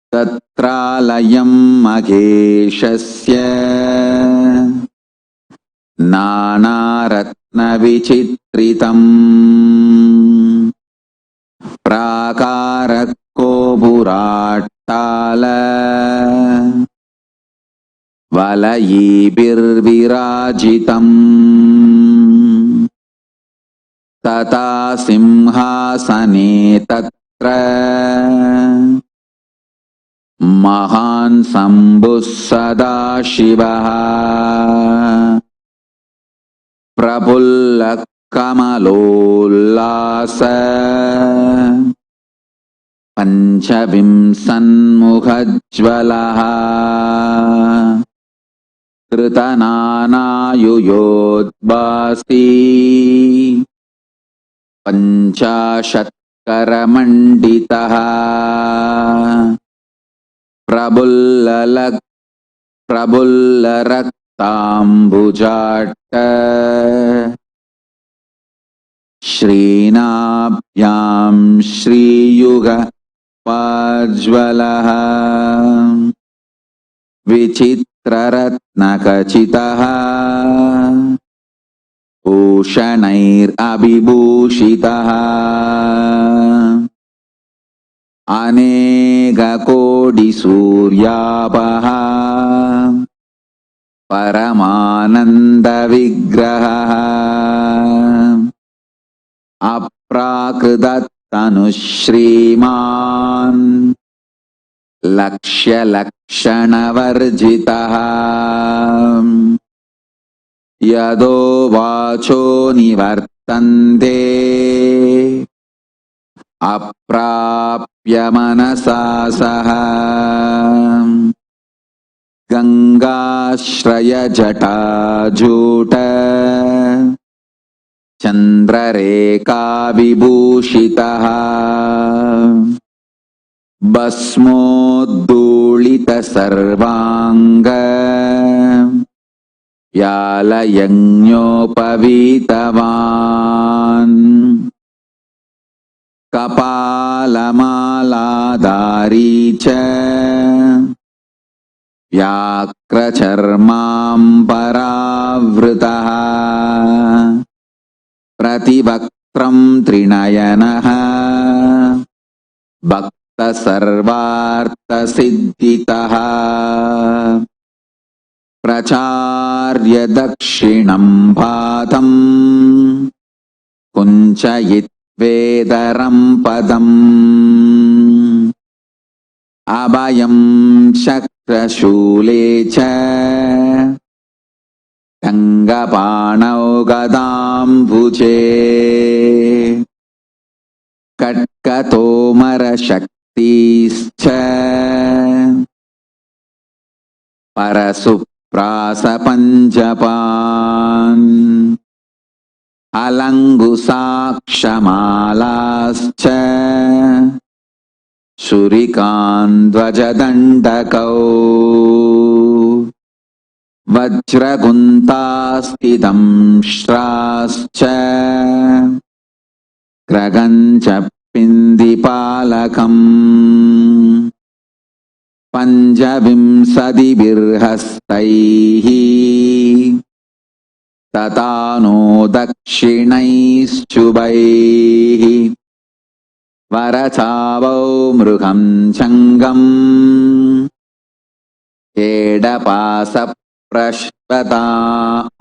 Tatralayam Mageshasya Nanaratna Vichitritam Prakarakko Puratala Valayibir Virajitam Tata Simhasane Tatra Mahan Sambhus Sadashivaha Prapulla Kamalollasa Panchavimsanmukhajvalaha Kritananayuyodbasi Panchashatkaramanditaha Prabullaraktambujatta Srinabhyam Shriyuga Vajvalaha Vichitraratnakachitaha Ushanair Abhibhushitaha Anega Kodi Suryapaha Paramananda Vigraha Aprakdattanushriman Lakshya Lakshana Varjitaha Yado Vacho Nivartante अप्राप्य मनसा सह गंगाश्रयजटाजूट चंद्ररेखाविभूषितः भस्मोद्धूलितसर्वांग व्यालयज्ञोपवीतवान् कपालमालाधारी च व्याघ्रचर्माम्बरावृतः प्रतिवक्त्रं त्रिनयनः भक्तसर्वार्थसिद्धितः प्रचार्य दक्षिणं भातं कुञ्चयित्वेदरं पदम् अभयं शक्रशूले च टङ्गपाणौ गदाम्बुजे कट्कतोमरशक्तिश्च परशुप्रासपञ्जपान् अलङ्गुसाक्षमालाश्च शूरिकान्द्वजदण्डकौ वज्रगुन्तास्तिदंष्ट्राश्च ग्रगञ्च पिन्दिपालकम् पञ्चविंशतिभिर्हस्तैः ततानो दक्षिणैश्चुभैः वरचावौ मृगं चङ्गम्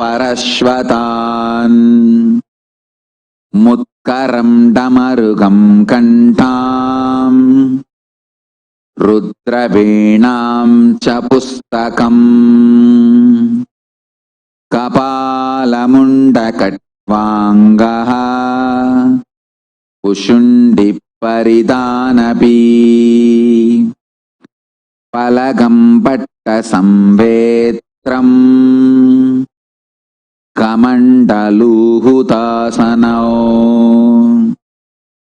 परश्वतान् मुत्करं डमरुगं कण्ठाम् रुद्रवीणां च पुस्तकम् कपालमुण्डकट्वाङ्गः कुशुण्डिपरिधानपि पलगं पट्टसंवेत्रम् कमण्डलूहुतासनौ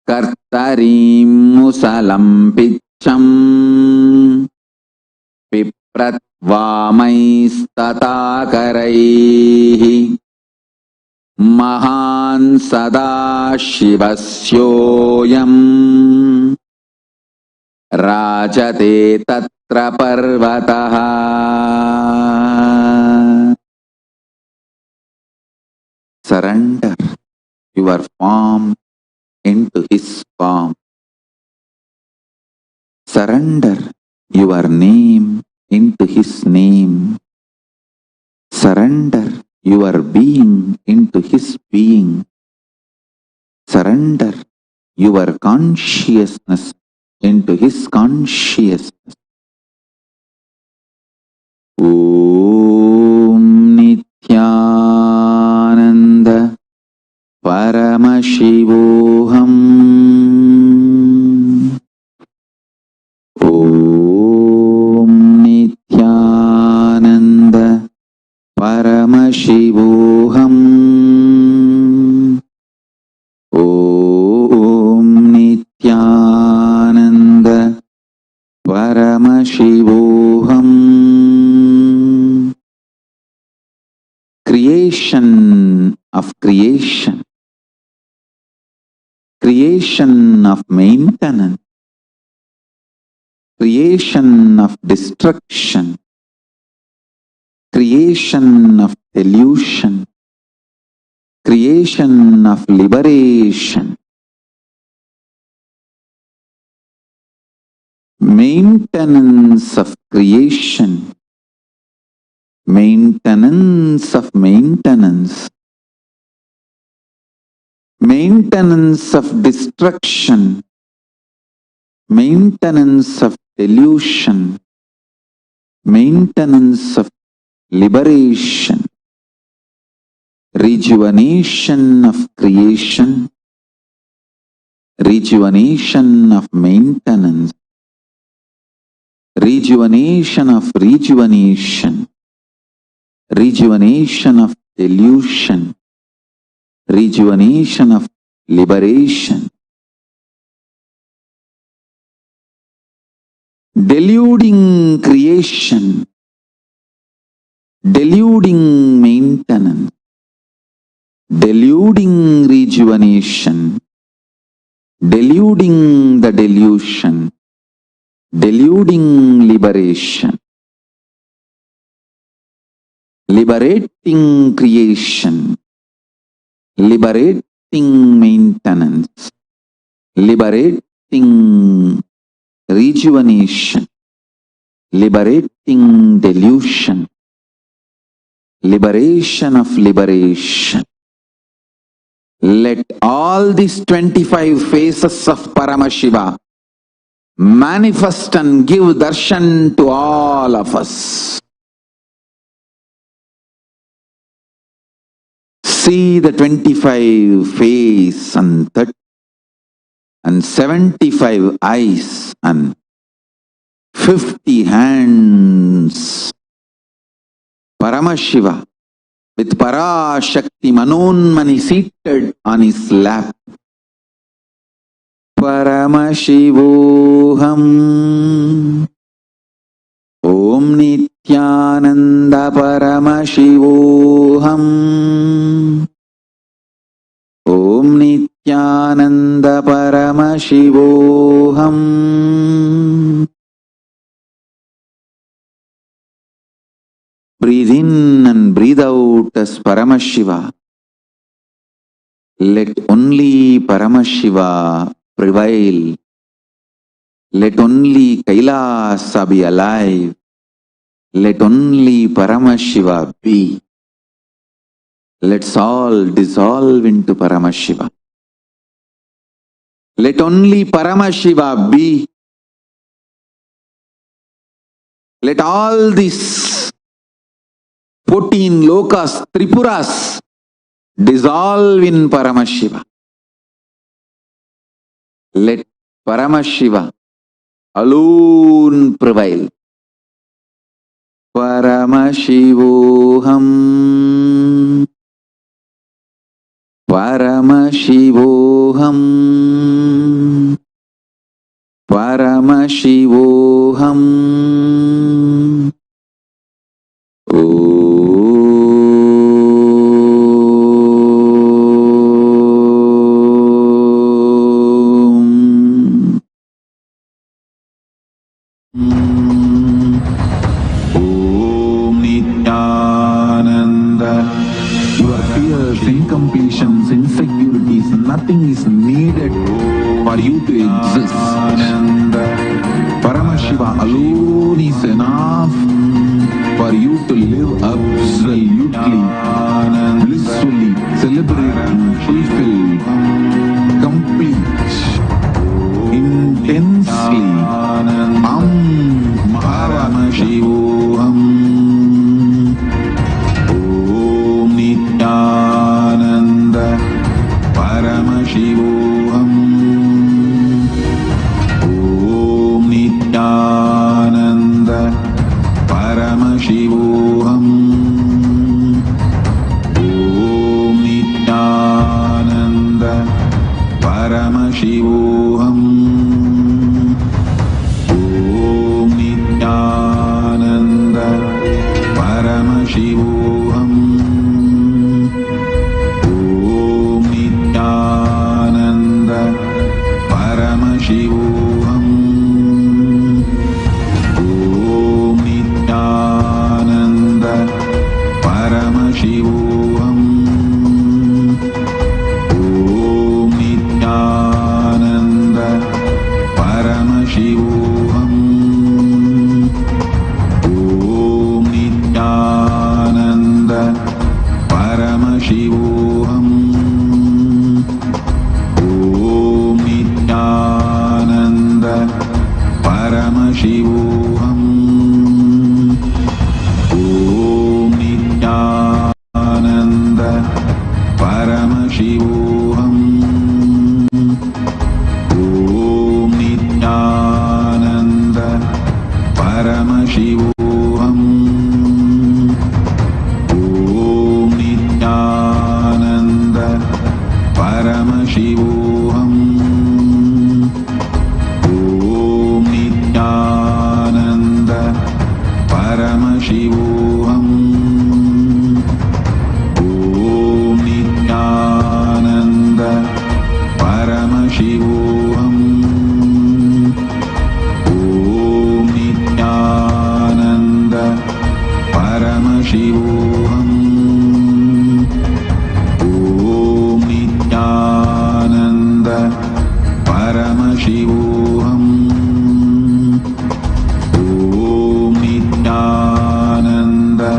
कर्तरीं मुसलं पिच्छम् पिप्रत्वामैस्तताकरैः महान् सदाशिवस्योऽयम् राजते तत्र पर्वतः Surrender your form into his form. Surrender your name into his name. Surrender your being into his being. Surrender your consciousness into his consciousness. Om Nithyananda Paramashivoham. Om Nithyananda Paramashivoham. Om Nithyananda Paramashivoham. Creation of creation, creation of maintenance, creation of destruction, creation of delusion, creation of liberation, maintenance of creation, maintenance of maintenance, maintenance of destruction, maintenance of delusion, maintenance of liberation, rejuvenation of creation, rejuvenation of maintenance, rejuvenation of rejuvenation, rejuvenation of delusion, rejuvenation of liberation. Deluding creation, deluding maintenance, deluding rejuvenation, deluding the delusion, deluding liberation, liberating creation, liberating maintenance, liberating rejuvenation, liberating delusion, liberation of liberation. Let all these 25 faces of Paramashiva manifest and give darshan to all of us. See the 25 face and 30 and 75 eyes and 50 hands. Paramashiva with Parashakti Manonmani seated on his lap. Paramashivoham. Om Nithyananda Paramashivoham. Om Nithyananda Paramashivoham. Breathe in and breathe out as Paramashiva. Let only Paramashiva prevail. Let only Kailasa be alive. Let only Paramashiva be. Let's all dissolve into Paramashiva. Let only Paramashiva be. Let all these 14 lokas, Tripuras, dissolve in Paramashiva. Let Paramashiva alone prevail. Paramashivoham. Paramashivoham. Paramashivoham. Incompletions, insecurities, nothing is needed for you to exist. Paramashiva alone is enough for you to live absolutely, blissfully, celebrating, fulfilled, complete, intensely. Paramashivoham. Om Nithyananda Paramashivoham. Om Nithyananda Paramashivoham. Om Nithyananda Paramashivoham. Om Nithyananda Paramashivoham. Om Nithyananda Paramashivoham. Om Nithyananda Paramashivoham. Om Nithyananda Paramashivoham. Om Nithyananda Paramashivoham. Om Nithyananda Paramashivoham. Om Nithyananda Paramashivoham. Paramashivoham. Om Nithyananda Paramashivoham. Om Nithyananda Paramashivoham. Om Nithyananda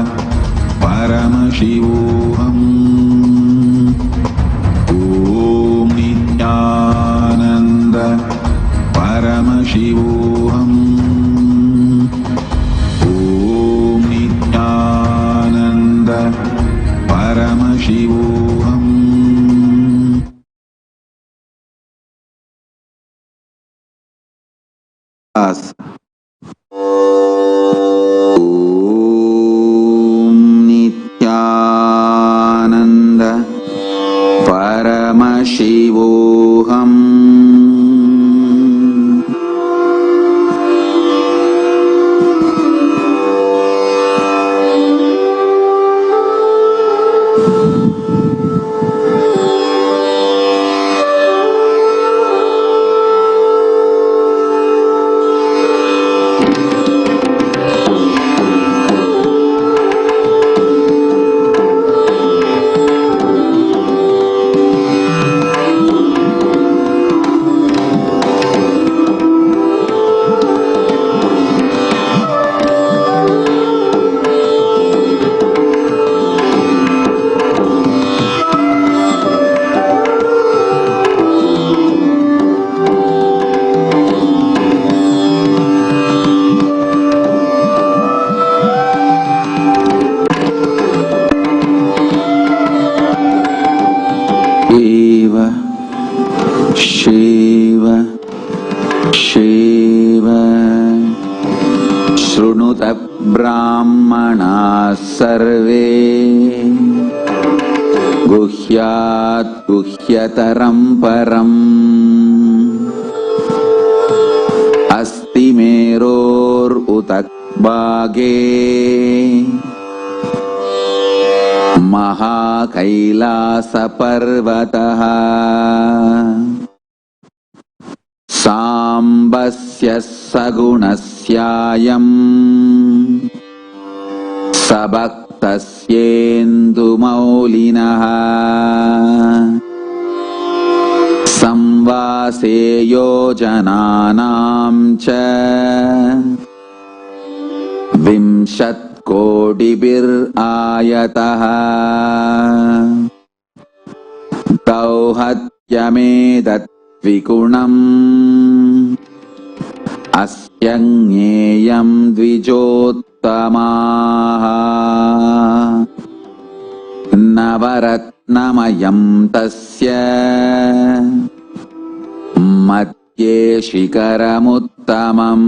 Paramashivoham. Om Nithyananda Paramashivoham. Om Nithyananda Paramashivoham. Om Nithyananda Paramashivoham. Shiva Shiva Shrunuta Brahmana Sarve Guhyat Guhyataram Param Asti Meror Utak Bhage Maha Kailasa Parvataha Sambasya Sagunasyayam Sabaktasyendu Maulinaha Samvase Yojananam Cha Vimshat Kodibir Ayataha Tauhatyamedat Vikunam Asyanyeyam Dvijottamaha Navaratnamayam Tasya Matye Shikaramuttamam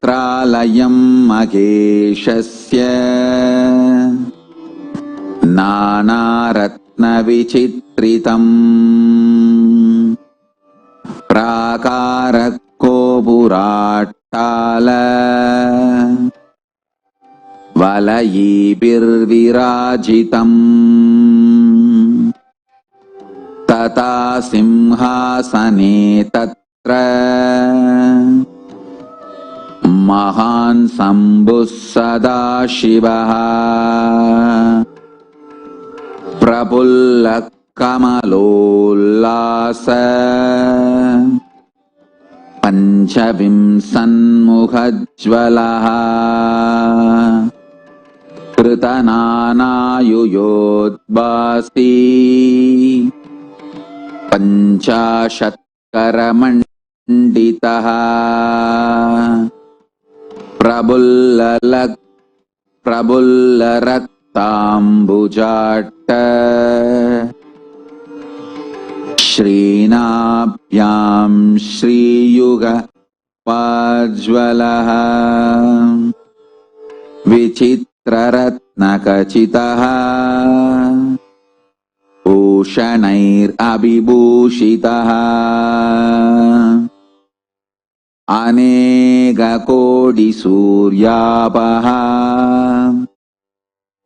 Pralayam Maheshasya Nanaratna Vichitritam Prakarakko Puratala Valayibir Virajitam Tata Simhasane Tatra Mahan Sambhus Sadashivaha Prapulla Kamalollasa Panchavimsanmukhajvalaha Kritananayuyodbasi Panchashatkaramanditāha Prabullaraktambujatta Srinabhyam Shriyuga Vajvalaha Vichitraratnakachitaha Ushanair Abhibhushitaha Anega Kodi Suryapaha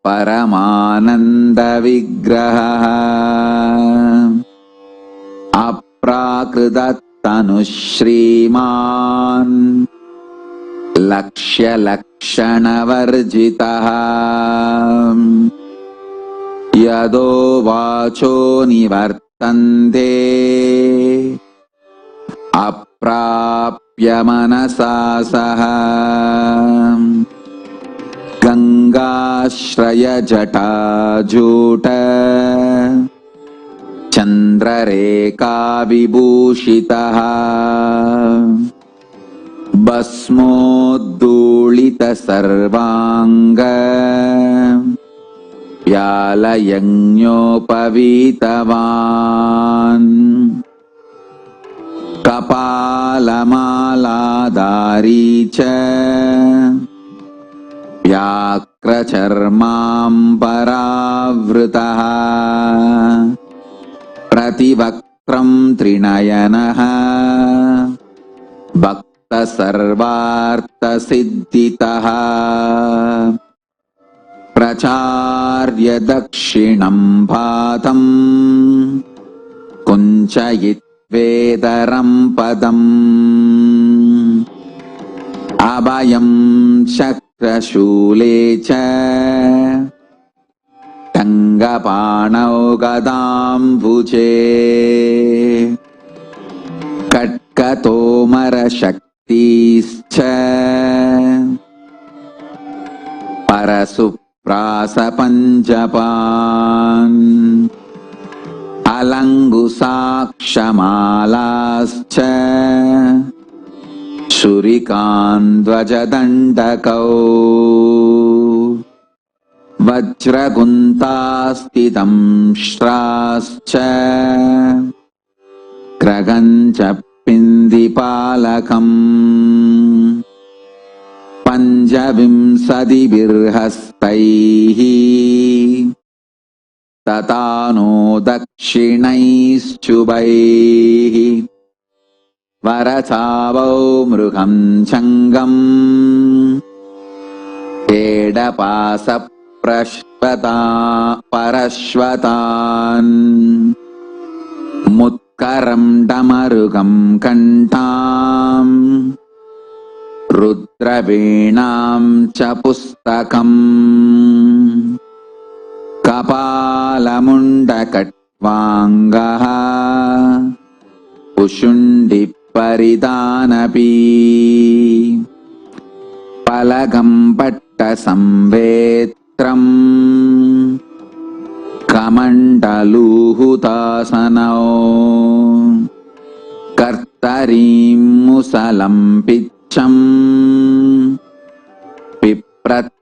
Paramananda Vigraha Aprakritattanu Shriman Lakshya Lakshana Varjitaha Yado Vacho Nivartante Aprapya Manasa Saha Gangashraya Jata Juta Chandrareka Vibhushitaha Basmodulita Sarvanga Vyalayanyopavitavan Kapalamaladari cha Vyakracharmam paravritaha Prativakram trinayanaha Bhakta sarvartha siddhitaha Pracharya dakshinam bhatam Kunchayit vedaram padam Abhayam chakrashule cha Tangapanau gadam bhuje Katkatomara shaktischa Parasuprasa panjapan Alangusakshamālascha Shurikandvajadandakau Vajraguntastitam shtrascha Kragancha pindipalakam Panjavimsadi birhastaihi Tatano dakshinaischubaihi Varatavau mrugham changam Edapasa parashvatan Mutkaram damarugam kantam Rudravinam cha pustakam Kapalamundakatvangaha Ushundi paridanapi Palagam patta samvetram Kamandaluhutasanau Kartarim musalam pitcham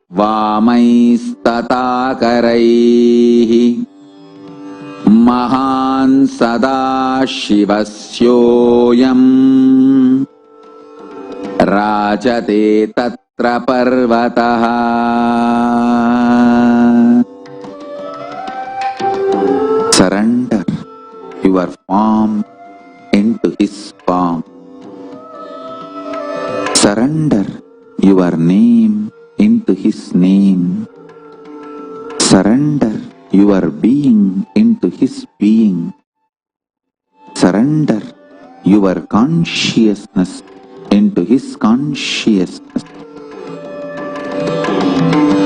Vamaistatākaraihi Mahan sadashivasyoyam Rajate tatra parvataha Surrender your form into his form. Surrender your name into his name. Surrender your being into his being. Surrender your consciousness into his consciousness.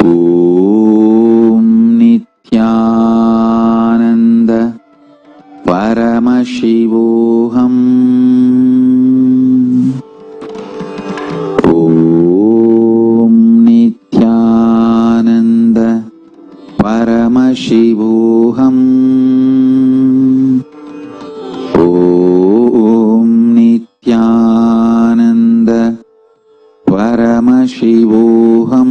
Om Nithyananda Paramashivoham. Paramashivoham. Om Nithyananda Paramashivoham.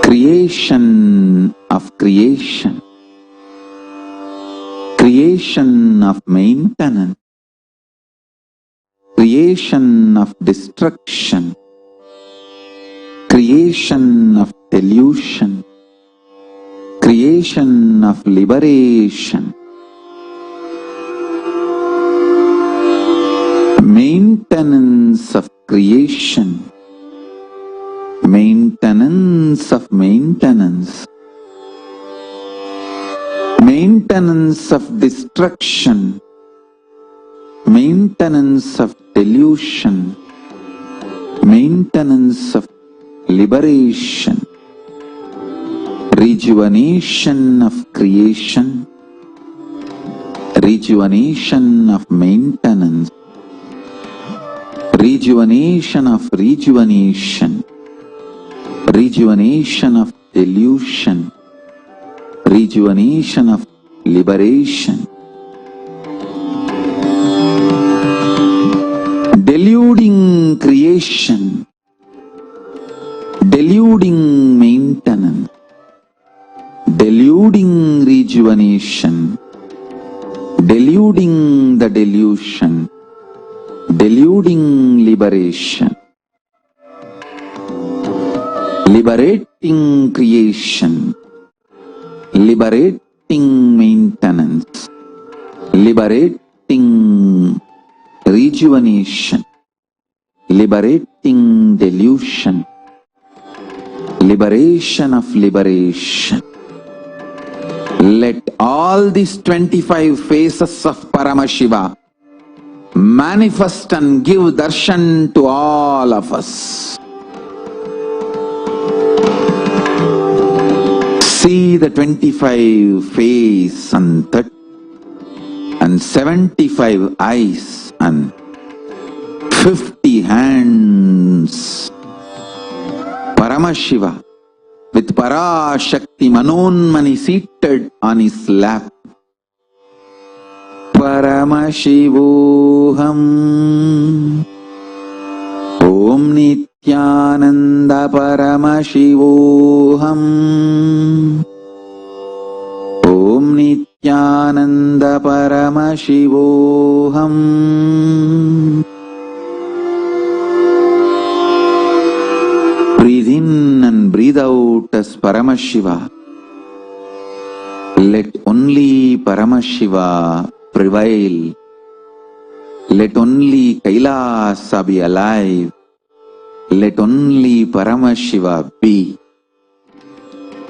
Creation of creation, creation of maintenance, creation of destruction, creation of delusion, creation of liberation, maintenance of creation, maintenance maintenance. Maintenance of destruction, maintenance of delusion, maintenance of liberation, rejuvenation of creation, rejuvenation of maintenance, rejuvenation of rejuvenation, rejuvenation of delusion, rejuvenation of liberation. Deluding creation, deluding maintenance, deluding rejuvenation, deluding the delusion, deluding liberation, liberating creation, liberating maintenance, liberating rejuvenation, liberating delusion, liberation of liberation. Let all these 25 faces of Paramashiva manifest and give darshan to all of us. See the 25 face and 30 and 75 eyes and 50 hands. Paramashiva with Parashakti Manonmani seated on his lap. Paramashivoham Om Nithyananda Paramashivoham Om Nithyananda Paramashivoham. Breathe in and breathe out as Paramashiva. Let only Paramashiva prevail. Let only Kailasa be alive. Let only Paramashiva be.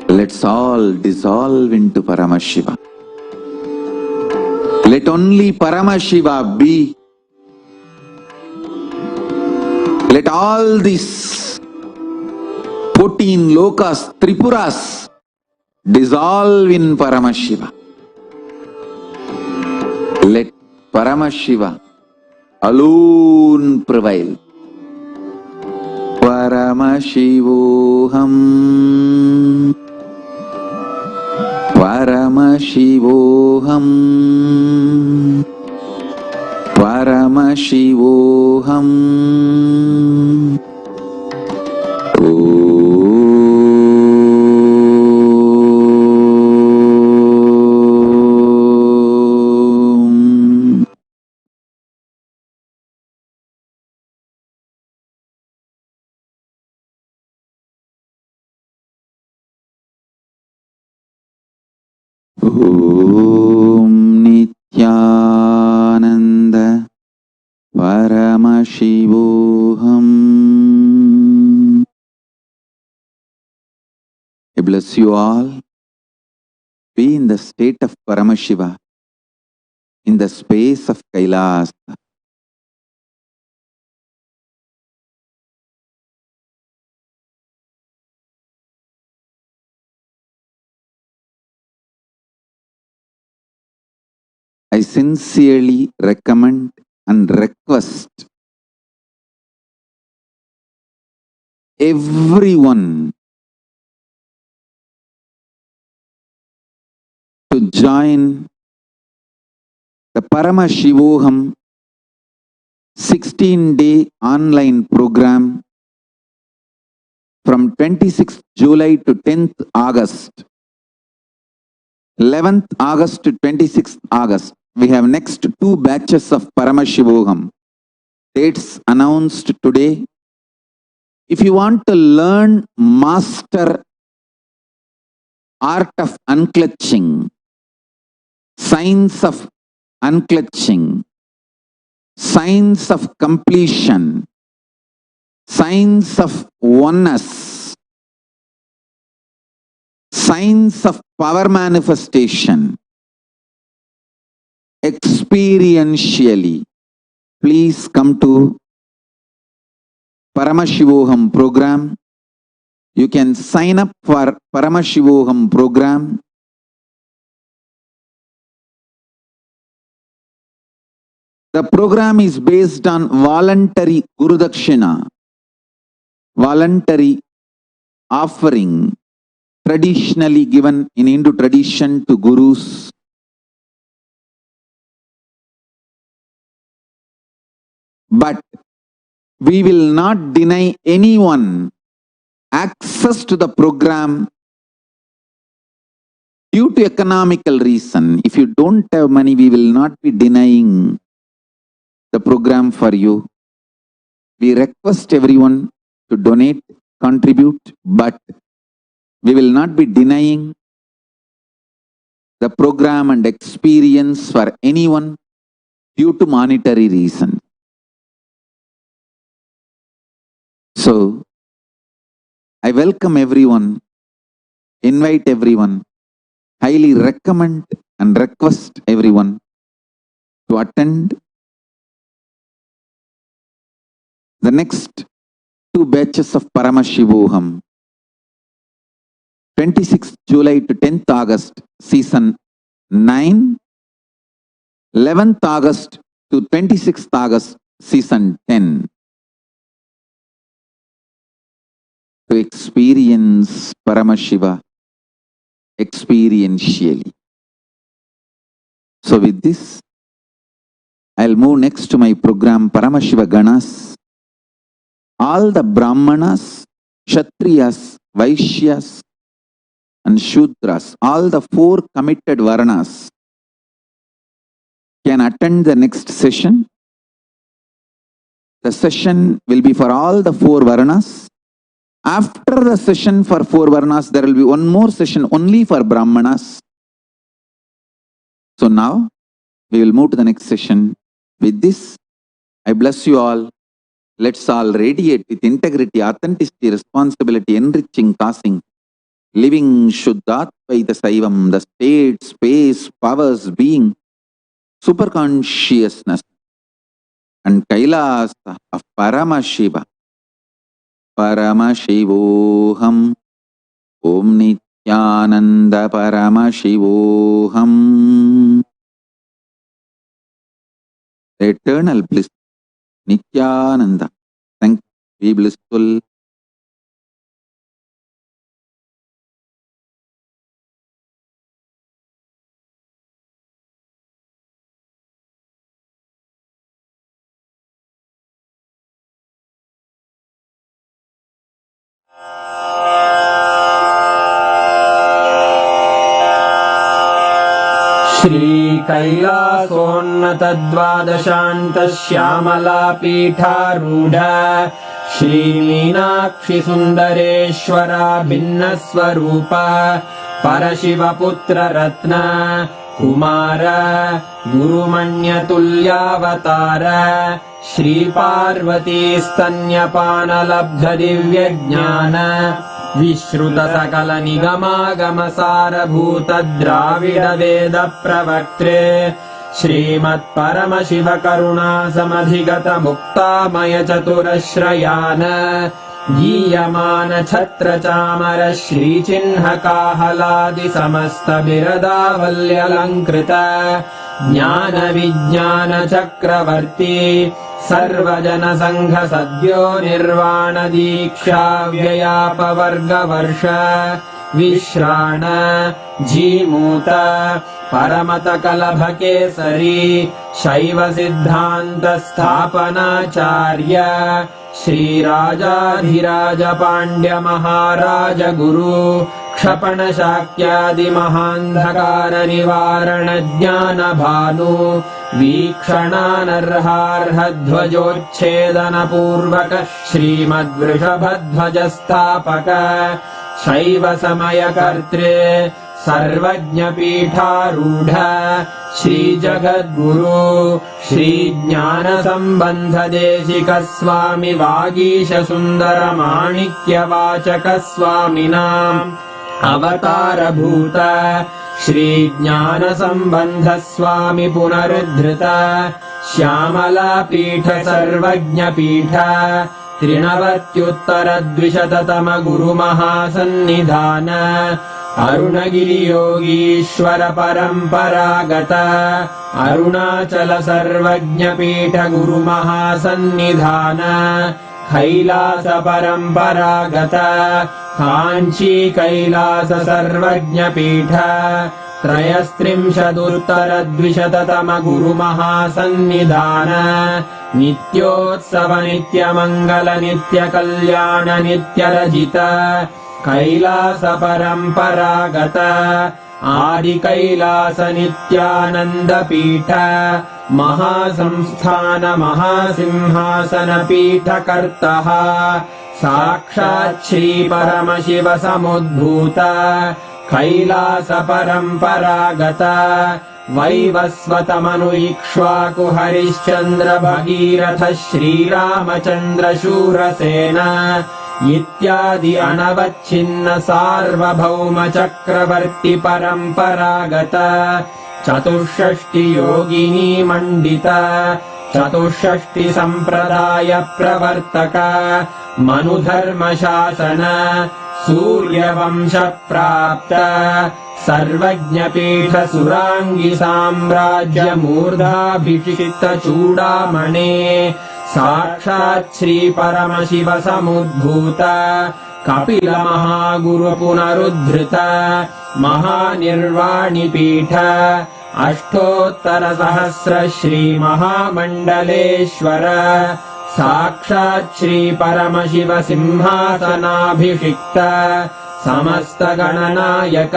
Let's all dissolve into Paramashiva. Let only Paramashiva be. Let all these 14 lokas, Tripuras, dissolve in Paramashiva. Let Paramashiva alone prevail. Paramashivoham Paramashivoham Paramashivoham. Om Nithyananda Paramashivoham. I bless you all. Be in the state of Paramashiva, in the space of Kailasa. I sincerely recommend and request everyone to join the Paramashivoham 16-day online program from 26th July to 10th August. 11th August to 26th August. We have next 2 batches of Paramashivoham. Dates announced today. If you want to learn, master art of unclutching, science of unclutching, science of completion, science of oneness, signs of power manifestation experientially, please come to Paramashivoham program. You can sign up for Paramashivoham program. The program is based on voluntary Guru Dakshina, voluntary offering traditionally given in Hindu tradition to gurus. But we will not deny anyone access to the program due to economical reason. If you don't have money, we will not be denying the program for you. We request everyone to donate, contribute, but we will not be denying the program and experience for anyone due to monetary reason. So, I welcome everyone, invite everyone, highly recommend and request everyone to attend the next 2 batches of Paramashivoham, 26th July to 10th August, season 9, 11th August to 26th August, season 10. To experience Paramashiva experientially. So with this, I'll move next to my program Paramashiva Ganas. All the Brahmanas, Kshatriyas, Vaishyas and Shudras, all the 4 committed Varnas can attend the next session. The session will be for all the 4 Varnas. After the session for 4 Varnas, there will be one more session only for Brahmanas. So now, we will move to the next session. With this, I bless you all. Let's all radiate with integrity, authenticity, responsibility, enriching, causing, living Shuddhatvaita Saivam, the state, space, powers, being, super consciousness, and Kailasa of Paramashiva. Paramashivoham, Om Nithyananda Paramashivoham. Eternal bliss, Nithyananda. Thank you, be blissful. Shri कैलासोन्नतद्वादशान्त Shyamala पीठारूढ Shri Meenakshi सुन्दरेश्वरा भिन्नस्वरूप परशिवपुत्र रत्न कुमार गुरुमण्यतुल्यावतार श्री पार्वती स्तन्यपानलब्ध दिव्यज्ञान विश्रुत सकल निगमागम सारभूत द्राविड वेद प्रवक्त्रे श्रीमत् परमशिव करुणा समधिगत मुक्तामय चतुरश्रयान गीयमान छत्र चामर श्रीचिह्न काहलादि समस्त बिरदावल्यलङ्कृत ज्ञान विज्ञान चक्रवर्ती सर्वजन संघ सद्यो निर्वाण दीक्षा व्ययापवर्गवर्ष विश्राण जीमूत परमत कलभ केसरी शैव सिद्धांत स्थापनाचार्य श्रीराजाधिराज पांड्य महाराज गुरु क्षपण शाक्यादि महांधकार निवारण ज्ञान भानु वीक्षणानर्हार्ह ध्वजोच्छेदन पूर्वक श्रीमद्वृषभध्वज स्थापक शैव समय कर्त्रे सर्वज्ञ पीठारूढ़ श्री जगद्गुरु श्री ज्ञान संबंध देशिक स्वामी वागीश सुंदर माणिक्य वाचक स्वामिनां अवतारभूत श्रीज्ञानसम्बन्धस्वामि पुनरुद्धृत श्यामलापीठ सर्वज्ञपीठ त्रिनवत्युत्तरद्विशततम गुरुमहासन्निधान अरुणगिरियोगीश्वर परम्परागत अरुणाचल सर्वज्ञपीठ गुरुमहासन्निधान कैलास परम्परागत काञ्ची कैलास सर्वज्ञपीठ त्रयस्त्रिंशदुत्तरद्विशततम गुरुमहासन्निधान नित्योत्सव नित्यमङ्गल नित्यकल्याण नित्यरजित कैलास परम्परागत आदिकैलास नित्यानन्दपीठ महासंस्थान महासिंहासन पीठकर्तः साक्षात् श्री परमशिव समुद्भूत कैलास परम्परागत वैवस्वतमनु इक्ष्वाकु हरिश्चन्द्र भगीरथ श्रीरामचन्द्र शूरसेन इत्यादि अनवच्छिन्न सार्वभौम चक्रवर्ति परम्परागत चतुष्षष्टि योगिनी मण्डित चतुष्षष्टि सम्प्रदाय प्रवर्तक मनुधर्मशासन सूर्यवंश प्राप्त सर्वज्ञपीठ सुराङ्गी साम्राज्य मूर्धाभिषिक्त चूडामणे साक्षात् श्री परमशिव समुद्भूत कपिल महागुरु पुनरुद्धृत महानिर्वाणिपीठ अष्टोत्तर सहस्र श्री महामण्डलेश्वर साक्षात् श्री परमशिव सिंहासनाभिषिक्त समस्त गणनायक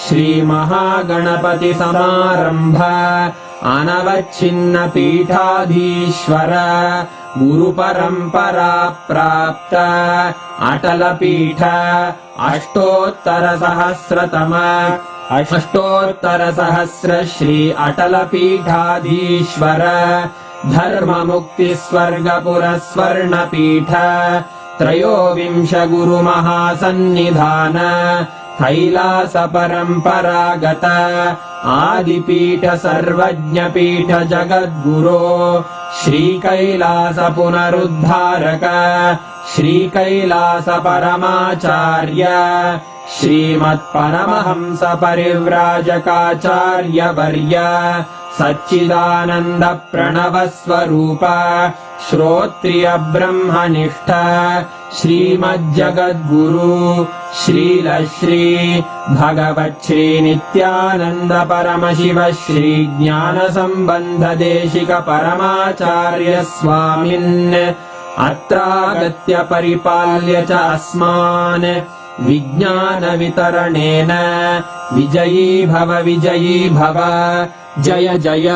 श्री महागणपति समारंभ अनवच्छिन्न पीठाधीश्वर गुरु परंपरा प्राप्त अटल पीठ अष्टोत्तर सहस्र श्री अटल पीठाधीश्वर धर्म मुक्ति स्वर्गपुर स्वर्ण पीठ त्रयोविंश गुरु महासन्निधान कैलास परम्परागत आदिपीठ सर्वज्ञपीठ जगद्गुरो श्री कैलास पुनरुद्धारक श्री कैलास परमाचार्य श्रीमत्परमहंस परिव्राजकाचार्य वर्य सच्चिदानन्द प्रणव स्वरूप श्रोत्रिय ब्रह्मनिष्ठ श्रीमज्जगद्गुरु श्रील श्री भगवत् श्री नित्यानन्द परमशिव श्री ज्ञान संबंध देशिक परमाचार्य स्वामिन् अत्रागत्य परिपाल्य च अस्मान् विज्ञान वितरणेन विजयी भव जय जय।